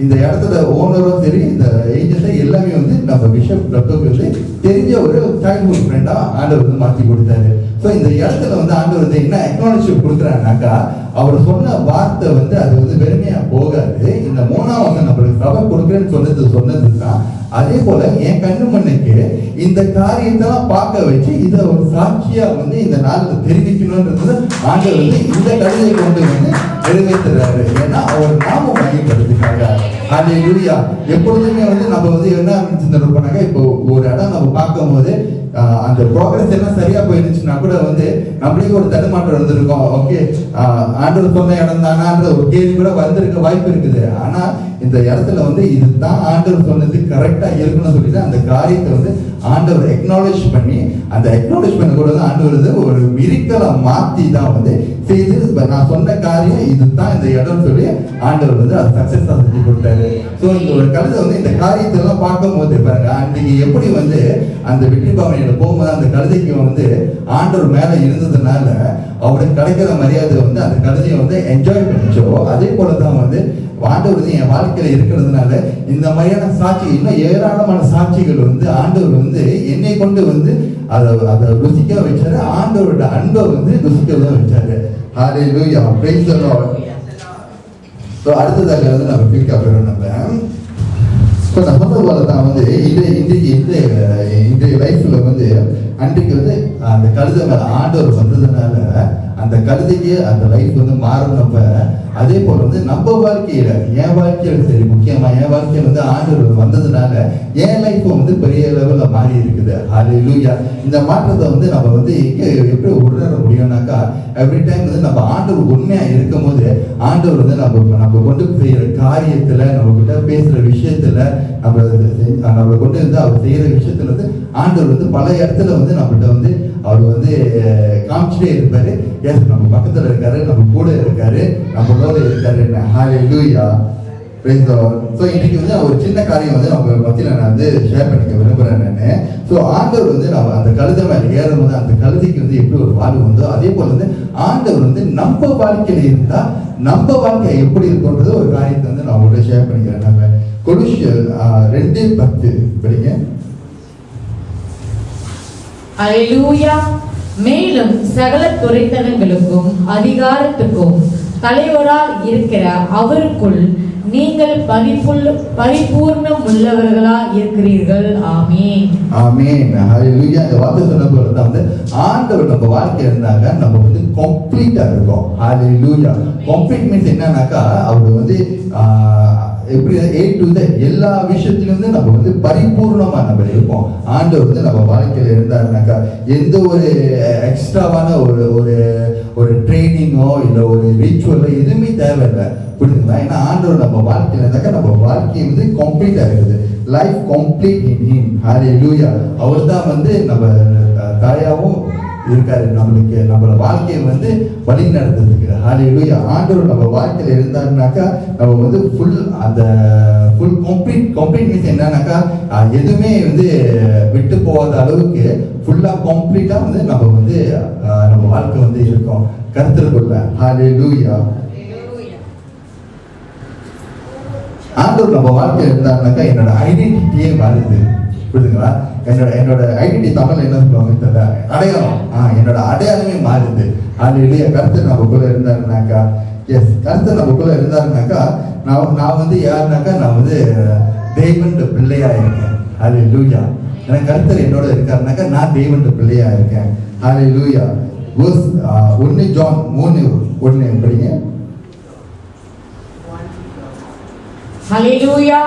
இந்த இடத்துல ஓனரும் சரி இந்த ஏஜென்ட்டும் எல்லாமே வந்து நம்ம பிஷப் டாக்டருக்கு வந்து தெரிஞ்ச ஒரு சைல்ட்ஹுட் ஃப்ரெண்டா ஆண்டவர் வந்து மாற்றி கொடுத்தாரு. ஸோ இந்த இடத்துல வந்து ஆண்டவர் வந்து என்ன அக்னாலஜ்மெண்ட் கொடுக்குறாருனாக்கா அவர் சொன்ன வார்த்தை வந்து அது வந்து வெறுமையா போகாது. இந்த 3ஆம் வந்து நம்மளுக்கு சபை கொடுக்குறேன்னு சொன்னது தான். அதே போல என் கண்ணு மண்ணுக்கு இந்த காரியத்தெல்லாம் பார்க்க வச்சு இதை ஒரு சாட்சியா வந்து இந்த நாளில் தெரிவிக்கணும்ன்றது ஆண்டவர் வந்து இந்த கழுதையை கொண்டு வந்து நிறைவேற்றுறாரு. ஏன்னா அவர் நாம மையப்படுத்திக்காங்க. ஹல்லேலூயா. எப்பொழுதுமே வந்து நம்ம வந்து என்ன இருப்போம்னாக்கா, இப்போ ஒரு இடம் நம்ம பார்க்கும் போது அந்த ப்ரோக்ரஸ் எல்லாம் சரியா போயிருந்துச்சுன்னா கூட வந்து நம்மளுக்கு ஒரு தடுமாற்றம் இருந்திருக்கும். ஓகே, ஆண்டவர் சொன்ன இடம் தானான்ற ஒரு கேள்வி கூட வந்திருக்க வாய்ப்பு இருக்குது. ஆனா இந்த இடத்துல வந்து இதுதான் ஆண்டவர் சொன்னது கரெக்டா இருக்கணும்னு சொல்லிட்டு அந்த காரியத்தை வந்து ஆண்டவர் எக்னாலேஜ் பண்ணி அந்த எக்னாலேஜ்மெண்ட் கூட தான் ஆண்டவர் வந்து ஒரு மிரிக்கலை மாற்றி தான் வந்து செய்து நான் சொன்ன காரியம் இதுதான் இந்த இடம் சொல்லி ஆண்டவர் வந்து அதை சக்சஸா செஞ்சு கொடுத்தாரு. ஸோ இந்த ஒரு கழுதை வந்து இந்த காரியத்தை எல்லாம் பார்க்கும் போது பாருங்க, அன்றைக்கு எப்படி வந்து அந்த வெற்றி பவனியில போகும்போது அந்த கழுதைக்கு வந்து ஆண்டவர் மேல இருந்ததுனால அவருக்கு கிடைக்கிற மரியாதை வந்து அந்த கழுதையை வந்து என்ஜாய் பண்ணிச்சோ, அதே போலதான் வந்து ஆண்டவர் வந்து என் வாழ்க்கையில இருக்கிறதுனால இந்த மாதிரியான சாட்சி இன்னும் ஏராளமான சாட்சிகள் வந்து ஆண்டவர் வந்து என்னை கொண்டு வந்து அதை ருசிக்க வச்சாரு. ஆண்டவரோட அன்பை வந்து ருசிக்க வச்சாரு. ஹல்லேலூயா, பிரைஸ் தி லார்ட். ஸோ அடுத்ததாக வந்து நம்ம பிரிக்க போகிறோம். இப்போ நான் சொன்னது போல தான் வந்து இன்றைய லைஃப்ல வந்து அன்றைக்கு வந்து அந்த கழுதை மேல ஆண்டவர் வந்ததுனால அந்த கழுதைக்கு அந்த லைஃப் வந்து மாறினப்ப, அதே போல வந்து நம்ம வாழ்க்கையில என் வாழ்க்கையில சரி, முக்கியமா என் வாழ்க்கையில வந்து ஆண்டவர் வந்ததுனால என் லைஃப் வந்து பெரிய லெவல்ல மாறி இருக்குது. ஹல்லேலூயா. இந்த மாற்றத்தை வந்து நம்ம வந்து எப்படி உணர முடியும்னாக்கா, எவ்ரி டைம் வந்து நம்ம ஆண்டவர் உண்மையா இருக்கும் போது ஆண்டவர் வந்து நம்ம கொண்டு செய்யற காரியத்துல, நம்ம கிட்ட பேசுற விஷயத்துல, நம்மளை கொண்டு வந்து அவர் செய்யற விஷயத்துல வந்து ஆண்டவர் வந்து பல இடத்துல வந்து நம்மகிட்ட வந்து அவர் வந்து காமிச்சிட்டே இருப்பாரு. எஸ், நம்ம பக்கத்துல இருக்காரு, நம்ம கூட இருக்காரு, நம்மளோட இருக்காரு. ஹல்லேலூயா, பிரைஸ் தி லார்ட். ஸோ இன்னைக்கு வந்து ஒரு சின்ன காரியம் வந்து நம்ம மத்தியில நான் வந்து ஷேர் பண்ணிக்க விரும்புறேன் நான். ஸோ ஆண்டவர் வந்து நம்ம அந்த கழுதை மேல ஏறும்போது அந்த கழுதைக்கு வந்து எப்படி ஒரு வாழ்வு வந்தோ, அதே போல வந்து ஆண்டவர் வந்து நம்ம வாழ்க்கையில இருந்தா நம்ம வாழ்க்கை எப்படி இருக்கும்ன்றது ஒரு காரியத்தை வந்து நான் உங்கள்கிட்ட ஷேர் பண்ணிக்கிறேன். நம்ம கொலோசியர் 2:10 படிங்க. அல்லேலூயா. மேலும் சகல துரைத்தனங்களுக்கும் அதிகாரத்துக்கும் தலைவரால் இருக்கிற அவருக்குள் நீங்கள் பரிபூர்ணம் உள்ளவர்களா இருக்கிறீர்கள். ஆமென், ஆமென், ஹல்லேலூயா. இந்த வார்த்தை சொன்னது தான் வந்து ஆண்டவர் நம்ம வாழ்க்கை இருந்தாங்க நம்ம வந்து கம்ப்ளீட்டா இருக்கும். ஹல்லேலூயா. கம்ப்ளீட் மீன்ஸ் என்னன்னாக்கா, அவர் வந்து எப்படி A to Z எல்லா விஷயத்திலும் வந்து நம்ம வந்து பரிபூர்ணமா நம்ம இருப்போம். ஆண்டவர் வந்து நம்ம வாழ்க்கையில இருந்தாருனாக்கா எந்த ஒரு எக்ஸ்ட்ராவான ஒரு ட்ரைனிங்கோ இல்லை ஒரு ரிச்சுவலோ எதுவுமே தேவையில்லை. புரியுதுங்களா? ஏன்னா ஆண்டவர் நம்ம வாழ்க்கையில இருந்தாக்கா நம்ம வாழ்க்கை வந்து கம்ப்ளீட்டா இருக்குது. Life complete in him. Hallelujah. அவர் தான் வந்து நம்ம தாயாவும் இருக்காரு, நம்மளோட வாழ்க்கையை வந்து வழி நடத்துறதுக்கு. ஹல்லேலூயா. ஆண்டவர் நம்ம வாழ்க்கையில இருந்தாருனாக்கா நம்ம வந்து ஃபுல் கம்ப்ளீட் மீன்ஸ் என்னன்னாக்கா எதுவுமே வந்து விட்டு போகாத அளவுக்கு ஃபுல்லா கம்ப்ளீட்டா வந்து நம்ம வாழ்க்கை வந்து இருக்கும் கருத்துக்குள்ள. ஹல்லேலூயா. ஆண்டவர் நம்ம வாழ்க்கையில இருந்தாருனாக்கா என்னோட ஐடென்டிட்டியே மாறுது. புரியுதுங்களா? என்னோட ஐடென்டிட்டி தமிழ்ல என்ன சொல்லுவாங்க தெரியல, அடையாளம். என்னோட அடையாளமே மாறுது. ஹல்லேலூயா. கர்த்தர் நமக்குள்ள இருந்தாருனாக்கா, எஸ், கர்த்தர் நமக்குள்ள இருந்தாருனாக்கா நான் வந்து யாருனாக்கா நான் வந்து தெய்வன் பிள்ளையா இருக்கேன். ஹல்லேலூயா. எனக்கு கர்த்தர் என்னோட இருக்காருனாக்கா நான் தெய்வன் பிள்ளையா இருக்கேன். ஹல்லேலூயா. 1 ஜான் 3:1 படிங்க. ஹல்லேலூயா.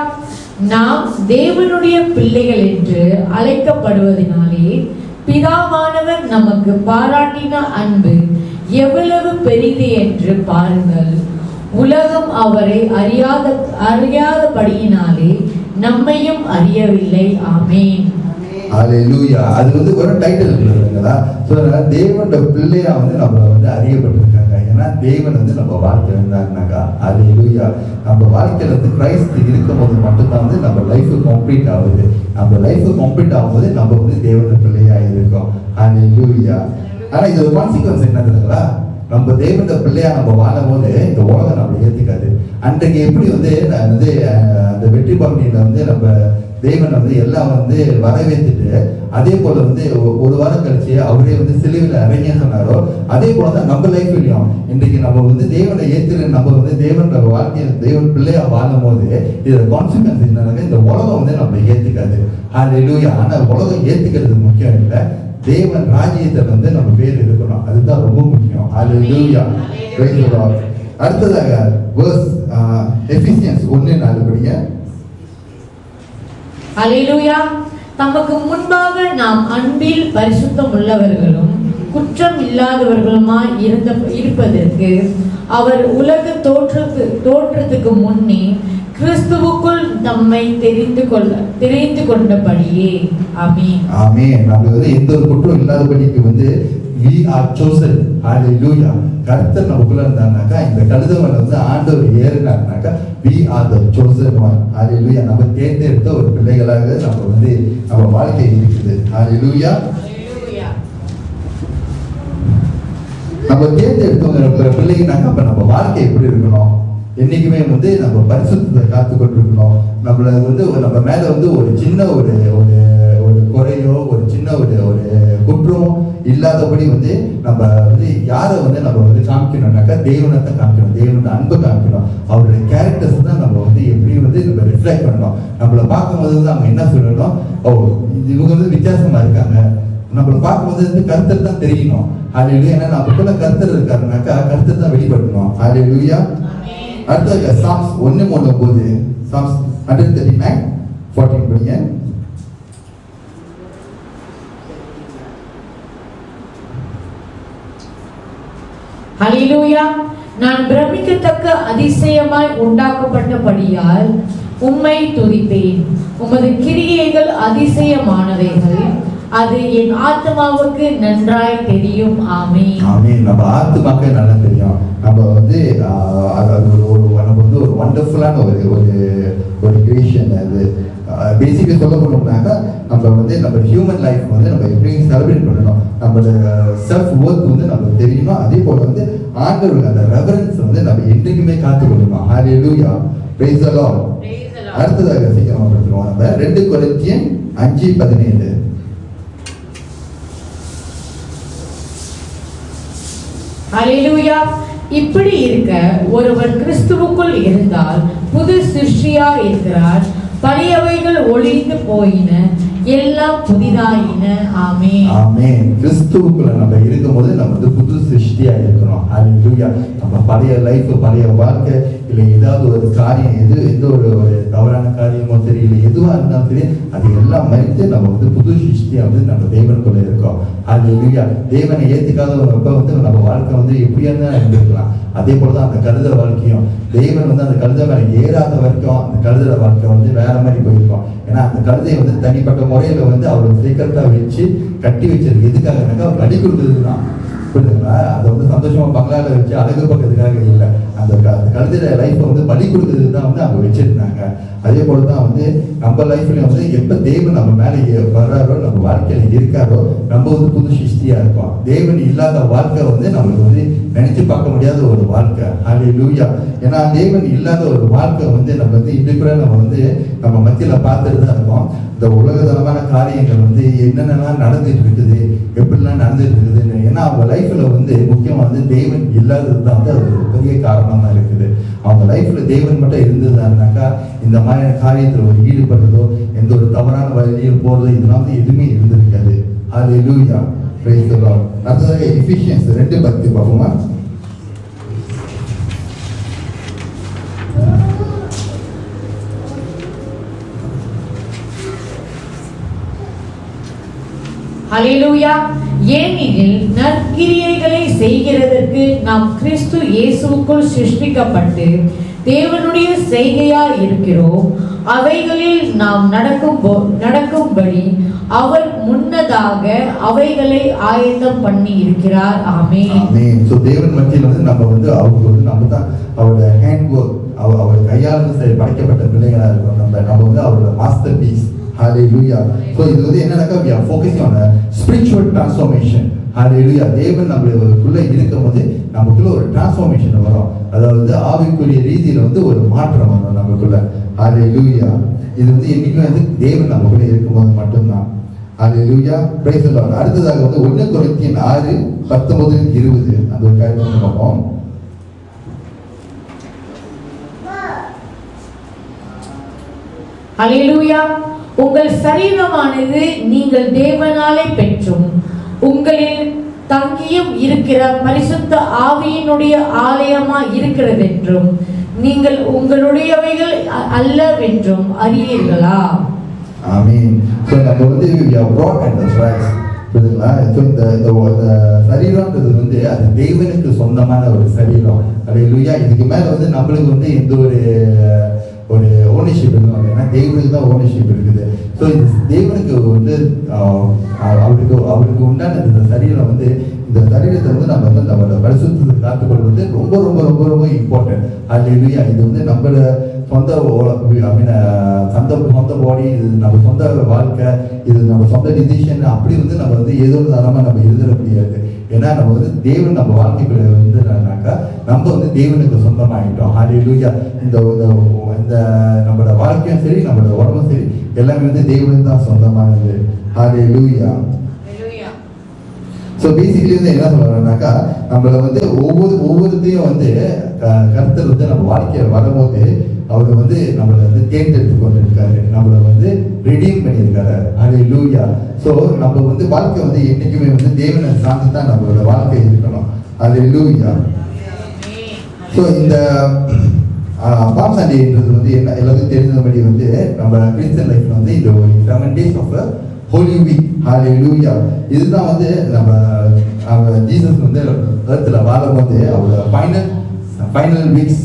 நாம் தேவனுடைய பிள்ளைகள் என்று அழைக்கப்படுவதனாலே பிதாவானவர் நமக்கு பாராட்டின அன்பு எவ்வளவு பெரிது என்று பாருங்கள். உலகம் அவரை அறியாதபடியினாலே நம்மையும் அறியவில்லை. ஆமென், ஹல்லேலூயா. அது வந்து ஒரு டைட்டில் இருக்குங்களா? ஸோ தேவனோட பிள்ளையா வந்து நம்மளை வந்து அறியப்பட்டிருக்காங்க. ஏன்னா தேவன் வந்து நம்ம வாழ்க்கையில் இருந்தாருனாக்கா, ஹல்லேலூயா, நம்ம வாழ்க்கையில வந்து கிரைஸ்ட் இருக்கும் போது மட்டும்தான் வந்து நம்ம லைஃப் கம்ப்ளீட் ஆகுது. நம்ம லைஃப் கம்ப்ளீட் ஆகும்போது நம்ம வந்து தேவனோட பிள்ளையா இருக்கோம். ஹல்லேலூயா. ஆனா இது ஒரு கான்சிக்வன்ஸ் என்ன தெரியுங்களா? நம்ம தேவனுடைய பிள்ளையா நம்ம வாழும் போது இந்த உலகம் நம்மளை ஏத்துக்காது. அன்றைக்கு எப்படி வந்து அந்த வெற்றி பவனியில வந்து நம்ம தேவன் வந்து எல்லாம் வந்து வரவேற்றுட்டு அதே போல வந்து ஒரு வாரம் கழிச்சு அவரே வந்து சிலுவையில் இறங்கிய சொன்னாரோ, அதே போலதான் நம்ம லைஃப்லயும் இன்றைக்கு நம்ம வந்து தேவனை ஏற்று நம்ம வந்து தேவனோட வாழ்க்கையை தேவன் பிள்ளையா வாழும் போது இதோட கான்சிக்வன்ஸ் என்னன்னா இந்த உலகம் வந்து நம்மளை ஏத்துக்காது. ஹல்லேலூயா. ஆனா உலகம் ஏத்துக்கிறது முக்கியம் இல்லை, தேவன் ராஜ்யத்தில் வந்து நம்ம பேர் இருக்கணும், அதுதான் ரொம்ப முக்கியம். ஹல்லேலூயா. Praise the Lord. அடுத்ததாக வெர்ஸ் எபிசியன்ஸ் 1:4 படிங்க. ஹல்லேலூயா. தமக்கு முன்பாக நாம் அன்பில் பரிசுத்தம் உள்ளவர்களும் குற்றம் இல்லாதவர்களுமாய் இருப்பதற்கு அவர் உலக தோற்றத்துக்கு முன்னே கிறிஸ்துவுக்குள் நம்மை தெரிந்து கொண்டபடியே. ஆமென். ஆமென். நம்ம வந்து எந்த ஒரு குற்றம் இல்லாதபடிக்கு வந்து we are chosen. Hallelujah. கர்த்தர் நமக்குள்ள இருந்தாருனாக்கா, இந்த கழுதவன் வந்து ஆண்டவர் ஏறினாருனாக்கா we are the chosen one. Hallelujah. நம்ம தேர்ந்தெடுத்த ஒரு பிள்ளைகளாக நம்ம வந்து நம்ம வாழ்க்கை இருக்குது. Hallelujah. நம்ம தேர்ந்தெடுத்த பிள்ளைங்கனாக்கா அப்ப நம்ம வாழ்க்கை எப்படி இருக்கணும்? என்னைக்குமே வந்து நம்ம பரிசுத்தத்தை காத்து கொண்டிருக்கணும். நம்மள வந்து நம்ம மேல வந்து ஒரு சின்ன ஒரு குறையோ ஒரு சின்ன ஒரு குற்றமோ இல்லாதபடி வந்து நம்ம வந்து யாரை வந்து நம்ம வந்து காமிக்கணும்னாக்கா தேவனை தான் காமிக்கணும், தேவனோட அன்பை காமிக்கணும், அவருடைய கேரக்டர்ஸ் தான் நம்ம வந்து எப்படி வந்து நம்ம ரிஃப்ளெக்ட் பண்ணணும். நம்மளை பார்க்கும்போது வந்து அவங்க என்ன சொல்லணும், ஓ இவங்க வந்து வித்தியாசமா இருக்காங்க, நம்மளை பார்க்கும்போது வந்து கருத்தர் தான் தெரியணும். ஹல்லேலூயா. ஏன்னா நமக்குள்ள கருத்தர் இருக்காருனாக்கா கருத்தர் தான் வெளிப்படணும். ஹல்லேலூயா. அடுத்தது சாம்ஸ் 1:9 சாம்ஸ் 139:14 படிங்க. ஹல்லேலூயா. நான் பிரமிக்கத்தக்க அதிசயமாய் உண்டாக்கப்பட்டபடியால் உம்மை துதிப்பேன். உமது கிரியைகள் அதிசயமானவைகள், அது என் ஆத்மாவுக்கு நன்றாய் தெரியும். ஆமென். ஆமென். நம்ம ஆத்மாக்கு நல்லா தெரியும். நம்ம வந்து நம்ம வந்து ஒரு வண்டர்ஃபுல்லான ஒரு கிரியேஷன். அது பேசிக்காக சொல்ல போனோம்னாக்கா நம்ம வந்து நம்ம ஹியூமன் லைஃப் வந்து நம்ம எப்படி செலிப்ரேட் பண்ணணும், நம்மளோட செல்ஃப் ஒர்த் வந்து நமக்கு தெரியணும். அதே போல வந்து ஆண்டவருக்கு அந்த ரெவரன்ஸ் வந்து நம்ம என்றைக்குமே காத்துக்கொள்ளணும். ஹல்லேலூயா. Praise the Lord. அடுத்ததாக சீக்கிரமா படிக்கிறோம். நம்ம 2 கொரிந்தியர் 5:17. ஹல்லேலூயா. இப்படி இருக்க ஒருவன் கிறிஸ்துவுக்குள் இருந்தால் புது சிருஷ்டியா இருக்கிறார், பழையவைகள் ஒழிந்து போயின, எல்லாம் புதிதாயின. ஆமென். ஆமென். கிறிஸ்துவுக்குள்ள நம்ம இருக்கும்போது நம்ம வந்து புது சிருஷ்டியா இருக்கிறோம். ஹல்லேலூயா. நம்ம பழைய லைஃப், பழைய வாழ்க்கை, இல்லை ஏதாவது ஒரு காரியம் எந்த ஒரு தவறான காரியமோ சரி, இல்லை எதுவா இருந்தாலும் சரி, அது எல்லாம் மறித்து நம்ம வந்து புது சிருஷ்டியா வந்து நம்ம தேவனுக்குள்ள இருக்கோம். ஹல்லேலூயா. தேவனை ஏத்துக்காதவங்க வந்து நம்ம வாழ்க்கை வந்து எப்படியா தான் இருந்திருக்கலாம். அதே போலதான் அந்த கழுத வாழ்க்கையும், தேவன் வந்து அந்த கழுத மேல ஏறாத வரைக்கும் அந்த கழுத வாழ்க்கை வந்து வேற மாதிரி போயிருக்கும். ஏன்னா அந்த கழுதையை வந்து தனிப்பட்ட முறையில வந்து அவருக்கு சீக்கிரத்தா வச்சு கட்டி வச்சிருக்கு. எதுக்காகனாக்கா அவர் அடி கொடுத்தது தான். புரியுதுங்களா? அதை வந்து சந்தோஷமா பங்களால வச்சு அழகு பக்கத்துக்காக இல்லை, அந்த கழுதைய லைஃப்பை வந்து பலி கொடுத்தது தான் வந்து அவங்க வச்சிருந்தாங்க. அதே போலதான் வந்து நம்ம லைஃப்லயும் வந்து எப்ப தேவன் நம்ம மேல வர்றாரோ, நம்ம வாழ்க்கையில இருக்காரோ, நம்ம வந்து புது சிருஷ்டியா இருக்கோம். தேவன் இல்லாத வாழ்க்கை வந்து நம்மளுக்கு வந்து நினைச்சு பார்க்க முடியாத ஒரு வாழ்க்கை. ஹல்லேலூயா. ஏன்னா தேவன் இல்லாத ஒரு வாழ்க்கை வந்து நம்ம வந்து இப்படி நம்ம வந்து நம்ம மத்தியில பார்த்துட்டு தான் இருக்கோம். இந்த உலகதனமான காரியங்கள் வந்து என்னென்னலாம் நடந்துட்டு இருக்குது, எப்படிலாம் நடந்துட்டு இருக்குதுன்னு. ஏன்னா அவங்க லைஃப்ல வந்து முக்கியமா வந்து தேவன் இல்லாதது தான் வந்து அது ஒரு பெரிய காரணமா இருக்குது. அவங்க லைஃப்ல தேவன் மட்டும் இருந்ததுனாக்கா இந்த மாதிரியான காரியத்தில் ஒரு ஈடுபடுறதோ, எந்த ஒரு தவறான வழியில் போறதோ, இதெல்லாம் வந்து எதுவுமே இருந்திருக்காது. ஹல்லேலூயா. Praise the Lord. அடுத்ததாக எபிசியன்ஸ் 2:10 பார்ப்போமா? ஹல்லேலூயா. ஏனெனில் நற்கிரியைகளை செய்கிறதற்கு நாம் கிறிஸ்து இயேசுவுக்குள் சிருஷ்டிக்கப்பட்டு தேவனுடைய செய்கையா இருக்கிறோம். அவைகளில் நாம் நடக்கும்படி அவர் முன்னதாக அவைகளை ஆயத்தம் பண்ணி இருக்கிறார். ஆமென். ஆமென். சோ தேவன் மத்தியில வந்து நம்ம வந்து அவருக்கு வந்து நம்ம தான் அவரோட ஹேண்ட் ஒர்க், அவர் கையால் படைக்கப்பட்ட பிள்ளைகளா இருக்கோம். நம்ம வந்து அவரோட மாஸ்டர் பீஸ். ஹalleluya. So இது வந்து என்னன்னாக்கா we are focusing on a spiritual transformation. ஹalleluya. தேவன் நம்மளுக்குள்ள இருக்கும்போது நமக்குள்ள ஒரு டிரான்ஸ்ஃபார்மேஷன் வரும். அதாவது ஆவிக்குரிய ரீதியில வந்து ஒரு மாற்றம் வரும் நமக்குள்ள. ஹalleluya. இது வந்து என்னைக்குமே வந்து தேவன் நமக்குள்ள இருக்கும்போது மட்டும்தான். ஹalleluya. praise the Lord. அடுத்ததாக வந்து 1 கொரிந்தியர் 6:19-20 அந்த ஒரு காரியத்தை பார்ப்போம். ஹல்லேலூயா. உங்கள் சரீரமானது நீங்கள் தேவனாலே பெற்றும் உங்களில் தங்கியும் இருக்கிற பரிசுத்த ஆவியினுடைய ஆலயமா இருக்கிறது என்றும் நீங்கள் உங்களுடையவைகள் அல்லவென்றும் அறியீர்களா? ஆமென். சோ நம்ம வந்து we are brought under Christ. புரியுதுங்களா? ஸோ இந்த சரீரம்ன்றது வந்து அது தேவனுக்கு சொந்தமான ஒரு சரீரம். ஹல்லேலூயா. இதுக்கு மேல வந்து நம்மளுக்கு வந்து எந்த ஒரு ஓனர்ஷிப் இல்லை. ஏன்னா தேவனுக்கு தான் ஓனர்ஷிப் இருக்குது. ஸோ இந்த தேவனுக்கு வந்து அவருக்கு உண்டான இந்த சரீரம் வந்து இந்த சரீரத்தை வந்து நம்ம வந்து நம்மளோட பரிசுத்தத்தை காத்துக்கொள்வது ரொம்ப ரொம்ப ரொம்ப ரொம்ப இம்பார்ட்டன்ட். ஹல்லேலூயா. இது வந்து நம்மளோட சொந்த சொந்த பாடி, இது நம்ம சொந்த வாழ்க்கை, இது நம்ம சொந்த டிசிஷன் அப்படி வந்து நம்ம வந்து ஏதோ ஒரு தரமாக நம்ம எழுதிட முடியாது. ஏன்னா நம்ம வந்து தேவன் நம்ம வாழ்க்கைக்குள்ள வந்துனாக்கா நம்ம வந்து தேவனுக்கு சொந்தமாகிட்டோம். ஹல்லேலூயா. இந்த நம்மளோட வாழ்க்கையும் சரி நம்மளோட உடம்பும் சரி எல்லாமே வந்து தேவனுக்கு தான் சொந்தமானது. ஹல்லேலூயா. ஸோ பேசிக்கலி வந்து என்ன சொல்றாருனாக்கா நம்மளை வந்து ஒவ்வொருத்தையும் வந்து கருத்தில் வந்து நம்ம வாழ்க்கையில் வரும்போது அவர் வந்து நம்மளை வந்து தேர்ந்தெடுத்து கொண்டு இருக்காரு, நம்மளை வந்து ரெடீம் பண்ணியிருக்காரு. ஹல்லேலூயா. ஸோ நம்ம வந்து வாழ்க்கை வந்து என்னைக்குமே வந்து தேவனை சார்ந்து தான் நம்மளோட வாழ்க்கை இருக்கணும். ஹல்லேலூயா. ஸோ இந்த பாம் சண்டேன்றது வந்து என்ன எல்லாத்துக்கும் தெரிஞ்சபடி வந்து நம்ம கிறிஸ்டியன் லைஃப்ல வந்து இந்த 7 days ஆஃப் ஹோலி வீக். ஹல்லேலூயா. இதுதான் வந்து நம்ம ஜீசஸ் வந்து எர்த்ல வாழும்போது அவரோட ஃபைனல் வீக்ஸ்.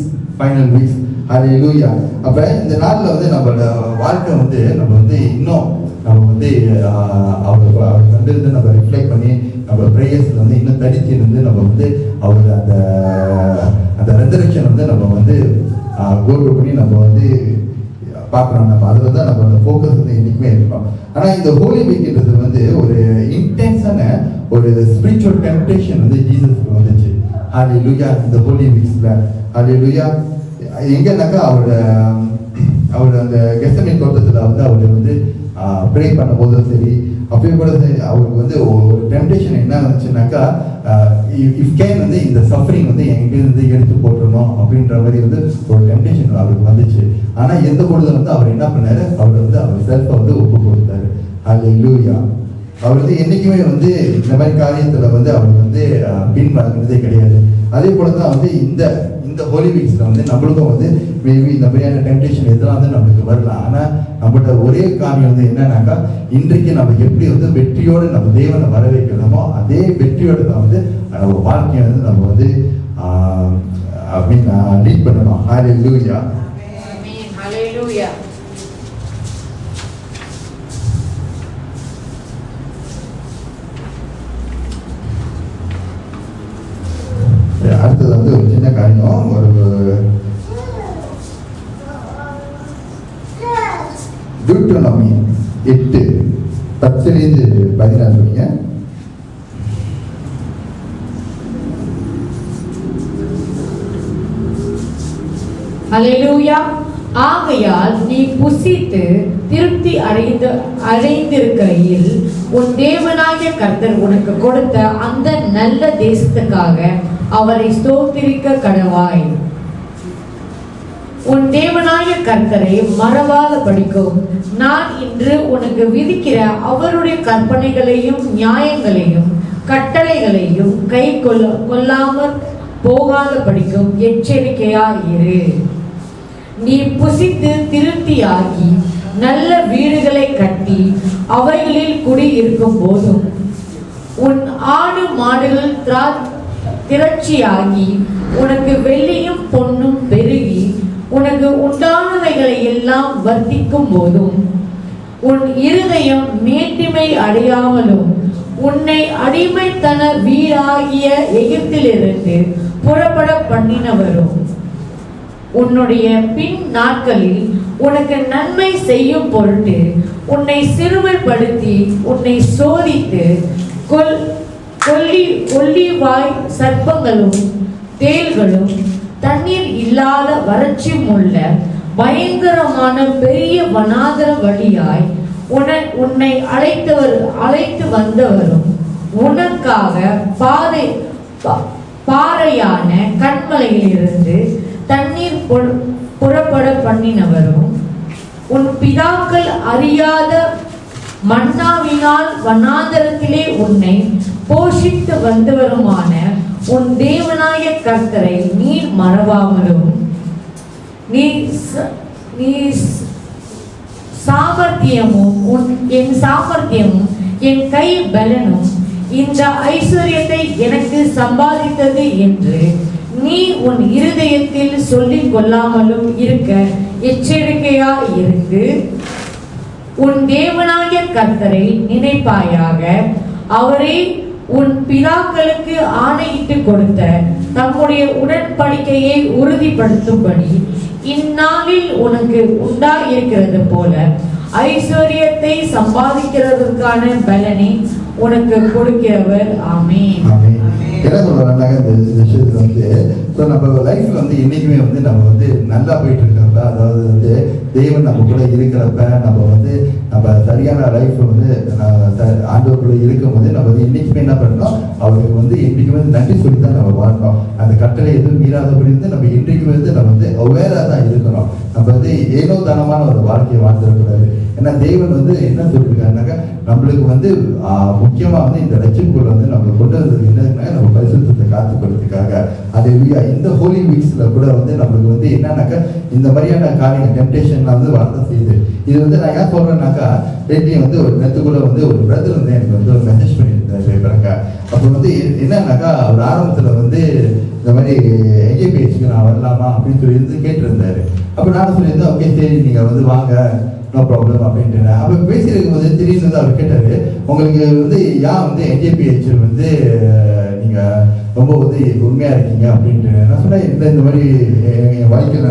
ஹல்லேலூயா. அப்ப இந்த நாள்ல வந்து நம்மளோட வாழ்க்கை வந்து நம்ம வந்து இன்னும் நம்ம வந்து அவர் வந்து நம்ம ரிஃப்ளெக்ட் பண்ணி நம்ம ப்ரேயர்ஸ்ல வந்து இன்னும் தடிச்சு இருந்து நம்ம வந்து அவரோட அந்த ரெசரக்ஷன் வந்து நம்ம வந்து கோல் பண்ணி நம்ம வந்து பார்க்கணும். நம்ம அதில் தான் நம்மளோட ஃபோக்கஸ் வந்து என்றைக்குமே இருக்கணும். ஆனால் இந்த ஹோலி வீக்ன்றது வந்து ஒரு இன்டென்ஸான ஒரு ஸ்பிரிச்சுவல் டெம்ப்டேஷன் வந்து ஜீசஸ்க்கு வந்துச்சு. ஹல்லேலூயா. இந்த ஹோலி வீக்ஸ்ல ஹல்லேலூயா எங்கன்னாக்கா அவரோட அந்த கெத்செமனே தோட்டத்தில் வந்து அவர் வந்து ப்ரே பண்ணும்போதும் சரி அப்பயும் கூட அவருக்கு வந்து ஒரு டெம்ப்டேஷன் என்ன வந்துச்சுனாக்கா இஃப் கேன் வந்து இந்த சஃபரிங் வந்து எங்கிருந்து எடுத்து போட்டுருணும் அப்படின்ற மாதிரி வந்து ஒரு டெம்ப்டேஷன் அவருக்கு வந்துச்சு. ஆனால் எந்த பொழுது வந்து அவர் என்ன பண்ணாரு, அவர் செல்ஃபை வந்து ஒப்பு கொடுத்தாரு. ஹல்லேலூயா. அவர் வந்து என்றைக்குமே வந்து இந்த மாதிரி காரியத்தில் வந்து அவர் வந்து பின்வாங்கினதே கிடையாது. அதே போல தான் வந்து இந்த ஹோலி வீக்ஸில் வந்து நம்மளுக்கும் வந்து மேபி இந்த மாதிரியான டெம்ப்டேஷன் எதெல்லாம் வந்து நம்மளுக்கு வரலாம். ஆனால் நம்மளோட ஒரே காரியம் வந்து என்னன்னாக்கா இன்றைக்கு நம்ம எப்படி வந்து வெற்றியோடு நம்ம தேவனை வர வைக்கிறோமோ அதே வெற்றியோடு தான் வந்து நம்ம வாழ்க்கையை வந்து நம்ம வந்து லீட் பண்ணணும். ஹல்லேலூயா. அடுத்தது வந்து ஒரு சின்ன காரியம், ஒரு டியூட்டரோனமி 8:10-14 சொல்லுங்க. ஹல்லேலூயா. ஆகையால் நீ புசித்து திருப்தி அடைந்திருக்கையில் உன் தேவனாகிய கர்த்தர் உனக்கு கொடுத்த அந்த நல்ல தேசத்துக்காக அவரை ஸ்தோத்திரிக்க கடவாய். உன் தேவனாகிய கர்த்தரை மறவாத படிக்கும். நான் இன்று உனக்கு விதிக்கிற அவருடைய கற்பனைகளையும் நியாயங்களையும் கட்டளைகளையும் கை கொள்ளாமல் போகாத படிக்கும் எச்சரிக்கையாயிரு. நீ புசித்து திருப்தியாகி நல்ல வீடுகளை கட்டி அவைகளில் குடியிருக்கும் போதும் உன் ஆடு மாடுகள் திரட்சியாகி உனக்கு வெள்ளியும் பொன்னும் பெருகி உனக்கு உண்டானவைகளை எல்லாம் வர்த்திக்கும் போதும் உன் இருதயம் மேட்டிமை அடையாமலும் உன்னை அடிமைத்தன வீடாகிய எகிப்திலிருந்து புறப்பட பண்ணினவரும் உன்னுடைய பின் நாட்களில் உனக்கு நன்மை செய்யும் பொருட்டு உன்னை சிறுமைப்படுத்தி உன்னை சோதித்து கொள்ளிவாய் சர்ப்பங்களும் தேள்களும் தண்ணீர் இல்லாத வறட்சியும் உள்ள பயங்கரமான பெரிய வனாந்தர வழியாய் உன்னை அழைத்து வந்தவரும் உனக்காக பாறையான கண்மலையிலிருந்து தண்ணீர் புறப்பட பண்ணினவரும் உன் பிதாக்கள் அறியாத மன்னாவினால் வனாந்தரத்திலே உன்னை போஷித்து வந்தவருமான உன் தேவனாய கர்த்தரை நீ மறவாமலும் நீ சாமர்த்தியமும் என் கை பலனும் இந்த ஐஸ்வர்யத்தை எனக்கு சம்பாதித்தது என்று நீ உன் இருதயத்தில் சொல்லிக் கொள்ளாமலும் இருக்க எச்சரிக்கையா இருந்து உன் தேவனாகிய கர்த்தரை நினைப்பாயாக. அவரே உன் பிதாக்களுக்கு ஆணையிட்டு கொடுத்த தம்முடைய உடன்படிக்கையை உறுதிப்படுத்தும்படி இந்நாளில் உனக்கு உண்டாயிருக்கிறது போல ஐஸ்வர்யத்தை சம்பாதிக்கிறதுக்கான பலனை உனக்கு கொடுக்கிறவர். ஆமென். என்ன சொல்றாங்க இந்த விஷயத்துல வந்து நம்ம லைஃப்ல வந்து இன்னைக்குமே வந்து நம்ம வந்து நல்லா போயிட்டு இருக்கிறப்ப, அதாவது வந்து தெய்வம் நம்ம கூட இருக்கிறப்ப, நம்ம சரியான லைஃப் வந்து ஆண்டவருக்குள்ள இருக்கும் போது நம்ம வந்து இன்னைக்குமே என்ன பண்ணணும், அவருக்கு வந்து என்றைக்குமே நன்றி சொல்லி தான் நம்ம வாழணும். அந்த கட்டளை எதுவும் மீறாதபடி இருந்து நம்ம இன்றைக்குமே வந்து நம்ம வந்து அவேரா தான் இருக்கணும். நம்ம வந்து ஏனோ தானமான ஒரு வாழ்க்கையை வாழ்ந்துடக்கூடாது. ஏன்னா தெய்வன் வந்து என்ன சொல்லியிருக்காருனாக்கா, நம்மளுக்கு வந்து முக்கியமா வந்து இந்த ரட்சிப்புக்குள்ள வந்து நம்ம கொண்டு வந்தது என்னதுன்னா, நம்ம பரிசுத்தத்தை காத்துக்கிறதுக்காக. அது இந்த ஹோலி வீக்ஸ்ல கூட வந்து நம்மளுக்கு வந்து என்னன்னாக்கா, இந்த மாதிரியான காரியங்கள் டெம்டேஷன்லாம் வந்து வரதான் செய்யுது. இது வந்து நான் ஏன் சொல்றேன்னாக்கா, டெய்லியும் வந்து ஒரு நேரத்துக்குள்ள வந்து ஒரு பிரதர் வந்து எனக்கு வந்து ஒரு மெசேஜ் பண்ணியிருந்தாரு. அப்போ வந்து என்னன்னாக்கா, அவர் ஆரம்பத்துல வந்து இந்த மாதிரி எங்கேபிஹெச்சுக்கு நான் வரலாமா அப்படின்னு சொல்லி கேட்டிருந்தாரு. அப்போ நானும் சொல்லியிருந்தேன், ஓகே சரி நீங்க வந்து வாங்க, நோ ப்ராப்ளம் அப்படின்ட்டு. அப்போ பேசியிருக்கும் போது திடீர்னு வந்து அவர் கேட்டாரு, உங்களுக்கு வந்து ஏன் வந்து என்ஜேபிஹெச் வந்து நீங்க ரொம்ப வந்து உண்மையா இருக்கீங்க அப்படின்ட்டு. நான் சொன்னேன், இந்த மாதிரி என் வாழ்க்கையில்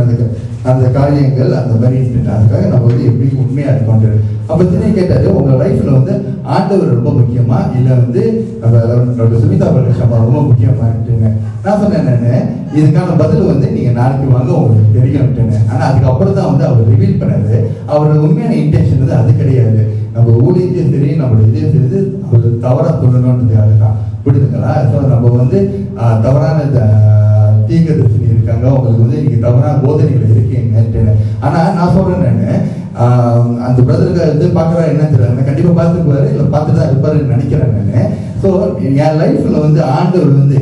அந்த காரியங்கள் அந்த மாதிரி அதுக்காக நம்ம வந்து எப்படி உண்மையா இருக்கோம். அப்போ திடீர்னு கேட்டாரு, உங்க லைஃப்ல வந்து ஆண்டவர் ரொம்ப முக்கியமா இல்லை வந்து நம்ம சுமிதா பரமேஸ்வரமா ரொம்ப முக்கியமாட்டுங்க. நான் சொன்னேன், இதுக்கான பதில் வந்து நீங்க நாளைக்கு வாங்க உங்களுக்கு தெரியும்ட்டுன்னு. ஆனா அதுக்கப்புறம் தான் வந்து அவர் ரிவீல் பண்ணாரு, அவரோட உண்மையான இன்டென்ஷன் வந்து அது கிடையாது. நம்ம ஊழியத்தையும் சரி நம்மளோட இதையும் சரி அவர் தவறா சொல்லணுன்றதுக்காக தான். புரியுதுங்களா? ஸோ நம்ம வந்து தவறான தீங்க தரிசனி இருக்காங்க, உங்களுக்கு வந்து நீங்க தவறான போதனைகள் இருக்கீங்கன்னு. ஆனா நான் சொல்றேன், நான் அந்த பிரதருக்கு வந்து பார்க்குறா என்ன தெரியல, கண்டிப்பாக பார்த்துக்குவாரு, இல்லை பார்த்துட்டு தான் இருப்பாருன்னு நினைக்கிறேன் நான். ஸோ என் லைஃப்பில் வந்து ஆண்டவர் வந்து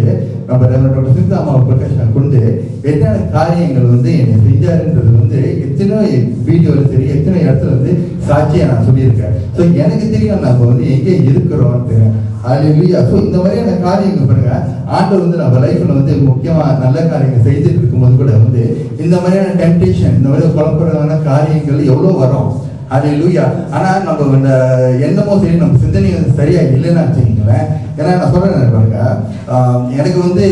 நம்ம டாக்டர் சுமிதா அம்மாவை ப்ரொடெக்ஷன் கொண்டு என்னென்ன காரியங்கள் வந்து என்னை செஞ்சாருன்றது வந்து எத்தனை வீடியோவில் சரி எத்தனை இடத்துல வந்து சாட்சியை நான் சொல்லியிருக்கேன். ஸோ எனக்கு தெரியும் நம்ம வந்து எங்கே இருக்கிறோன்ட்டு. அல்லேலூயா. ஸோ இந்த மாதிரியான காரியங்கள் பாருங்க, ஆண்டவர் வந்து நம்ம லைஃப்ல வந்து முக்கியமாக நல்ல காரியங்கள் செய்துட்டு இருக்கும்போது கூட வந்து இந்த மாதிரியான டெம்டேஷன், இந்த மாதிரி குழப்பமான காரியங்கள் எவ்வளோ வரும். அல்லேலூயா. ஆனால் நம்ம இந்த எண்ணமோ சரி நம்ம சிந்தனை சரியா இல்லைன்னு வச்சுக்கிங்களேன். ஏன்னா நான் சொல்றேன் பாருங்க, எனக்கு வந்து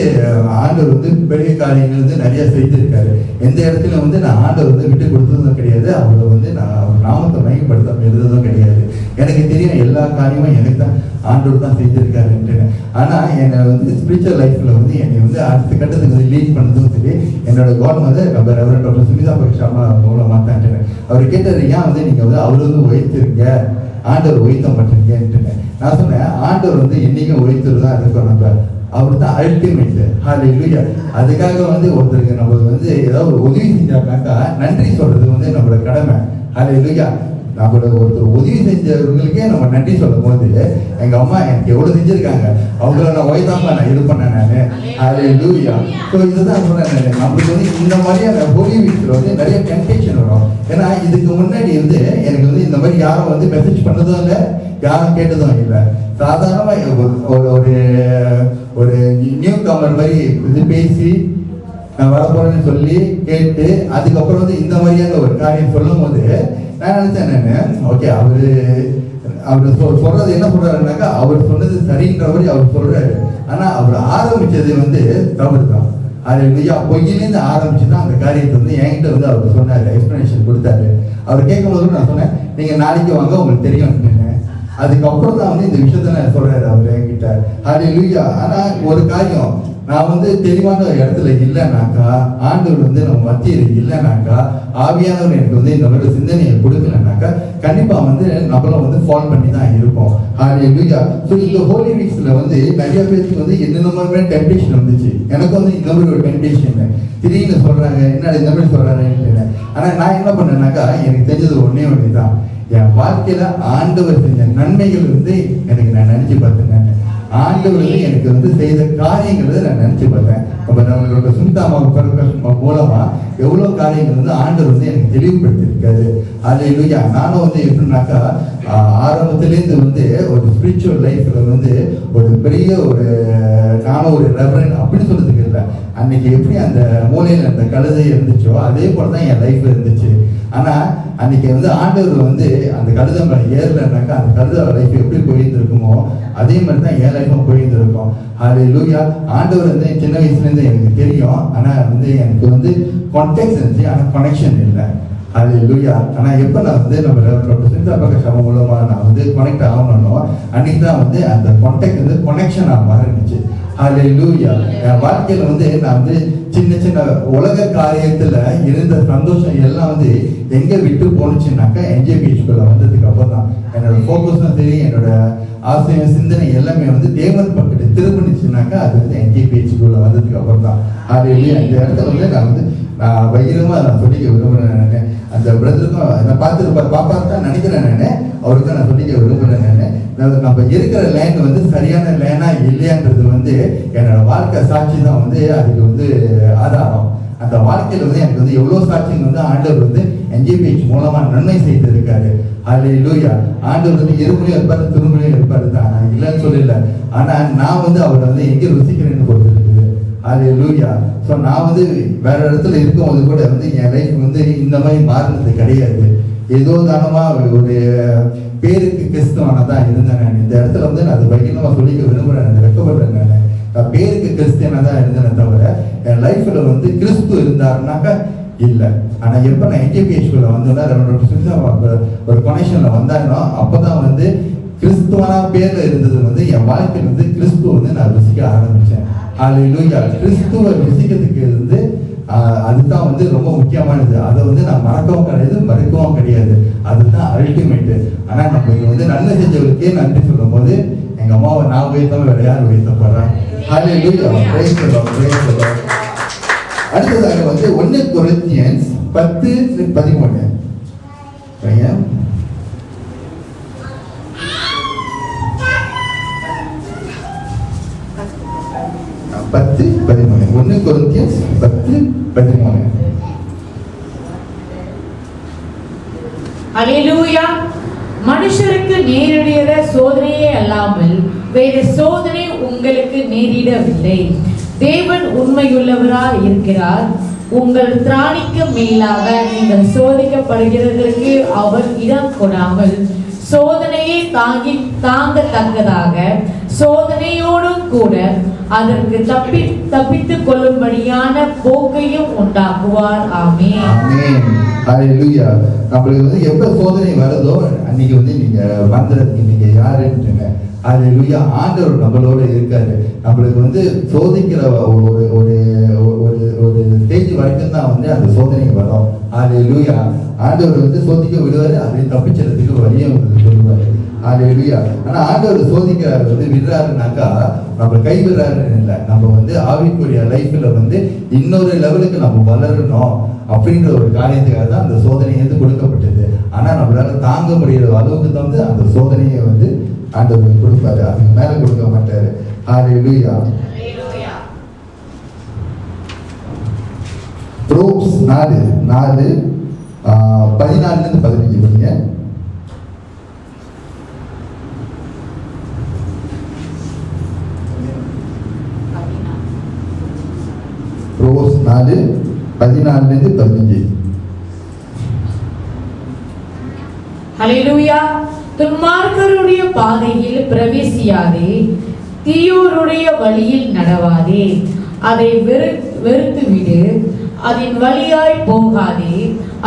ஆண்டவர் வந்து பெரிய காரியங்கள் வந்து நிறைய செய்திருக்காரு. எந்த இடத்துல வந்து நான் ஆண்டவர் வந்து விட்டு கொடுத்ததும் கிடையாது, அவரை வந்து நான் அவர் நாமத்தை மையப்படுத்த எழுதுறதும் கிடையாது. எனக்கு தெரியும் எல்லா காரியமும் எனக்கு தான் ஆண்டவர் தான் செய்திருக்காருன்ட்டு. ஆனால் என்னை வந்து ஸ்பிரிச்சுவல் லைஃப்ல வந்து என்னை வந்து அடுத்த கட்டத்துக்கு வந்து லீட் பண்ணதும் சரி, என்னோட காட் வந்து நம்ம ரெவரண்ட் டாக்டர் சுமிதா பரமேஸ்வரமா மூலமாக தான். அவர் கேட்டார், ஏன் வந்து நீங்க வந்து அவர் வந்து உயர்த்திருங்க, ஆண்டவர் உயர்த்த மாட்டேங்கன்ட்டு. நான் சொன்னேன், ஆண்டவர் வந்து என்னைக்கும் உயர்த்துறது தான் இருக்கோம். நம்ம அவர் தான் அல்டிமேட். ஹல்லேலூயா. அதுக்காக வந்து ஒருத்தருக்கு நம்ம வந்து ஏதாவது ஒரு உதவி செஞ்சாக்கா நன்றி சொல்றது வந்து நம்மளோட கடமை. ஹல்லேலூயா. நம்மளோட ஒருத்தர் உதவி செஞ்சவர்களுக்கே நம்ம நன்றி சொல்லும் போது, எங்க அம்மா எனக்கு எவ்வளவு செஞ்சிருக்காங்க, அவங்கள நான் உயர்த்தாம நான் இது பண்ணேன் நானு. ஹல்லேலூயா. ஸோ இதுதான் சொன்னேன், நம்மளுக்கு வந்து இந்த மாதிரியான ஹோலி வீக்ஸ்ல வந்து நிறைய டெம்டேஷன் வரும். ஏன்னா இதுக்கு முன்னாடி வந்து எனக்கு வந்து இந்த மாதிரி யாரும் வந்து மெசேஜ் பண்ணதும் இல்லை, யாரும் கேட்டதும் இல்லை. சாதாரணமாக ஒரு நியூ கமர் மாதிரி இது பேசி நான் வரப்போறேன்னு சொல்லி கேட்டு அதுக்கப்புறம் வந்து இந்த மாதிரியான ஒரு காரியம் சொல்லும் போது நான் நினைச்சேன், நான் ஓகே அவர் சொல்றது என்ன சொல்றாருனாக்கா, அவர் சொன்னது சரின்ற மாதிரி அவர் சொல்றாரு. ஆனா அவர் ஆரம்பிச்சது வந்து தவறு தான். ஹalleluya. பொய்யிலேருந்து ஆரம்பிச்சு தான் அந்த காரியத்தை வந்து என்கிட்ட வந்து அவர் சொன்னார், எக்ஸ்பிளனேஷன் கொடுத்தாரு. அவர் கேட்கும்போது நான் சொன்னேன், நீங்கள் நாளைக்கு வாங்க உங்களுக்கு தெரியும். அதுக்கப்புறம் தான் வந்து இந்த விஷயத்த நான் சொல்றாரு அவர் என்கிட்ட. ஹalleluya. ஆனால் ஒரு காரியம், நான் வந்து தெளிவான இடத்துல இல்லைனாக்கா, ஆண்டவர் வந்து நம்ம மத்தியில் இல்லைனாக்கா, ஆவியானவர் எனக்கு வந்து இந்த மாதிரி சிந்தனையை கொடுக்கலனாக்கா கண்டிப்பா வந்து நம்மளும் வந்து ஃபால் பண்ணி தான் இருப்போம். ஹalleluya. ஸோ இந்த ஹோலி வீக்ஸ்ல வந்து நிறைய பேருக்கு வந்து என்னென்ன டெம்டேஷன் வந்துச்சு. எனக்கு வந்து இந்த மாதிரி ஒரு டெம்டேஷன் திடீர்னு சொல்றாங்க, என்ன இந்த மாதிரி சொல்றாங்கன்னு. ஆனா நான் என்ன பண்ணேனாக்கா, எனக்கு தெரிஞ்சது ஒன்னே ஒன்று தான், என் வாழ்க்கையில ஆண்டவர் செஞ்ச நன்மைகள் வந்து எனக்கு நான் நினைச்சு பார்த்தேன். ஆண்டவர் வந்து எனக்கு வந்து செய்த காரியங்களை நான் நினைச்சு பார்த்தேன். அப்ப நம்மளோட சுந்தாமா மூலமா எவ்வளவு காரியங்கள் வந்து ஆண்டவர் வந்து எனக்கு தெளிவுபடுத்திருக்காரு. ஹalleluya. நானும் வந்து எப்படின்னாக்கா, ஆரம்பத்திலேருந்து வந்து ஒரு ஸ்பிரிச்சுவல் லைஃப்ல வந்து ஒரு பெரிய ஒரு நானும் ஒரு ரெவரண்ட் அப்படின்னு சொல்றதுக்கு இல்லை. அன்னைக்கு எப்படி அந்த மூலையில அந்த கழுதை இருந்துச்சோ அதே போலதான் என் லைஃப்ல இருந்துச்சு. ஆனா அன்னைக்கு வந்து ஆண்டவர் வந்து அந்த கழுதை மேல ஏறலன்னாக்கா அந்த கழுதை லைஃப் எப்படி போயிருந்துருக்குமோ அதே மாதிரி தான் என் லைஃபும் போயிருந்துருக்கும். ஹalleluya. ஆண்டவர் வந்து சின்ன வயசுல இருந்து எனக்கு தெரியும். ஆனா வந்து எனக்கு வந்து கான்டெக்ட் இருந்துச்சு, ஆனா கனெக்ஷன் இல்லை. ஹalleluya. ஆனா எப்ப நான் வந்து நம்ம சிந்தாபக சபை மூலமா நான் வந்து கனெக்ட் ஆகணும், அன்னைக்கு தான் வந்து அந்த கான்டெக்ட் வந்து கனெக்ஷனா மாறிடுச்சு. ஹalleluya. என் வாழ்க்கையில வந்து நான் வந்து சின்ன சின்ன உலக காரியத்துல இருந்த சந்தோஷம் எல்லாம் வந்து எங்க விட்டு போனுச்சுன்னாக்கா என்ஜேபிஹெச்குள்ள வந்ததுக்கு அப்புறம் தான் என்னோட ஃபோக்கஸும் சரி, என்னோட ஆசையும் சிந்தனை எல்லாமே வந்து தேவன் பக்கத்து திரும்பிச்சுனாக்கா அது வந்து என்ஜேபிஹெச்குள்ள வந்ததுக்கு அப்புறம் தான். ஹalleluya. இந்த இடத்துல வந்து நான் பகிரமா நான் சொல்லிக்க விரும்புறேன். நான் அந்த பிரதருக்கும் நான் பார்த்துருப்பார், பாப்பா தான் நினைக்கிறேன். நான் அவருக்கும் நான் சொல்லிக்க விரும்புறேன். நம்ம இருக்கிற லேண்ட் வந்து சரியான லேனா இல்லையான்றது வந்து என்னோட வாழ்க்கை சாட்சி தான் வந்து அதுக்கு வந்து ஆதாரம். அந்த வாழ்க்கையில வந்து எனக்கு வந்து எவ்வளவு சாட்சியம் வந்து ஆண்டவர் வந்து என்ஜிபிஹெச் மூலமா நன்மை செய்திருக்காரு. ஹalleluya. ஆண்டவர் வந்து இருமுறையும் இருப்பாரு, திருமுறையும் இருப்பாரு தான், நான் இல்லைன்னு சொல்லல. ஆனா நான் வந்து அவரை வந்து எங்க ருசிக்கிறேன்னு பொறுத்து இருக்குது. ஹalleluya. ஸோ நான் வந்து வேற இடத்துல இருக்கும்போது கூட வந்து என் லைஃப் வந்து இந்த மாதிரி மாறினது கிடையாது. ஏதோ தானமா ஒரு பேருக்கு கிறிஸ்துவனா தான் இருந்தேன். நான் இந்த இடத்துல வந்து நான் அது பகிரமா சொல்லிக்க விரும்புறேன், நான் வெட்கப்படுறேன். நான் பேருக்கு கிறிஸ்தியனா தான் இருந்தேனே தவிர என் லைஃப்ல வந்து கிறிஸ்து இருந்தாருனாக்கா இல்லை. ஆனா எப்ப நான் என்ஜிபிஹெச்குள்ள வந்தோன்னா ஒரு கனெக்ஷன்ல வந்தாங்கன்னா அப்பதான் வந்து கிறிஸ்துவனா பேர்ல இருந்தது வந்து என் வாழ்க்கையில வந்து கிறிஸ்துவ வந்து நான் ருசிக்க ஆரம்பிச்சேன். ஹalleluya. கிறிஸ்துவ ருசிக்கிறதுக்கு வந்து அதுதான் வந்து ரொம்ப முக்கியமானது. அதை வந்து நான் மறக்கவும் கிடையாது, மறுக்கவும் கிடையாது. அதுதான் அல்டிமேட். ஆனா நம்ம வந்து நல்ல செஞ்சவருக்கே நன்றி சொல்லும் போது எங்க அம்மாவை நான் உயர்த்தாம வேற யார் உயர்த்தப்படுறேன். ஹalleluya. praise the Lord, praise the Lord. அடுத்ததாக வந்து 1 கொரிந்தியன்ஸ் 10:13. பையன் 10:13. 1 கொரிந்தியன்ஸ் 10:13. அல்லேலூயா. மனுஷருக்கு நேரிடுகிற சோதனையே அல்லாமல் வேறு சோதனை உங்களுக்கு நேரிடவில்லை. தேவன் உண்மையுள்ளவராய் இருக்கிறார். உங்கள் திராணிக்கு மேலாக நீங்கள் சோதிக்கப்படுகிறதற்கு அவர் இடம் கொடாமல் சோதனையை தாங்கத்தக்கதாக சோதனையோடும் கூட அதற்கு தப்பித்துக் கொள்ளும்படியான போக்கையும் உண்டாக்குவார். ஆமென். ஹalleluya. நம்மளுக்கு வந்து எப்ப சோதனை வருதோ அன்னைக்கு வந்து நீங்க மந்திரத்துக்கு நீங்க யாருன்னு ஹalleluya. ஆண்டவர் நம்மளோட இருக்காரு. நம்மளுக்கு வந்து சோதிக்கிற ஒரு ஒரு ஒரு ஸ்டேஜ் வரைக்கும் தான் வந்து அந்த சோதனை வரும். ஹalleluya. ஆண்டவர் வந்து சோதிக்க விடுவாரு, அதை தப்பிச்சதுக்கு வழியும் சொல்லுவாரு. ஹalleluya. ஆனா ஆண்டவர் சோதிக்கிறாரு வந்து விடுறாருனாக்கா நம்ம கை விடுறாருன்னு இல்லை. நம்ம வந்து ஆவிக்குரிய லைஃப்ல வந்து இன்னொரு லெவலுக்கு நம்ம வளரணும் அப்படின்ற ஒரு காரியத்துக்காக தான் அந்த சோதனை வந்து கொடுக்கப்பட்டது. ஆனா நம்மளால தாங்க முடிகிற அளவுக்கு தான் வந்து அந்த சோதனையை வந்து ஆண்டவர் கொடுப்பாரு, அதுக்கு மேல கொடுக்க மாட்டாரு. ஹalleluya. ரோம்ஸ் 4:14 15 படிங்க. ரோம்ஸ் 4:14-15. ஹல்லேலூயா. துன்மார்க்கருடைய பாதையில் பிரவேசியாதே, தீயோருடைய வழியில் நடவாதே. அதை வெறுத்து விடு, அதன் வழியாய் போகாதே,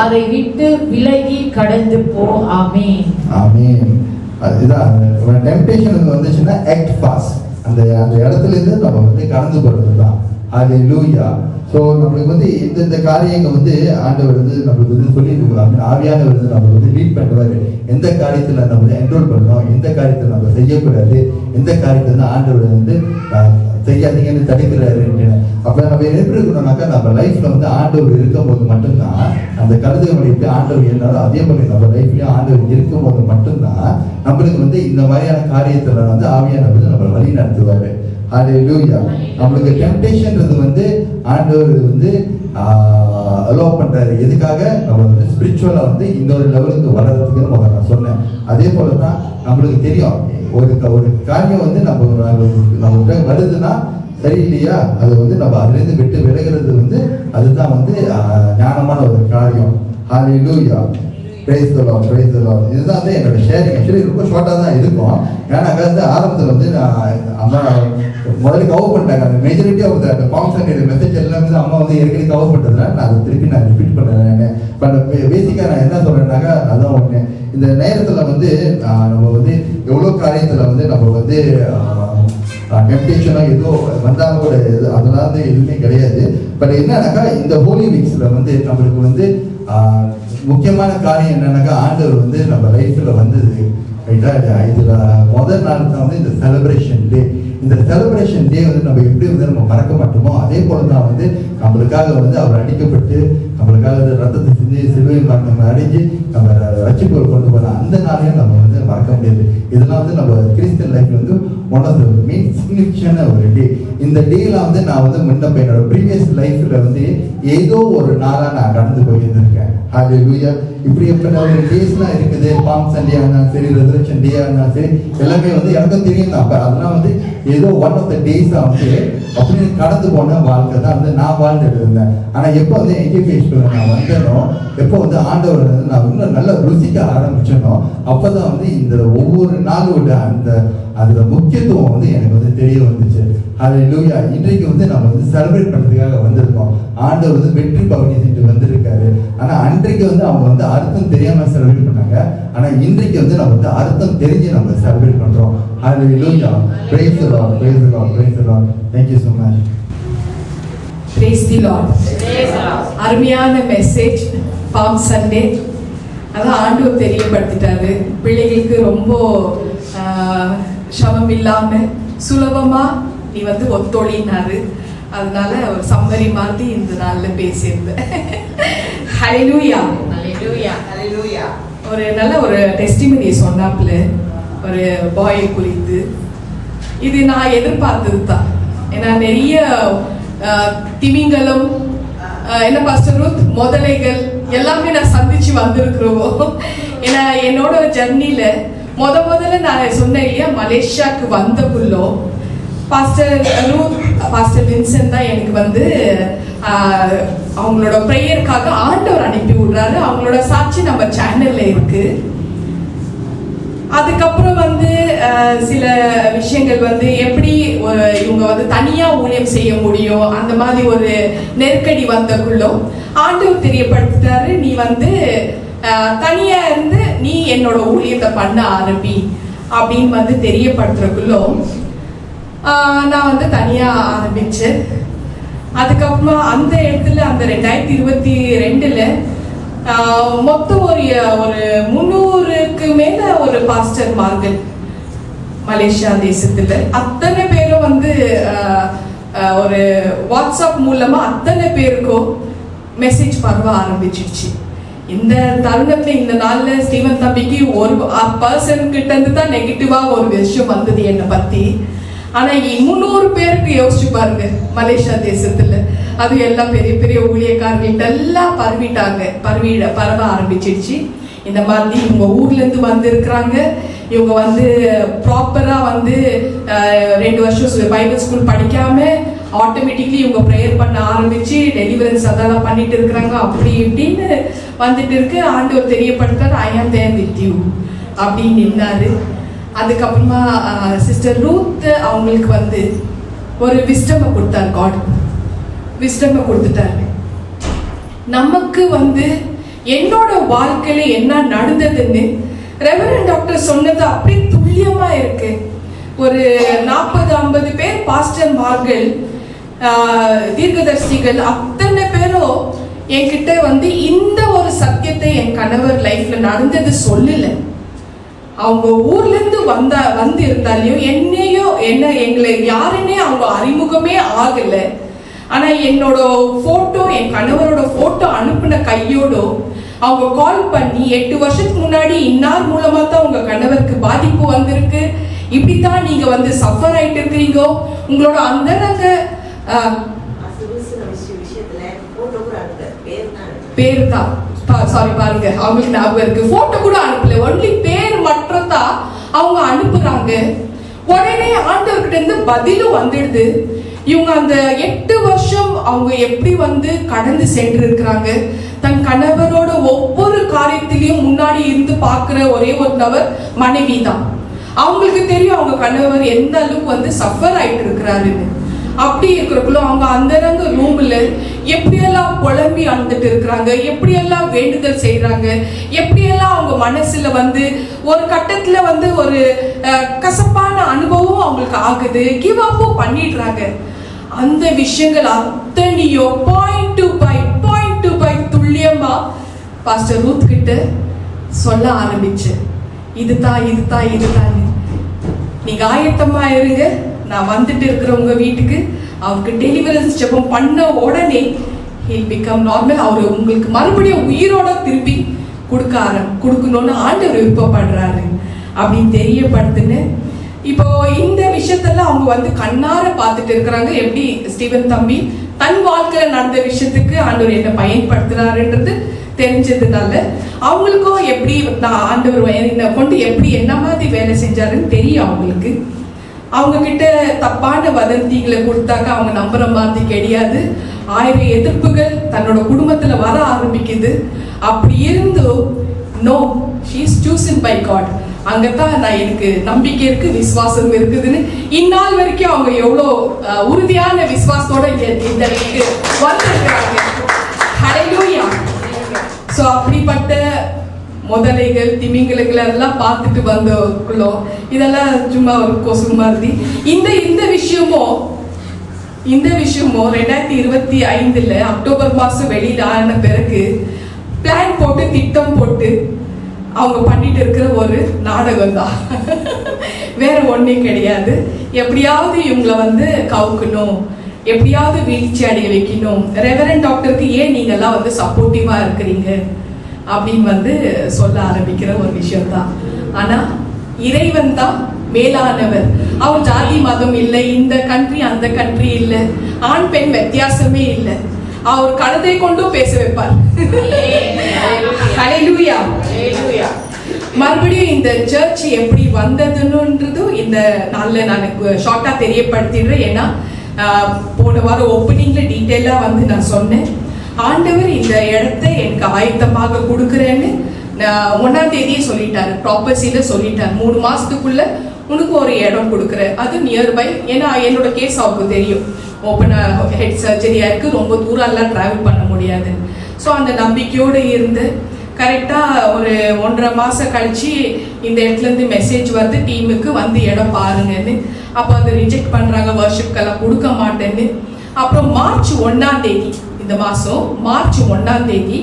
அதை விட்டு விலகி கடந்து போ. ஆமென். ஆமென். அதுதான் டெம்ப்டேஷன் வந்துச்சுன்னா ஆக்ட் ஃபாஸ்ட். அந்த இடத்துல இருந்து நம்ம வந்து கடந்து போறது தான். ஹல்லேலூயா. ஸோ நம்மளுக்கு வந்து இந்த காரியங்கள் வந்து ஆண்டவர் வந்து நம்மளுக்கு வந்து சொல்லி கொடுக்குறாங்க. ஆவியானவர் வந்து நம்மளுக்கு வந்து லீட் பண்ணுவார். எந்த காரியத்தில் நம்ம வந்து என்ரோல் பண்ணணும், எந்த காரியத்தில் நம்ம செய்யக்கூடாது, எந்த காரியத்தை வந்து ஆண்டவர் வந்து செய்யாதீங்கன்னு தடுக்கிறாருன்னு. அப்போ நம்ம எப்படி இருக்கணும்னாக்கா நம்ம லைஃப்ல வந்து ஆண்டவர் இருக்கும்போது மட்டும்தான் அந்த கருதுகளை எப்படி ஆண்டவர் இருந்தாலும் அதே மாதிரி நம்ம லைஃப்லயும் ஆண்டவர் இருக்கும்போது மட்டும்தான் நம்மளுக்கு வந்து இந்த மாதிரியான காரியத்துல வந்து ஆவியானவர் வந்து நம்மளை வழி நடத்துவாரு. ஹல்லேலூயா. நம்மளுக்கு டெம்ப்டேஷன்றது வந்து ஆண்டவர் வந்து அலோவ் பண்றாரு. எதுக்காக? நம்ம வந்து ஸ்பிரிச்சுவலா வந்து இன்னொரு லெவலுக்கு வளர்றதுக்குன்னு முதல்ல நான் சொன்னேன். அதே போலதான் நம்மளுக்கு தெரியும், ஒரு காரியம் வந்து நம்ம வருதுன்னா சரியில்லையா, அது வந்து நம்ம அதுலேருந்து விட்டு விலகிறது வந்து அதுதான் வந்து ஞானமான ஒரு காரியம். Hallelujah. Praise the Lord, praise the Lord. இதுதான் வந்து என்னோட ஷேரிங். ஆக்சுவலி ரொம்ப ஷார்ட்டாக தான் இருக்கும். ஏன்னா வந்து ஆரம்பத்தில் வந்து அம்மா முதல்ல கவர் பண்ணிட்டாங்க. அந்த majority of the forms and message எல்லாமே வந்து அம்மா வந்து ஏற்கனவே கவர் பண்ணுறதுனால நான் அதை திருப்பி ரிப்பீட் பண்ணுறேன். பட் பேசிக்காக நான் என்ன சொல்கிறேன்னாக்கா அதுதான் ஒன்று. இந்த நேரத்தில் வந்து நம்ம வந்து எவ்வளோ காரியத்தில் வந்து நம்ம வந்து டெம்ப்டேஷனோ ஏதோ வந்தாலும் கூட அதெல்லாம் வந்து எதுவுமே கிடையாது. பட் என்னன்னாக்கா இந்த ஹோலி வீக்ஸில் வந்து நம்மளுக்கு வந்து முக்கியமான காரியம் என்னன்னாக்கா ஆண்டவர் வந்து நம்ம லைஃப்ல வந்தது ரைட்டா. இதுல முதல் நாள் தான் வந்து இந்த செலிப்ரேஷன் டே. இந்த செலிப்ரேஷன் டே வந்து நம்ம எப்படி வந்து நம்ம மறக்க மாட்டோமோ அதே போல தான் வந்து நம்மளுக்காக வந்து அவர் அடிக்கப்பட்டு நம்மளுக்காக ரத்தத்தை சிந்தி சிலுவை நம்ம அடைஞ்சு நம்ம ரட்சிப்பு கொண்டு போன அந்த நாளையும் நம்ம வந்து மறக்க முடியாது. இதெல்லாம் வந்து நம்ம கிறிஸ்டியன் லைஃப்ல வந்து ஒன் ஆஃப் த மெயின் சிக்னிஃபிகன்டான ஒரு டே. இந்த டேல வந்து நான் வந்து முன்னப்ப என்னோட ப்ரீவியஸ் லைஃப்ல வந்து ஏதோ ஒரு நாளாக நான் கடந்து போயிருந்திருக்கேன். ஹல்லேலூயா. இப்படி எப்படின்னா ஒரு டேஸ்லாம் இருக்குது. பாம் சண்டேயா இருந்தாலும் சரி, ரெசரக்ஷன் டேயா இருந்தாலும் சரி, எல்லாமே வந்து எனக்கும் தெரியும் தான். அப்போ அதெல்லாம் வந்து ஏதோ ஒன் ஆஃப் த டேஸாக வந்து அப்படின்னு கடந்து போன வாழ்க்கை தான் வந்து நான் வாழ்ந்துட்டு இருந்தேன். ஆனால் எப்போ வந்து எஜுகேஷன் நான் வந்தேனோ, எப்போ வந்து ஆண்டவர் வந்து நான் இன்னும் நல்லா ருசிக்க ஆரம்பிச்சேனோ, அப்போ தான் வந்து இந்த ஒவ்வொரு நாளோட அந்த முக்கியத்துவம் வந்து எனக்கு வந்து தெரிய வந்துச்சு. ஹல்லேலூயா. இன்றைக்கு வந்து நம்ம வந்து செலிப்ரேட் பண்ணுறதுக்காக வந்திருக்கோம். ஆண்டவர் வந்து வெற்றி பவனி செஞ்சு வந்திருக்காரு. ஆனால் அன்றைக்கு வந்து அவங்க வந்து அர்த்தம் தெரியாமல் செலிப்ரேட் பண்ணாங்க. ஆனால் இன்றைக்கு வந்து நம்ம வந்து அர்த்தம் தெரிஞ்சு நம்ம செலிப்ரேட் பண்ணுறோம். Hallelujah. Praise the Lord, praise the Lord, praise the Lord. Thank you so much. Praise the Lord. அருமையான மெசேஜ். பாம் சண்டே அதான் ஆண்டவர் தெரியப்படுத்திட்டாரு. பிள்ளைகளுக்கு ரொம்ப சமம் இல்லாம சுலபமா நீ வந்து ஒத்தொழினாரு. அதனால ஒரு சம்மரி மாதிரி இந்த நாள்ல பேசியிருந்தேன். ஹல்லேலூயா, ஹல்லேலூயா, ஹல்லேலூயா. ஒரு நல்ல ஒரு டெஸ்டிமனி சொன்னாப்புல ஒரு பாய் குறித்து. இது நான் எதிர்பார்த்தது தான். ஏன்னா நிறைய திமிங்கலம் என்ன பாஸ்டர் ரூத் முதலைகள் எல்லாமே நான் சந்திச்சு வந்திருக்கிறோம். ஏன்னா என்னோட ஜர்னில முதல்ல நான் சொன்னேன் இல்லையா, மலேசியாவுக்கு வந்தக்குள்ளோ பாஸ்டர் ரூத் பாஸ்டர் வின்சென்ட் தான் எனக்கு வந்து அவங்களோட ப்ரேயருக்காக ஆண்டவர் அனுப்பி விடுறாரு. அவங்களோட சாட்சி நம்ம சேனல்ல இருக்கு. அதுக்கப்புறம் வந்து சில விஷயங்கள் வந்து எப்படி இவங்க வந்து தனியா ஊழியம் செய்ய முடியும், அந்த மாதிரி ஒரு நெருக்கடி வந்தக்குள்ளோ ஆண்டவர் தெரியப்படுத்திட்டாரு, நீ வந்து தனியா இருந்து நீ என்னோட ஊழியத்தை பண்ண ஆரம்பி அப்படின்னு வந்து தெரியப்படுத்துறக்குள்ளோ நான் வந்து தனியா ஆரம்பிச்சேன். அதுக்கப்புறமா அந்த இடத்துல அந்த 2022ல மொத்தம் ஒரு 300க்கு மேல ஒரு பாஸ்டர்மார்கள் மலேசியா தேசத்துல அத்தனை பேரும் வந்து ஒரு வாட்ஸ்அப் மூலமா அத்தனை பேருக்கும் மெசேஜ் பரவ ஆரம்பிச்சிடுச்சு. இந்த தருணத்துல இந்த நாள்ல ஸ்டீவன் தம்பிக்கு ஒரு பர்சன் கிட்ட இருந்து தான் நெகட்டிவா ஒரு விஷயம் வந்தது என்னை பத்தி. ஆனா 300 பேருக்கு யோசிச்சு பாருங்க மலேசியா தேசத்துல. அது எல்லாம் பெரிய பெரிய ஊழியக்காரர்கள்ட்ட எல்லாம் பரவ ஆரம்பிச்சிடுச்சு. இந்த மாதிரி இவங்க ஊர்ல இருந்து வந்து இருக்கிறாங்க. இவங்க வந்து ப்ராப்பரா வந்து 2 வருஷம் பைபிள் ஸ்கூல் படிக்காம ஆட்டோமேட்டிக்லி இவங்க ப்ரேயர் பண்ண ஆரம்பிச்சு டெலிவரன்ஸ் அதெல்லாம் பண்ணிட்டு இருக்கிறாங்க. அப்படி இப்படின்னு வந்துட்டு இருக்கு. ஆண்டவர் தெரியப்படுத்தாரு, ஐ ஆம் தேர் வித் யூ அப்படின்னு நின்னாரு. அதுக்கப்புறமா சிஸ்டர் ரூத் அவங்களுக்கு வந்து ஒரு விஸ்டம் கொடுத்தார் காட். விஸ்டமை கொடுத்துட்டாரு. நமக்கு என்னோட வாழ்க்கையில என்ன நடந்ததுன்னு ரெவரண்ட் டாக்டர் சொன்னது அப்படியே துல்லியமா இருக்கு. ஒரு 40-50 பேர் பாஸ்டர்மார்கள், தீர்க்கதரிசிகள் அத்தனை பேரும் என்கிட்ட இந்த ஒரு சத்தியத்தை என் கணவர் லைஃப்ல நடந்தது சொல்லல. அவங்க ஊர்ல இருந்து வந்து இருந்தாலையும் எங்களை யாருன்னே அவங்க அறிமுகமே ஆகல. ஆனா என்னோட போட்டோ, என் கணவரோட போட்டோ அனுப்பின கையோட அவங்க கால் பண்ணி 8 வருஷத்துக்கு முன்னாடி இன்னார் மூலமா தான் உங்க கணவருக்கு பாதிப்பு வந்திருக்கு, இப்படித்தான் நீங்க சஃபர் ஆயிட்டு இருக்கிறீங்க, உங்களோட அந்த பேரு தான் சாரி பாருங்க, அவங்களுக்கு ஞாபகம் இருக்கு, போட்டோ கூட அனுப்பல, ஒன்லி பேர் மட்டும் தான் அவங்க அனுப்புறாங்க. உடனே ஆண்டவர்கிட்ட இருந்து பதிலும் வந்துடுது. இவங்க அந்த 8 வருஷம் அவங்க எப்படி கடந்து சென்று இருக்கிறாங்க. தன் கணவரோட ஒவ்வொரு காரியத்திலையும் முன்னாடி இருந்து பார்க்கிற ஒரே ஒரு நபர் மனைவி தான். அவங்களுக்கு தெரியும் அவங்க கணவர் எந்த அளவுக்கு சஃபர் ஆயிட்டு இருக்கிறாருன்னு. அப்படி இருக்கிறக்குள்ள அவங்க அந்த ரூம்ல எப்படியெல்லாம் புலம்பி அழுந்துட்டு இருக்கிறாங்க, எப்படியெல்லாம் வேண்டுதல் செய்யறாங்க, எப்படியெல்லாம் அவங்க மனசுல ஒரு கட்டத்துல ஒரு கசப்பான அனுபவம் அவங்களுக்கு ஆகுது, கிவ் அப்பும் பண்ணிடுறாங்க. அந்த விஷயங்கள் அத்தனையோ பாயிண்ட் டு பாயிண்ட் துல்லியமா பாஸ்டர் ரூத் கிட்ட சொல்ல ஆரம்பிச்சு. இதுதான் நீங்க ஆயத்தமா இருங்க, நான் வந்துட்டு இருக்கிற உங்க வீட்டுக்கு. அவருக்கு டெலிவரன்ஸ் ஜெபம் பண்ண உடனே he'll become normal. அவரு உங்களுக்கு மறுபடியும் உயிரோட திருப்பி கொடுக்கணும்னு ஆண்டவர் விருப்பப்படுறாரு அப்படின்னு தெரியப்படுத்துன்னு. இப்போ இந்த விஷயத்தெல்லாம் அவங்க கண்ணார பார்த்துட்டு இருக்கிறாங்க. எப்படி ஸ்டீவன் தம்பி தன் வாழ்க்கையில நடந்த விஷயத்துக்கு ஆண்டவர் என்ன பயன்படுத்துறாருன்றது தெரிஞ்சதுனால அவங்களுக்கும் எப்படி ஆண்டவர் என்ன கொண்டு எப்படி என்ன மாதிரி வேலை செஞ்சாருன்னு தெரியும் அவங்களுக்கு. அவங்க கிட்ட தப்பான வதந்திகளை கொடுத்தாக்க அவங்க நம்புற மாதிரி கிடையாது. 1000 எதிர்ப்புகள் தன்னோட குடும்பத்துல வர ஆரம்பிக்குது. அப்படி இருந்தும் no, she is chosen by God. அங்கதான் நான் எனக்கு நம்பிக்கை இருக்கு, விசுவாசம் இருக்குதுன்னு இந்நாள் வரைக்கும் அவங்க எவ்வளோ உறுதியான விசுவாசத்தோட இந்த வந்திருக்கிறாங்க. ஹல்லேலூயா. ஸோ அப்படிப்பட்ட முதலைகள், திமிங்கலங்கள் எல்லாம் பார்த்துட்டு வந்தோம். இதெல்லாம் சும்மா ஒரு கொசு மாதிரி. இந்த விஷயமும் 2025 அக்டோபர் மாசம் வெளியில ஆன பிறகு பிளான் போட்டு திட்டம் போட்டு அவங்க பண்ணிட்டு இருக்கிற ஒரு நாடகம் தான், வேற ஒண்ணே கிடையாது. எப்படியாவது இவங்களை கவுக்கணும், எப்படியாவது வீழ்ச்சி அடைய வைக்கணும். ரெவரண்ட் டாக்டருக்கு ஏன் நீங்க எல்லாம் சப்போர்ட்டிவா இருக்கிறீங்க அப்படின்னு சொல்ல ஆரம்பிக்கிற ஒரு விஷயம் தான். ஆனா இறைவன் தான் மேலானவர். அவர் ஜாதி மதம் இல்லை, இந்த கண்ட்ரி அந்த கண்ட்ரி இல்லை, ஆண் பெண் வித்தியாசமே இல்லை. அவர் கழுதை கொண்டும் பேச வைப்பார். ஹல்லேலூயா. மறுபடியும் இந்த சர்ச் எப்படி வந்ததுன்னுன்றதும் இந்த நாள்ல நான் ஷார்ட்டா தெரியப்படுத்திடுறேன். ஏன்னா போன வாரம் ஓப்பனிங்ல டீட்டெயிலா நான் சொன்னேன். ஆண்டவர் இந்த இடத்தை எனக்கு ஆயத்தமாக கொடுக்குறேன்னு 1ஆம் தேதியே சொல்லிட்டாரு, ப்ராப்பர்சியில சொல்லிட்டாரு. 3 மாசத்துக்குள்ள உனக்கு ஒரு இடம் கொடுக்குறேன், அது நியர்பை. ஏன்னா என்னோட கேஸ் அவருக்கு தெரியும், ஓப்பன் ஹெட் சர்ஜரியா இருக்கு, ரொம்ப தூரம் எல்லாம் டிராவல் பண்ண முடியாது. ஸோ அந்த நம்பிக்கையோடு இருந்து கரெக்டா ஒரு 1.5 மாசம் கழிச்சு இந்த இடத்துல இருந்து மெசேஜ் வருது, டீமுக்கு இடம் பாருங்கன்னு. அப்போ அதை ரிஜெக்ட் பண்றாங்க, வர்ஷிப்கெல்லாம் கொடுக்க மாட்டேன்னு. அப்புறம் மார்ச் 1ஆம் தேதி, இந்த மாசம் மார்ச் 1ஆம் தேதி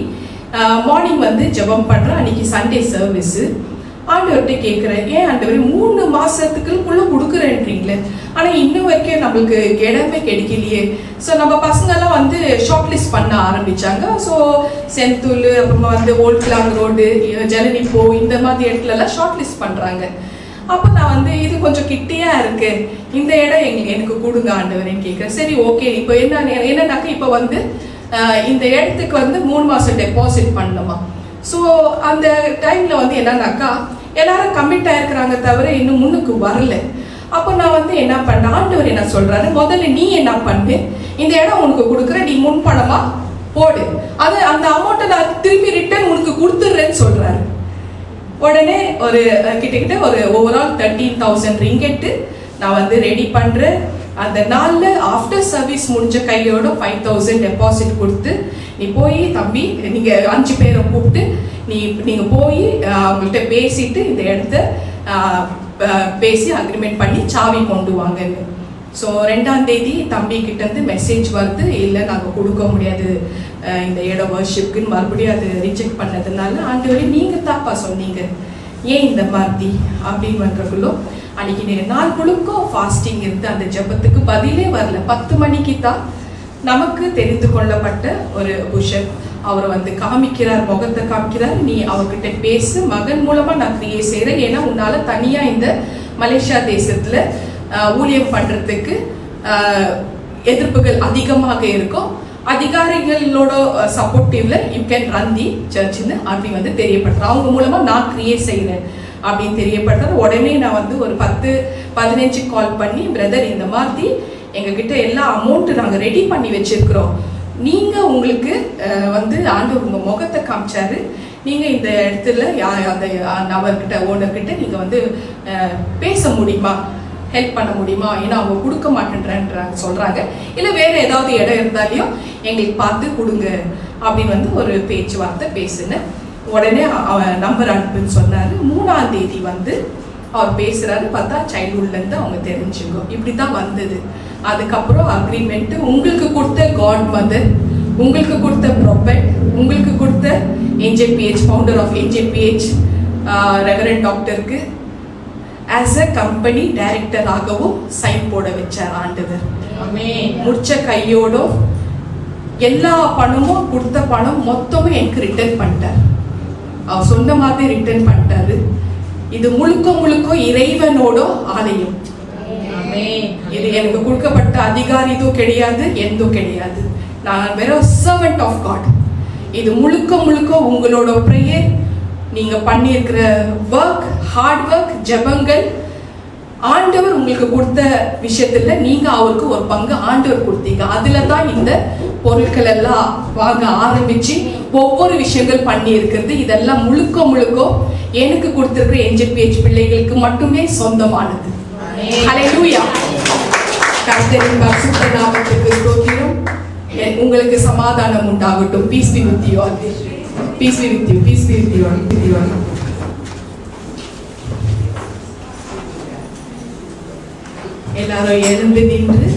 மார்னிங் ஜெபம் பண்றேன். அன்னைக்கு சண்டே சர்வீஸ். ஆண்டவர்கிட்ட கேட்குறேன், ஏன் ஆண்டவர் 3 மாசத்துக்குள்ள கொடுக்குறேன்றீங்களே, ஆனா இன்னும் வரைக்கும் நம்மளுக்கு இடமே கிடைக்கலையே. ஸோ நம்ம பசங்கெல்லாம் ஷார்ட் லிஸ்ட் பண்ண ஆரம்பிச்சாங்க. ஸோ செந்தூல், அப்புறமா ஓல்ட் கிளாங் ரோடு, ஜலனிப்போ, இந்த மாதிரி இடத்துலலாம் ஷார்ட் லிஸ்ட் பண்றாங்க. அப்போ நான் இது கொஞ்சம் கிட்டியா இருக்கு, இந்த இடம் எனக்கு கொடுங்க ஆண்டவரேன்னு கேட்குறேன். சரி ஓகே. இப்போ என்னன்னாக்கா இப்போ இந்த இடத்துக்கு 3 மாசம் டெபாசிட் பண்ணணுமா. ஸோ அந்த டைம்ல என்னன்னாக்கா எல்லாரும் கமிட் ஆயிருக்கிறாங்க தவிர இன்னும் முன்னுக்கு வரல. அப்போ நான் என்ன பண்ணேன், ஆண்டவர் என்ன சொல்றாரு, முதல்ல நீ என்ன பண்ணு, இந்த இடம் உனக்கு கொடுக்குற, நீ முன்பணமா போடு, அது அந்த அமௌண்ட்டை நான் திருப்பி ரிட்டர்ன் உனக்கு கொடுத்துடுறேன்னு சொல்றாரு. உடனே ஒரு கிட்டத்தட்ட ஒரு ஓவரால் 13,000 ரிங்கெட்டு நான் வந்து ரெடி பண்றேன். அந்த நாள்ல ஆஃப்டர் சர்வீஸ் முடிஞ்ச கையோட 5000 டெபாசிட் கொடுத்து, நீ போய் தம்பி, நீங்க 5 பேரை கூப்பிட்டு நீங்க போய் அவங்கள்ட்ட பேசிட்டு இந்த இடத்த பேசி அக்ரிமெண்ட் பண்ணி சாவி கொண்டு வாங்கன்னு. ஸோ 2ஆம் தேதி தம்பி கிட்ட இருந்து மெசேஜ் வருது, இல்லை நாங்கள் கொடுக்க முடியாது இந்த இடம் வர்ஷிப்க்குன்னு. மறுபடியும் அது ரிஜெக்ட் பண்ணதுனால, ஆண்டவரே நீங்க தாப்பா சொன்னீங்க, ஏன் இந்த மாதிரி அப்படின்னு பண்றக்குள்ளோ அன்னைக்கு நாள் முழுக்கும் ஃபாஸ்டிங் இருந்து அந்த ஜெபத்துக்கு பதிலே வரல. 10 மணிக்கு தான் நமக்கு தெரிந்து கொள்ளப்பட்ட ஒரு புஷன் அவர் வந்து காமிக்கிறார், முகத்தை காமிக்கிறார், நீ அவர்கிட்ட பேசு, மகன் மூலமா நான் கிரியேட் செய்யறேன், ஏன்னா உன்னால தனியா இந்த மலேசியா தேசத்துல ஊழியம் பண்றதுக்கு எதிர்ப்புகள் அதிகமாக இருக்கும், அதிகாரிகளோட சப்போர்ட்டிவ்ல யூ கேன் ரன் தி சர்ச்னு அப்படி வந்து தெரியப்படுறார். அவங்க மூலமா நான் கிரியேட் செய்யறேன் அப்படின்னு தெரியப்படுறார். உடனே நான் வந்து ஒரு 10-15 கால் பண்ணி, பிரதர் இந்த மாதிரி எங்ககிட்ட எல்லா அமௌண்ட் நாங்கள் ரெடி பண்ணி வச்சிருக்கிறோம், நீங்க உங்களுக்கு வந்து ஆண்டவர் உங்க முகத்தை காமிச்சாரு, நீங்க இந்த இடத்துல அந்த நபர்கிட்ட ஓனர்கிட்ட நீங்க வந்து பேச முடியுமா, ஹெல்ப் பண்ண முடியுமா, ஏன்னா அவங்க கொடுக்க மாட்டேன்றாங்க சொல்றாங்க, இல்லை வேற ஏதாவது இடம் இருந்தாலையும் எங்களுக்கு பார்த்து கொடுங்க அப்படின்னு வந்து ஒரு பேச்சுவார்த்தை பேசுனேன். உடனே அவன் நம்பர் அனுப்புன்னு சொன்னாரு. 3ஆம் தேதி வந்து அவர் பேசுறாரு, பார்த்தா சைல்ட்ஹுட்ல இருந்து அவங்க தெரிஞ்சுக்கோ, இப்படிதான் வந்தது. அதுக்கப்புறம் அக்ரிமெண்ட், உங்களுக்கு கொடுத்த காட் மதர், உங்களுக்கு கொடுத்த ப்ராப்பர்ட், உங்களுக்கு கொடுத்த NJPH founder of NJPH reverend டாக்டருக்கு ஆஸ் அ கம்பெனி டைரக்டராகவும் சைன் போட வச்சார் ஆண்டவர். முடிச்ச கையோட எல்லா பணமும், கொடுத்த பணம் மொத்தமும் எனக்கு ரிட்டர்ன் பண்ணிட்டார். அவர் சொன்ன மாதிரி ரிட்டர்ன் பண்ணிட்டாரு. இது முழுக்க முழுக்க இறைவனோட ஆலயம். இது எனக்கு கொடுக்கப்பட்ட அதிகாரி இதுவும் கிடையாது, எதுவும் கிடையாது. நான் வெறும் சர்வெண்ட் ஆஃப் காட். இது முழுக்க முழுக்க உங்களோட பிரேயர், நீங்க பண்ணியிருக்கிற ஒர்க், ஹார்ட் ஒர்க், ஜெபங்கள், ஆண்டவர் உங்களுக்கு கொடுத்த விஷயத்துல நீங்க அவருக்கு ஒரு பங்கு ஆண்டவர் கொடுத்தீங்க. அதுல தான் இந்த பொருட்கள் எல்லாம் வாங்க ஆரம்பிச்சு ஒவ்வொரு விஷயங்கள் பண்ணி இருக்கிறது. இதெல்லாம் முழுக்க முழுக்க எனக்கு கொடுத்திருக்கிற NJPH பிள்ளைகளுக்கு மட்டுமே சொந்தமானது. ஹல்லேலூயா. கர்த்தரின் பரிசுத்த நாமத்துக்கு ஸ்தோத்திரம். உங்களுக்கு சமாதானம் உண்டாகட்டும். Piece be with you all. Piece be with you. Piece be with you all. எல்லாரும் எழுந்து நின்று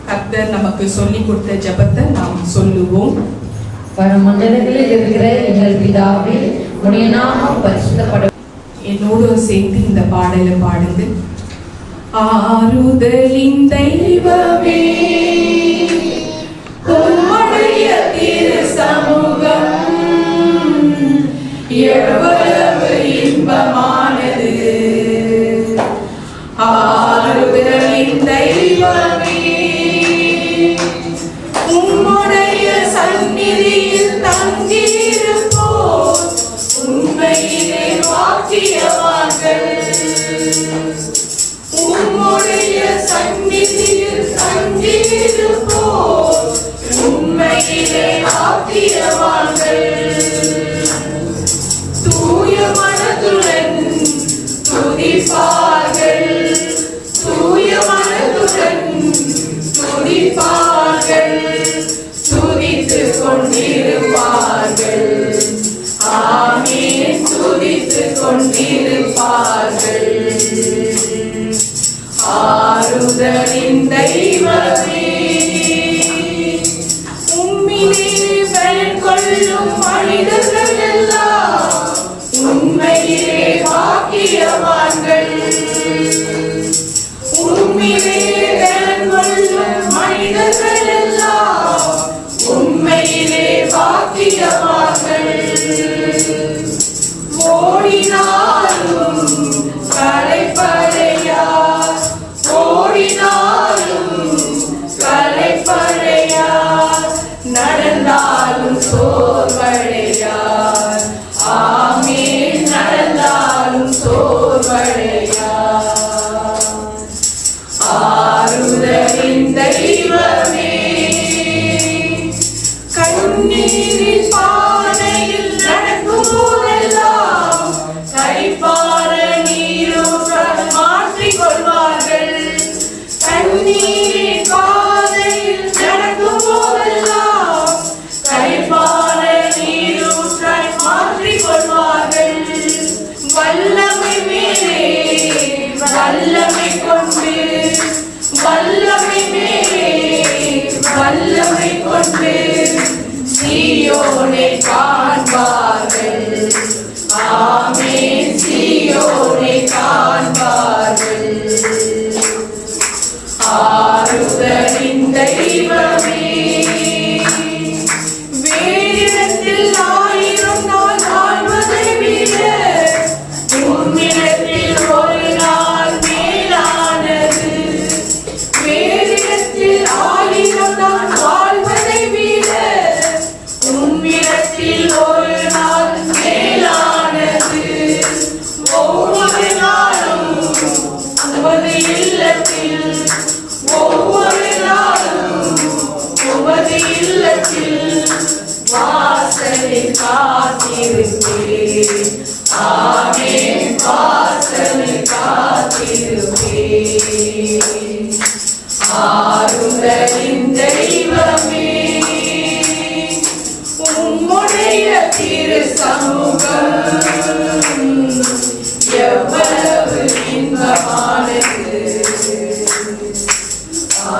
கர்த்தர் நமக்கு சொல்லி கொடுத்த ஜெபத்தை நாம் சொல்லுவோம். பரமண்டலங்களில் இருக்கிற எங்கள் பிதாவே, உம்முடைய நாமம் பரிசுத்தப்பட. என்னோடு சேர்ந்து இந்த பாடலை பாடுங்க. ஆறுதலின் தெய்வமே, உம்முடைய திரு சமூகம் எவ்வளவு இன்பமானது. ஆறுதலின் தெய்வமே, உம்முடைய சந்நிதியில் தங்கியிருப்போர் உண்மையிலே பாக்கியவான்கள். உம்முடைய சந்நிதியில் தங்கியிருப்போர் உண்மையிலே பாக்கியவான்கள். தூய மனதுடன் துதிப்பார்கள், தூய மனதுடன் துதிப்பார்கள், துதித்துக் கொண்டிருப்பார்கள். ஆமென். துதித்துக் கொண்டிருப்பார்கள். ஆறுதலின் தெய்வமே, உம்மிலே பலன் கொள்ளும் மனிதர்கள் எல்லாம் உண்மையிலே பாக்கியவான்கள். உம்மிலே பலன் கொள்ளும் மனிதர்கள் எல்லாம் உண்மையிலே பாக்கியவான்கள். ஓடினாலும் களைப்படையார், ஓடினாலும் களைப்படையார், நடந்தாலும் சோர்வடையார். ஆமென். நடந்தாலும் சோர்வடையார். ஆறுதலின் தெய்வமே, கண்ணீரின் பானையில் நடக்கும் போதெல்லாம் கைப்பார நீரூற்ற மாற்றிக்கொள்வார். கண்ணீரின் பாதையில் நடக்கும் போதெல்லாம் கரைப்பான நீரூற்றாய் மாற்றிக் கொள்வார்கள். வல்லமை மேலே வல்லமை கொண்டு, வல்லமை மேலே வல்லமை கொண்டு சீயோனை காண்பார்கள். ஆமென், சீயோனை காண்பார்கள். ஆறுதலின் தெய்வமே, வேறிடத்தில் 1000 நாள் வாழ்வதை விட உம்மிடத்தில் ஒரு நாள் மேலானது. வேறிடத்தில் 1000 நாள் வாழ்வதை விட உம்மிடத்தில் ஒரு நாள் மேலானது. ஒவ்வொரு நாளும் உமது இல்லத்தில், ஒவ்வொரு நாளும் உமது இல்லத்தில் வாசலில் காத்திருப்பேன். ஆமென், வாசலில் காத்திருப்பேன். ஆறுதலின் தெய்வமே, உம்முடைய திரு சமூகம் எவ்வளவு இன்பமானது.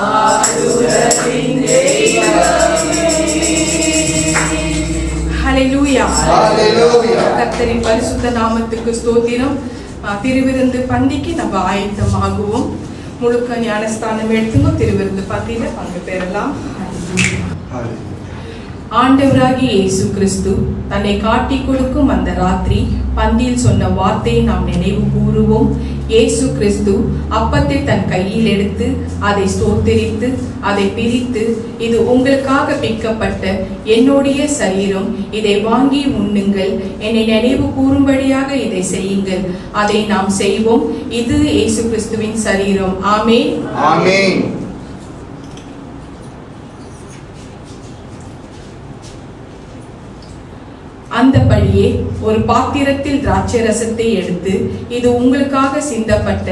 ஆறுதலின் தெய்வமே. ஹல்லேலூயா. ஹalleluya. கர்த்தரின் பரிசுத்த நாமத்துக்கு ஸ்தோத்திரம். திருவிருந்து பந்திக்கு நம்ம ஆயத்தமாகுவோம். முழுக்க ஞானஸ்தானம் எடுத்துங்க. திருவிருந்து பந்தியில பங்கு பெறலாம். ஆண்டவராகிய இயேசு கிறிஸ்து தன்னை காட்டிக் கொடுக்கும் அந்த ராத்திரி பந்தியில் சொன்ன வார்த்தையை நாம் நினைவு கூறுவோம். இயேசு கிறிஸ்து அப்பத்தை தன் கையில் எடுத்து அதை ஸ்தோத்திரித்து அதை பிரித்து, இது உங்களுக்காக பிக்கப்பட்ட என்னுடைய சரீரம், இதை வாங்கி உண்ணுங்கள், என்னை நினைவு கூறும்படியாக இதை செய்யுங்கள். அதை நாம் செய்வோம். இது இயேசு கிறிஸ்துவின் சரீரம். ஆமென், ஆமென். அந்தபடியே ஒரு பாத்திரத்தில் திராட்சை ரசத்தை எடுத்து, இது உங்களுக்காக சிந்தப்பட்ட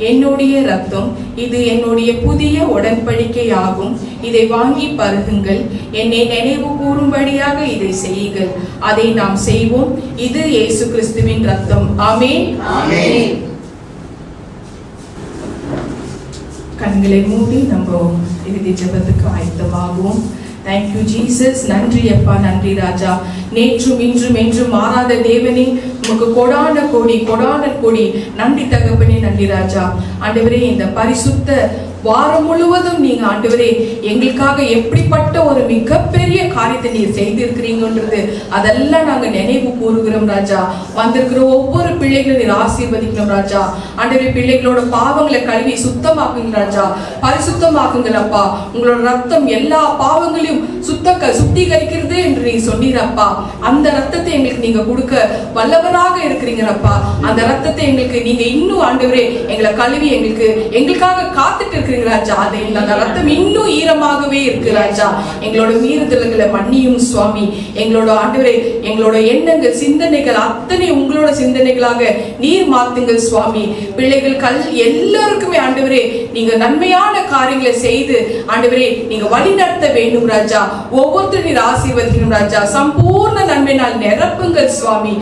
என்னுடைய இரத்தம், இது என்னுடைய புதிய உடன்படிக்கையாகும், இதை வாங்கி பருகுங்கள், என்னை நினைவு கூறும்படியாக இதை செய்யுங்கள். அதை நாம் செய்வோம். இது இயேசு கிறிஸ்துவின் இரத்தம். ஆமென், ஆமென். கண்களை மூடி நம்ம இறுதி ஜெபத்துக்கு ஆயத்தமாகுவோம். Thank you Jesus. நன்றி அப்பா, நன்றி ராஜா. நேற்றும் இன்றும் என்றும் மாறாத தேவனே, உமக்கு கொடான கோடி நன்றி தகப்பனே, நன்றி ராஜா. ஆண்டவரே, இந்த பரிசுத்த வாரம் முழுவதும் நீங்க ஆண்டவரே எங்களுக்காக எப்படிப்பட்ட ஒரு மிகப்பெரிய காரியத்தை நீர் செய்திருக்கிறீங்கன்றது அதெல்லாம் நாங்க நினைவு கூறுகிறோம் ராஜா. வந்திருக்கிற ஒவ்வொரு பிள்ளைகளும் நீர் ஆசீர்வதிக்கணும் ராஜா. ஆண்டவரே, பிள்ளைகளோட பாவங்களை கழுவி சுத்தமாக்குங்க ராஜா, பரிசுத்தமாக்குங்கள் அப்பா. உங்களோட ரத்தம் எல்லா பாவங்களையும் சுத்திகரிக்கிறது என்று நீங்க சொன்னீரப்பா. அந்த ரத்தத்தை எங்களுக்கு நீங்க கொடுக்க வல்லவராக இருக்கிறீங்கப்பா. அந்த ரத்தத்தை எங்களுக்கு நீங்க இன்னும் ஆண்டவரே எங்களை கழுவி எங்களுக்காக காத்துட்டு இருக்கிறீங்க ராஜா. அது அந்த ரத்தம் இன்னும் ஈரமாகவே இருக்கு ராஜா. எங்களோட மீறுதல்களை மன்னியும் சுவாமி. எங்களோட ஆண்டவரே, எங்களோட எண்ணங்கள் சிந்தனைகள் அத்தனை உங்களோட சிந்தனைகளாக நீர் மாத்துங்கள் சுவாமி. பிள்ளைகள் எல்லாருக்குமே ஆண்டவரே நீங்க நன்மையான காரியங்களை செய்து ஆண்டவரே நீங்க வழி நடத்த வேண்டும் ராஜா. ஒவ்வொருத்தரும் நீர் ஆசீர்வதிக்கணும் ராஜா. சம்பூர்ண நன்மையினால் நிரப்புங்கள் சுவாமி.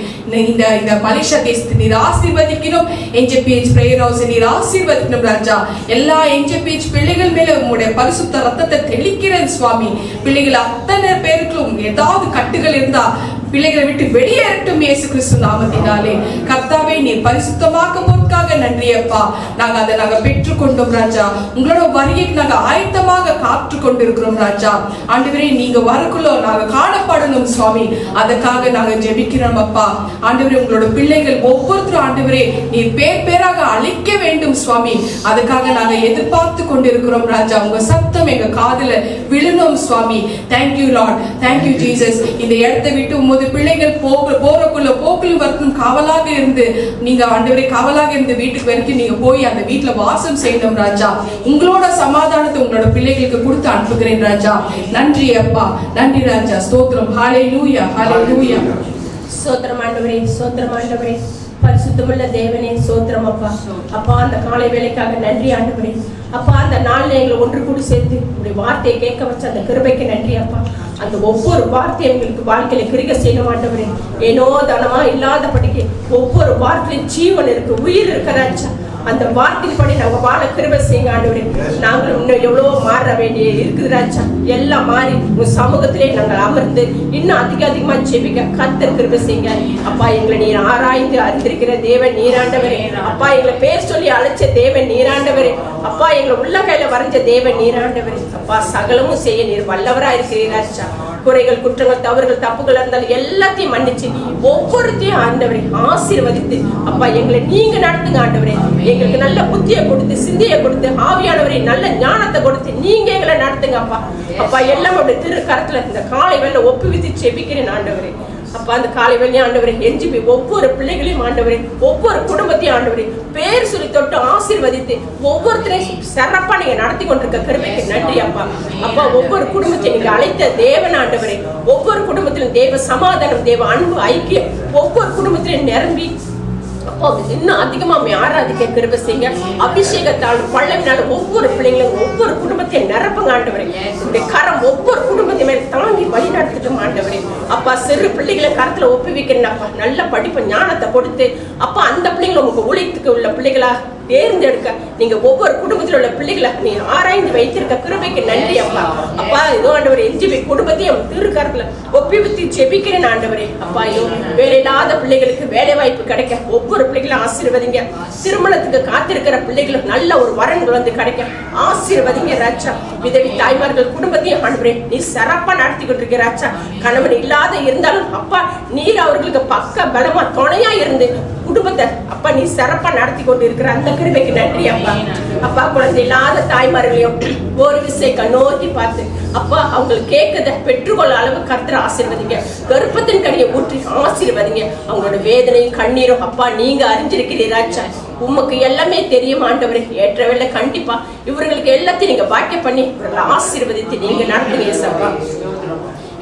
இந்த மலேசியா தேசத்தை நீர் ஆசீர்வதிக்கணும். என்ஜேபிஎச் பிரேயர் ஹவுஸ் நீர் ஆசீர்வதிக்கணும் ராஜா. எல்லா என்ஜேபிஎச் பிள்ளைகள் மேல உங்களுடைய பரிசுத்த ரத்தத்தை தெளிக்கிறேன் சுவாமி. பிள்ளைகள் அத்தனை பேருக்கும் ஏதாவது கட்டுகள் இருந்தா பிள்ளைகளை விட்டு வெளியேறட்டும் இயேசு கிறிஸ்து நாமத்தினாலே. கர்த்தாவே, நீர் பரிசுத்தமாக்கும் பொருட்காக நன்றி அப்பா. நாங்க பெற்றுக்கொண்டோம் ராஜா. உங்களோட வருகைக்கு நாங்க ஆயத்தமாக காத்து கொண்டிருக்கிறோம் ராஜா. ஆண்டவரே, நீங்க வரக்குள்ள நாங்க காணப்படணும் சுவாமி. அதுக்காக நாங்க ஜெபிக்கிறோம் அப்பா. ஆண்டவரே, உங்களோட பிள்ளைகள் ஒவ்வொருத்தரும் ஆண்டவரே நீர் பேராக அழிக்க வேண்டும் சுவாமி. அதுக்காக நாங்க எதிர்பார்த்து கொண்டிருக்கிறோம் ராஜா. உங்க சத்தம் எங்க காதுல விழணும் சுவாமி. Thank you Lord, thank you Jesus. இந்த இடத்தை விட்டு பிள்ளைகள் போக்குல வரைக்கும் காவலாக இருந்து நீங்க ஆண்டவரே காவலாக இருந்து வீட்டுக்கு வரைக்கும் நீங்க போய் அந்த வீட்டுல வாசம் செய்யணும் ராஜா. உங்களோட சமாதானத்தை உங்களோட பிள்ளைகளுக்கு கொடுத்து அனுப்புகிறேன் ராஜா. நன்றி அப்பா, நன்றி ராஜா. ஸ்தோத்திரம். ஹல்லேலூயா, ஹல்லேலூயா. ஸ்தோத்திரம் ஆண்டவரே, ஸ்தோத்திரம் ஆண்டவரே. பரிசுத்தமுள்ள தேவனே ஸ்தோத்திரம் அப்பா. அப்பா, அந்த காலை வேளைக்காக நன்றி ஆண்டவரே. அப்பா அந்த நாள்ல எங்களை ஒன்று கூடி சேர்த்து உங்களுடைய வார்த்தையை கேட்க வச்ச அந்த கிருபைக்கு நன்றி அப்பா. அந்த ஒவ்வொரு வார்த்தையும் எங்களுக்கு வாழ்க்கையில கிரிக்க செய்ய மாட்டவரே. ஏனோ தனமா இல்லாதபடிக்கு ஒவ்வொரு வார்த்தையும் ஜீவன் இருக்கு, உயிர் இருக்கிறாச்சா. அந்த வார்த்தைப்படி நாங்க வாழ கிருபை செய்யுங்க ஆண்டவரே. நாங்கள் இன்னும் எவ்வளவோ மாற வேண்டிய இருக்குதுராச்சா. எல்லாம் மாறி உங்க சமூகத்திலே நாங்கள் அமர்ந்து இன்னும் அதிகமா ஜெபிக்க கர்த்தர் கிருபை செய்யுங்க அப்பா. எங்களை நீர் ஆராய்ந்து அறிந்திருக்கிற தேவன் நீராண்டவரே அப்பா. எங்களை பேர் சொல்லி அழைச்ச தேவன் நீராண்டவரே அப்பா. எங்களை உள்ள கையில வரைஞ்ச தேவன் நீராண்டவரே அப்பா. சகலமும் செய்ய நீர் வல்லவரா இருக்கிறீராச்சா. குறைகள், குற்றங்கள், தவறுகள், தப்புகள் இருந்தாலும் எல்லாத்தையும் மன்னிச்சு ஒவ்வொருத்தையும் ஆண்டவரை ஆசீர்வதித்து அப்பா எங்களை நீங்க நடத்துங்க ஆண்டவரே. எங்களுக்கு நல்ல புத்தியை கொடுத்து, சிந்தையை கொடுத்து, ஆவியானவரை நல்ல ஞானத்தை கொடுத்து நீங்க எங்களை நடத்துங்க அப்பா. அப்பா எல்லாம் அப்படி திருக்கரத்துல இந்த காலை வேலை ஒப்புவித்து செபிக்கிறேன் ஆண்டவரே அப்பா. அந்த காலை வேலையும் ஆண்டவரை எஞ்சிபி ஒவ்வொரு பிள்ளைகளையும் ஆண்டவரே, ஒவ்வொரு குடும்பத்தையும் ஆண்டவரே பேர் சொல்லி தொட்டு ஆசீர்வதித்து ஒவ்வொருத்தரையும் சிறப்பா நீங்க நடத்தி கொண்டிருக்க கிருபைக்கு நன்றி அப்பா. அப்பா ஒவ்வொரு குடும்பத்தையும் நீங்க அழைத்த தேவன் ஆண்டவரே, ஒவ்வொரு குடும்பத்திலும் தேவ சமாதானம், தேவ அன்பு, ஐக்கியம் ஒவ்வொரு குடும்பத்திலும் நிரம்பி அப்பா இன்னும் அதிகமா ஆராதிக்க கிருபை செய்யுங்க. அபிஷேகத்தால் பள்ளவினால ஒவ்வொரு பிள்ளைங்களும் ஒவ்வொரு குடும்பத்தையும் நிரப்புங்க ஆண்டவரே. உங்களுடைய கரம் ஒவ்வொரு குடும்பத்தையுமே தாங்கி வழி நடத்திட்டு ஆண்டவரே அப்பா. சிறு பிள்ளைகளை கரத்துல ஒப்புவிக்கிறேன் அப்பா. நல்ல படிப்பு ஞானத்தை கொடுத்து அப்பா அந்த பிள்ளைங்களை உங்க ஊழியத்துக்கு உள்ள பிள்ளைகளா தேர்ந்தெடுக்க நீங்க ஒவ்வொரு குடும்பத்தில் உள்ள பிள்ளைகளை நீ ஆராய்ந்து வைத்திருக்க கிருபைக்கு நன்றி அப்பா. அப்பா இதோ ஆண்டவரே எஞ்சிபி குடும்பத்தையும் திருக்கரத்துல ஒப்புவித்து ஜெபிக்கிறேன் ஆண்டவரே அப்பா. வேலை இல்லாத பிள்ளைகளுக்கு வேலை வாய்ப்பு கிடைக்க ஒவ்வொரு பிள்ளைகளும் ஆசீர்வதிங்க. திருமணத்துக்கு காத்திருக்கிற பிள்ளைகளும் நல்ல ஒரு வரன்கள் வந்து கிடைக்க ஆசீர்வதிங்க ராஜா. விதவி தாய்மார்கள் குடும்பத்தையும் ஆண்டவரே நீ சிறப்பா நடத்தி கொண்டிருக்கிற ராஜா. கணவன் இல்லாத இருந்தாலும் அப்பா நீர் அவர்களுக்கு பக்க பலமா துணையா இருந்து குடும்பத்தை அப்பா நீ சிறப்பா நடத்தி கொண்டு இருக்கிற அந்த கிருபைக்கு நன்றி அப்பா. அப்பா குழந்தை இல்லாத தாய்மார்களையும் ஒரு விசை கண்ணோக்கி பார்த்து அப்பா அவங்களுக்கு கேட்கத பெற்றுக்கொள்ள அளவு கர்த்தர் ஆசீர்வதிங்க. கர்ப்பத்தின் கனியை ஊற்றி ஆசீர்வதிங்க. அவங்களோட வேதனையும் கண்ணீரும் அப்பா நீங்க அறிஞ்சிருக்கிறீராச்சா. உமக்கு எல்லாமே தெரியும் ஆண்டவரே. ஏற்ற வேலை கண்டிப்பா இவர்களுக்கு எல்லாத்தையும் நீங்க பாக்கிய பண்ணி இவர்களை ஆசீர்வதித்து நீங்க நடத்துங்க சப்பா.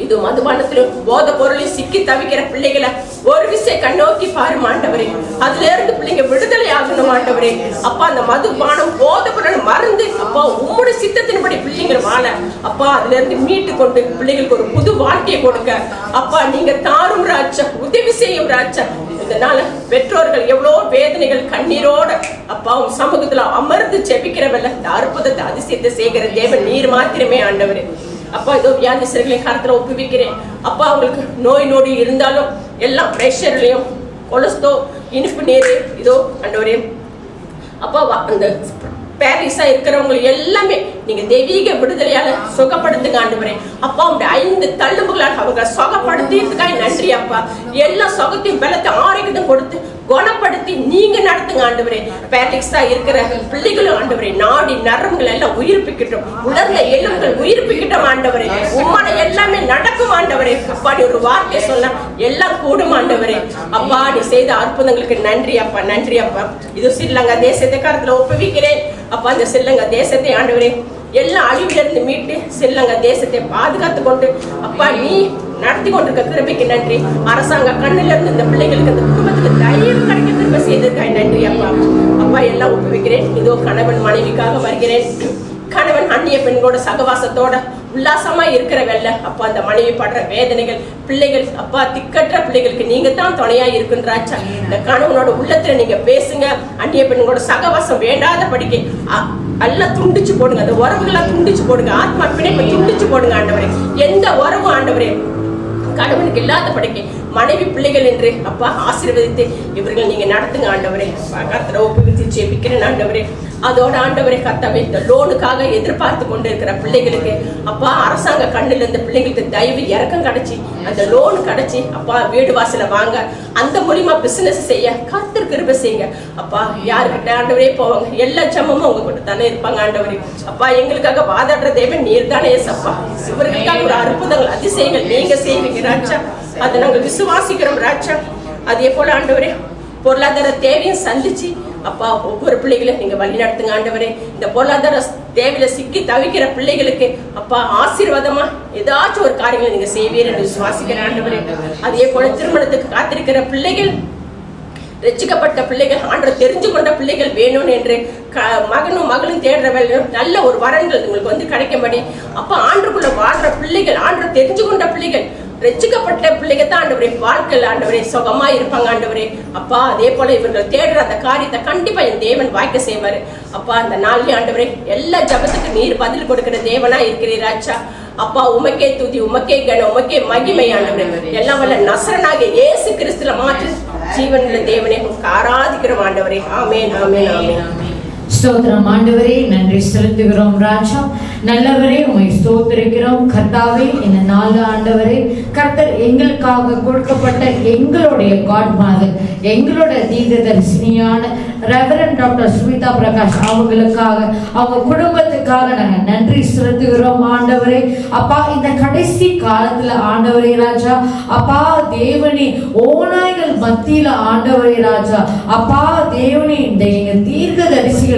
இது மதுபானத்திலும் போத பொருளையும் சிக்கி தவிக்கிற பிள்ளைகளை ஒரு விஷயம் கண்ணோக்கி பாரு ஆண்டவரே. அதுல இருந்து பிள்ளைங்க விடுதலை ஆகணும் ஆண்டவரே அப்பா. அந்த மதுபானம் போத பொருள் மறந்து அப்பா உம்முடைய சித்தத்தின்படி பிள்ளைங்க வாழ அப்பா அதுல இருந்து மீட்டு கொண்டு பிள்ளைகளுக்கு ஒரு புது வாழ்க்கையை கொடுக்க அப்பா நீங்க தாரும் ராஜா, உதவி செய்யும் ராஜா. இதனால பெற்றோர்கள் எவ்வளவு வேதனைகள் கண்ணீரோட அப்பா உன் சமூகத்துல அமர்ந்து ஜெபிக்கிறவல்ல இந்த அற்புதத்தை அதிசயத்தை செய்கிற தேவன் நீர் மாத்திரமே ஆண்டவரே அப்பா. இதோ வியாதிஸ்தர்களை கரத்துல ஒப்புவிக்கிறேன் அப்பா. அவங்களுக்கு நோய் நொடி இருந்தாலும் எல்லாம் பிரஷர்லயும் கொலஸ்ட்ரால், இனிப்பு நீர் இதோ ஆண்டவரே அப்பா. அந்த பேரிஸா இருக்கிறவங்க எல்லாமே நீங்க தெய்வீக விடுதலையால சுகப்படுத்துங்க ஆண்டவரே அப்பா. உங்களுடைய 5 தள்ளும்புகளால் அவங்க சுகப்படுத்தியதுக்காக நன்றி அப்பா. எல்லா சுகத்தையும் பலத்தை ஆரோக்கியத்தையும் கொடுத்து குணப்படுத்தி நீங்க நடத்துங்க ஆண்டவரே. பேரிஸா இருக்கிற பிள்ளைகளும் ஆண்டவரே நாடி நரம்புகள் எல்லாம் உயிர்ப்பிக்கட்டும், உலர்ந்த எலும்புகள் உயிர்ப்பிக்கட்டும் ஆண்டவரே. உம்மால எல்லாமே நடக்கும் ஆண்டவரே அப்பா. நீ ஒரு வார்த்தை சொல்ல எல்லாம் கூடும் ஆண்டவரே அப்பா. நீ செய்த அற்புதங்களுக்கு நன்றி அப்பா, நன்றி அப்பா. இது ஸ்ரீலங்கா தேசத்தை கருத்துல ஒப்புவிக்கிறேன் அப்பா. இந்த ஸ்ரீலங்கா தேசத்தை ஆண்டவரே எல்லா அழிவிலிருந்து மீட்டு ஸ்ரீலங்கா தேசத்தை பாதுகாத்து கொண்டு அப்பா நீ நடத்தி கொண்டிருக்க கிருபைக்கு நன்றி. அரசாங்க கண்ணில இருந்து இந்த பிள்ளைகளுக்கு இந்த குடும்பத்துக்கு தயவு கிடைக்க திரும்ப செய்திருக்காய் நன்றி அப்பா. அப்பா எல்லாம் ஒப்புவிக்கிறேன். இதோ கணவன் மனைவிக்காக வருகிறேன். கணவன் அந்நிய பெண்களோட சகவாசத்தோட உல்லாசமா இருக்கிற வெள்ள அப்பா. அந்த மனைவி படுற வேதனைகள் பிள்ளைகள் அப்பா திக்கற்ற பிள்ளைகளுக்கு நீங்க தான் துணையா இருக்குன்றாச்சா. இந்த கணவனோட உள்ளத்துல நீங்க பேசுங்க. அந்நிய பெண்களோட சகவாசம் வேண்டாத படிக்க எல்லாம் துண்டிச்சு போடுங்க. அந்த உறவுகள்லாம் துண்டிச்சு போடுங்க. ஆத்மா பிணைப்பை துண்டிச்சு போடுங்க ஆண்டவரே. எந்த உறவும் ஆண்டவரே கணவனுக்கு இல்லாத படைக்க மனைவி பிள்ளைகள் என்று அப்பா ஆசீர்வதித்து இவர்கள் நீங்க நடத்துங்க ஆண்டவரே. கர்த்தரை ஒப்புவித்து ஜெபிக்கிறேன் ஆண்டவரே. அதோட ஆண்டவரே கர்த்தாவே இந்த லோனுக்காக எதிர்பார்த்து கொண்டு இருக்கிற பிள்ளைகளுக்கு அப்பா அரசாங்க கண்ணில் இருந்த பிள்ளைகளுக்கு தயவு இறக்கம் கிடைச்சி அந்த லோன் கிடைச்சி அப்பா வீடு வாசல வாங்க அந்த மூலியமா பிசினஸ் செய்ய கர்த்தர் கிருபை செய்யுங்க அப்பா. யாருக்கிட்ட ஆண்டவரே போவாங்க எல்லா சமமும் அவங்க கூட தானே இருப்பாங்க ஆண்டவரே அப்பா. எங்களுக்காக வாதாடுற தேவன் நீர் தானே அப்பா. இவர்களுக்காக ஒரு அற்புதங்கள் அதிசயங்கள் நீங்க செய்வீங்க ராஜா. அதை நாங்கள் விசுவாசிக்கிறோம் ராஜா. அதே போல ஆண்டவரே பொருளாதார தேவையும் சந்திச்சு அப்பா ஒவ்வொரு பிள்ளைகளையும் நீங்க வழி நடத்துங்க ஆண்டவரே. இந்த பொருளாதார தேவையில சிக்கி தவிக்கிற பிள்ளைகளுக்கு அப்பா ஆசீர்வாதமா ஏதாச்சும் ஒரு காரியங்களை நீங்க செய்வீர் என்று விசுவாசிக்கிற ஆண்டவரே. அதே போல திருமணத்துக்கு காத்திருக்கிற பிள்ளைகள், ரட்சிக்கப்பட்ட பிள்ளைகள், ஆண்டவர் தெரிஞ்சு கொண்ட பிள்ளைகள் வேணும் என்று மகனும் மகளும் தேடுற வேலை நல்ல ஒரு வரன்கள் உங்களுக்கு வந்து கிடைக்கும்படி அப்ப ஆண்டுக்குள்ள வாழ்ற பிள்ளைகள், ஆண்டு தெரிஞ்சு கொண்ட பிள்ளைகள், ரட்சிக்கப்பட்ட பிள்ளைங்க தான் ஆண்டவரே வாழ்க்கையில் ஆண்டவரே சுகமா இருப்பாங்க ஆண்டவரே. அப்பா அதே போல இவர்கள் தேடுற அந்த காரியத்தை கண்டிப்பா என் தேவன் வாய்க்க செய்வாரு. அப்பா அந்த நாள்லயே ஆண்டவரே எல்லா ஜபத்துக்கு நீர் பதில் கொடுக்கிற தேவனா இருக்கிறீராச்சா. அப்பா உமக்கே துதி, உமக்கே கனம், உமக்கே மகிமை ஆண்டவரே. எல்லாம் வல்ல நசரனாக இயேசு கிறிஸ்துல மாற்று ஜீவனுள்ள தேவனே ஆராதிக்கிறோம் ஆண்டவரே. ஆமென், ஆமென், ஆமென். ஸ்தோத்திரம் ஆண்டவரே, நன்றி செலுத்துகிறோம் ராஜா. நல்லவரே உம்மை ஸ்தோத்திரிக்கிறோம் கர்த்தாவே. இந்த நாலு ஆண்டவரே கர்த்தர் எங்களுக்காக கொடுக்கப்பட்ட எங்களுடைய காட் மாதர், எங்களோட தீர்க்கதரிசினியான ரெவரண்ட் டாக்டர் சுமிதா பிரகாஷ் அவங்களுக்காக, அவங்க குடும்பத்துக்காக நாங்க நன்றி செலுத்துகிறோம் ஆண்டவரே. அப்பா இந்த கடைசி காலத்துல ஆண்டவரே ராஜா, அப்பா தேவனே ஓநாய்கள் மத்தியில ஆண்டவரே ராஜா, அப்பா தேவனே இந்த எங்க தீர்க்கதரிசிகள்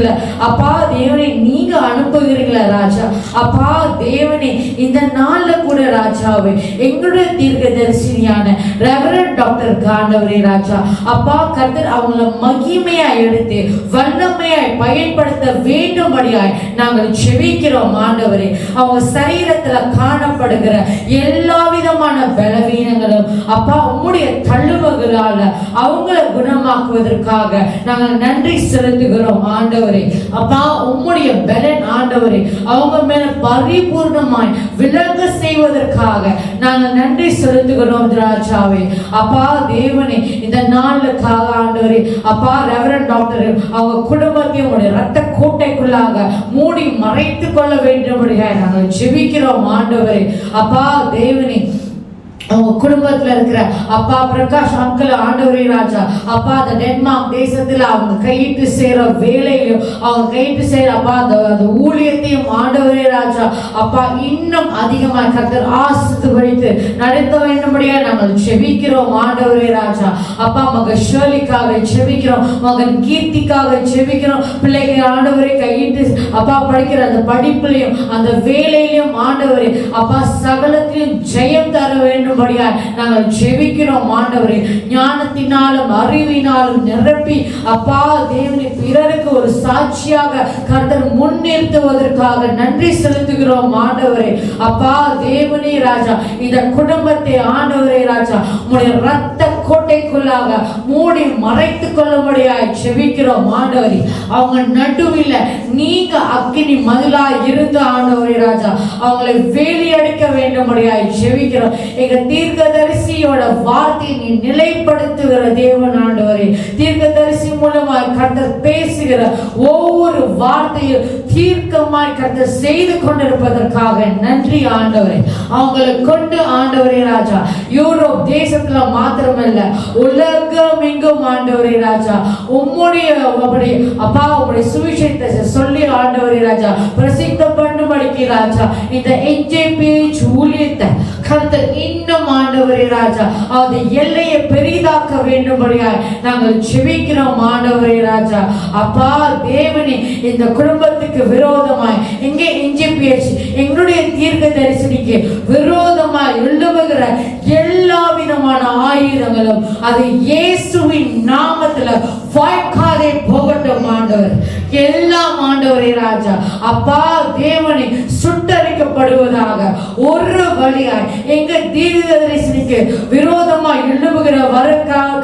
அப்பா தேவனே நீங்க அனுப்புகிறீங்களா ராஜா. அப்பா தேவனே இந்த நாள்ல கூட ராஜாவே எங்களுடைய தீர்க்கதரிசியான ரெவரண்ட் டாக்டர் ஆண்டவரே ராஜா, அப்பா கர்த்தர் அவங்கள மகிமையா எடுத்து வல்லமையாய் பயன்படுத்த வேண்டும்படியாய் நாங்கள் செபிக்கிறோம் ஆண்டவரே. அவங்க சரீரத்துல காணப்படுகிற எல்லா விதமான பலவீனங்களும் அப்பா உம்முடைய தள்ளுவங்களால அவங்கள குணமாக்குவதற்காக நாங்கள் நன்றி செலுத்துகிறோம் ஆண்டவரே. அப்பா உம்முடைய பலன் ஆண்டவரே அவங்க மேல பரிபூர்ணமாய் விளங்க செய்வதற்காக நாங்கள் நன்றி செலுத்துகிறோம் ராஜாவே. அப்பா தேவனே இந்த நாளுக்காக ஆண்டவரே, அப்பா ரெவரண்ட் டாக்டர் அவங்க குடும்பத்தையும் உடைய ரத்த கோட்டைக்குள்ளாக மூடி மறைத்துக் கொள்ள வேண்டும்படியாக நாங்கள் ஜெபிக்கிறோம் ஆண்டவரே. அப்பா தேவனே அவங்க குடும்பத்துல இருக்கிற அப்பா பிரகாஷ் அங்கிள் ஆண்டவரே ராஜா, அப்பா அந்த டென்மார்க் தேசத்துல அவங்க கையிட்டு செய்யற வேலையிலும் அவங்க கையிட்டு செய்யற அப்பா அந்த ஊழியத்தையும் ஆண்டவரே ராஜா, அப்பா இன்னும் அதிகமாக கர்த்தர் ஆசித்து வைத்து நடத்த வேண்டும்படியா நாங்கள் செபிக்கிறோம் ஆண்டவரே ராஜா. அப்பா மகன் ஷர்லிக்காக செபிக்கிறோம், மகன் கீர்த்திக்காக செபிக்கிறோம். பிள்ளைகள் ஆண்டவரே கையிட்டு அப்பா படிக்கிற அந்த படிப்புலையும் அந்த வேலையிலும் ஆண்டவரே அப்பா சகலத்திலும் ஜெயம் தர வேண்டும் நாங்கள் ஜெபிக்கிறோம் ஆண்டவரே. ஞானத்தினாலும் அறிவினாலும் நிரப்பி அப்பா தேவனே பிறருக்கு ஒரு சாட்சியாக கர்த்தர் முன்னிறுத்துவதற்காக நன்றி செலுத்துகிறோம் ஆண்டவரே. அப்பா தேவனே ராஜா இந்த குடும்பத்தை ஆண்டவரே ராஜா உம்முடைய ரத்த கோட்டைக்குள்ளாக மூடி மறைத்துக் கொள்ளும்படியாய் ஜெபிக்கிறோம் ஆண்டவரே. அவங்க நடுவில் நீங்க அக்கினி மதிலாய் இருந்து ஆண்டவரே ராஜா அவங்களை வேலி அடிக்க வேண்டும்படியாய் ஜெபிக்கிறோம். எங்க தீர்க்கதரிசியோட வார்த்தையை நீ நிலைப்படுத்துகிற தேவன் ஆண்டவரே. தீர்க்கதரிசி மூலமாய் கர்த்தர் பேசுகிற ஒவ்வொரு வார்த்தையும் தீர்க்கமாய் கர்த்தர் செய்து கொண்டிருப்பதற்காக நன்றி ஆண்டவரே. அவங்களை கொண்டு ஆண்டவரே ராஜா யூரோப் தேசத்துல மாத்திரமல்ல உலகம் எங்கும் ஆண்டவரே ராஜா உம்முடைய அப்பா உம்முடைய சுவிசேஷத்தை சொல்லி ஆண்டவரே ராஜா பிரசித்தம் பண்ணும்படிக்கு ராஜா இந்த என்ஜேபிஹெச் ஊழியத்தை கர்த்தர் இன்னும் ஆண்டவரே ராஜா அது எல்லையை பெரிதாக்க வேண்டும்படியாய் நாங்கள் ஜெபிக்கிறோம் ஆண்டவரே ராஜா. அப்பா தேவனே இந்த குடும்பத்துக்கு விரோதமாய் எங்கே என்ஜிபிஎச் எங்களுடைய தீர்க்கதரிசிக்கு விரோதமாய் எழும்புகிற எல்லா விதமான ஆயுதங்களும் அது இயேசுவின் நாமத்துல வாய்க்காதே போகட்டும் ஆண்டவர். எல்லாம் ஆண்டவரே ராஜா அப்பா தேவனே சுட்டரிக்கப்படுவதாக ஒரு வழியாய் எங்க தீர்க்கதரிசிக்கு விரோதமாய் எழும்புகிற வர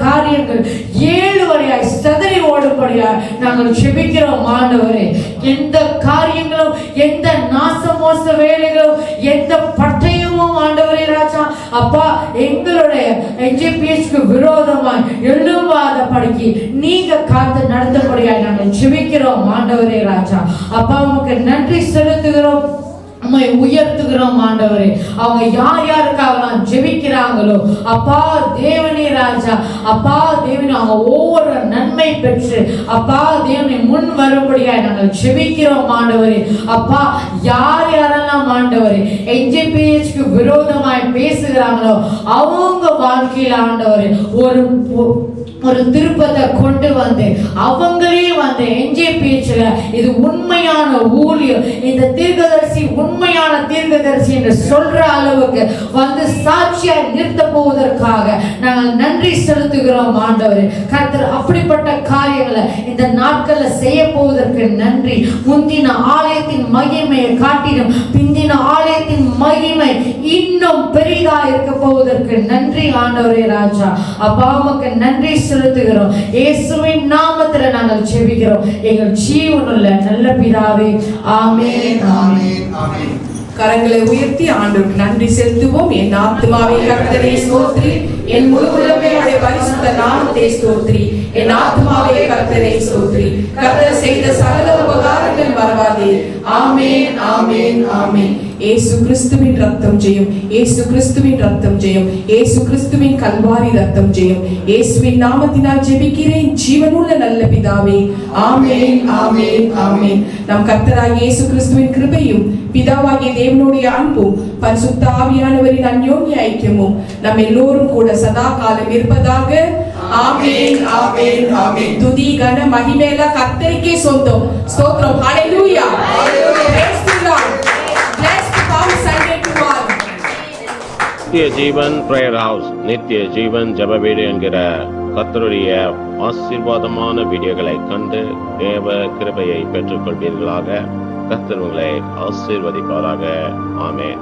காரியங்கள் 7 வழியாய் சிதறி ஓடும்படியாய் நாங்கள் ஜெபிக்கிறோம் ஆண்டவரே. எந்த காரியங்களும் எந்த நாசமோச வேலைகளும் எந்த பட்டயமும் ஆண்டவரே ராஜா அப்பா எங்களுடைய என்ஜிபிஎஸ்க்கு விரோதமாய் எழும்பாத படிக்கு நீங்க காத்து நடத்தபடியாய் நாங்கள் ஜெபிக்கிறோம் ஆண்டவரே ராஜா. அப்பா உமக்கு நன்றி செலுத்துகிறோம், உம்மை உயர்த்துகிறோம் ஆண்டவரே. அவங்க யார் யாருக்காக ஜெபிக்கிறாங்களோ அப்பா தேவனே ராஜா அப்பா தேவனே அவங்க ஒவ்வொரு நன்மை பெற்று அப்பா தேவனை முன் வரும்படியாய் நாங்கள் ஜெபிக்கிறோம் ஆண்டவரே. அப்பா யார் யாரெல்லாம் ஆண்டவரே என்ஜிபிஹெச்க்கு விரோதமாய் பேசுகிறாங்களோ அவங்க வாழ்க்கையில் ஆண்டவரே ஒரு திருப்பத்தை கொண்டு வந்து அவங்களே வந்து என்ஜிபிஹெச்ல இது உண்மையான ஊழியம், இந்த தீர்க்கதரிசி தீர்க்கதரிசி உண்மையான தீர்க்கதரிசி என்று சொல்ற அளவுக்கு வந்து சாட்சியா நிறுத்த போவதற்காக நாங்கள் நன்றி செலுத்துகிறோம் ஆண்டவரே. கர்த்தர் அப்படிப்பட்ட காரியங்களை இந்த நாட்கள்ல செய்ய போவதற்கு நன்றி. முந்தின ஆலயத்தின் மகிமையை காட்டிலும் பிந்தின ஆலயத்தின் மகிமை இன்னும் பெரிதா இருக்க போவதற்கு நன்றி ஆண்டவரே ராஜா. அப்பா உமக்கு நன்றி செலுத்துகிறோம். இயேசுவின் நாமத்துல நாங்கள் ஜெபிக்கிறோம் எங்கள் ஜீவனுள்ள நல்ல பிதாவே. ஆமென் ஆமென் ஆமென். கரங்களை உயர்த்தி ஆண்டவருக்கு நன்றி செலுத்துவோம். என் ஆத்துமாவே கர்த்தரை ஸ்தோத்திரி, என் முழு உள்ளமே அவருடைய பரிசுத்த நாமத்தை ஸ்தோத்திரி. என் ஆத்துமாவே கர்த்தரை ஸ்தோத்திரி. கர்த்தர் செய்த சகல உபகாரங்கள் மறவாதே. ஆமென் ஆமென் ஆமென். இயேசு கிறிஸ்துவின் ரத்தம் ஜெயம், இயேசு கிறிஸ்துவின் ரத்தம் ஜெயம், இயேசு கிறிஸ்துவின் கல்வாரி ரத்தம் ஜெயம். இயேசுவின் நாமத்தினால் ஜெபிக்கிறேன் ஜீவனுள்ள நல்ல பிதாவே. ஆமென் ஆமென் ஆமென். நம் கர்த்தராகிய இயேசு கிறிஸ்துவின் கிருபையும் பிதாவாகிய தேவனுடைய அன்பும் பரிசுத்த ஆவியானவரின் அன்யோன்ய ஐக்கியமும் நம் எல்லோரும் கூட சதா காலம் இருப்பதாக. ஆமென் ஆமென் ஆமென். துதி கன மகிமையெல்லாம் கர்த்தருக்கே சொந்தம். ஸ்தோத்திரம். ஹalleluya. Praise the Lord. Blessed Palm Sunday to all. நித்திய ஜீவன் பிரேயர் ஹவுஸ், நித்திய ஜீவன் ஜெப வீடு என்கிற கர்த்தருடைய ஆசீர்வாதமான வீடியோகளை கண்டு தேவ கிருபையை பெற்றுக் கொள்வீர்களாக. கர்த்தர் உங்களை ஆசீர்வதிப்பாராக. ஆமென்.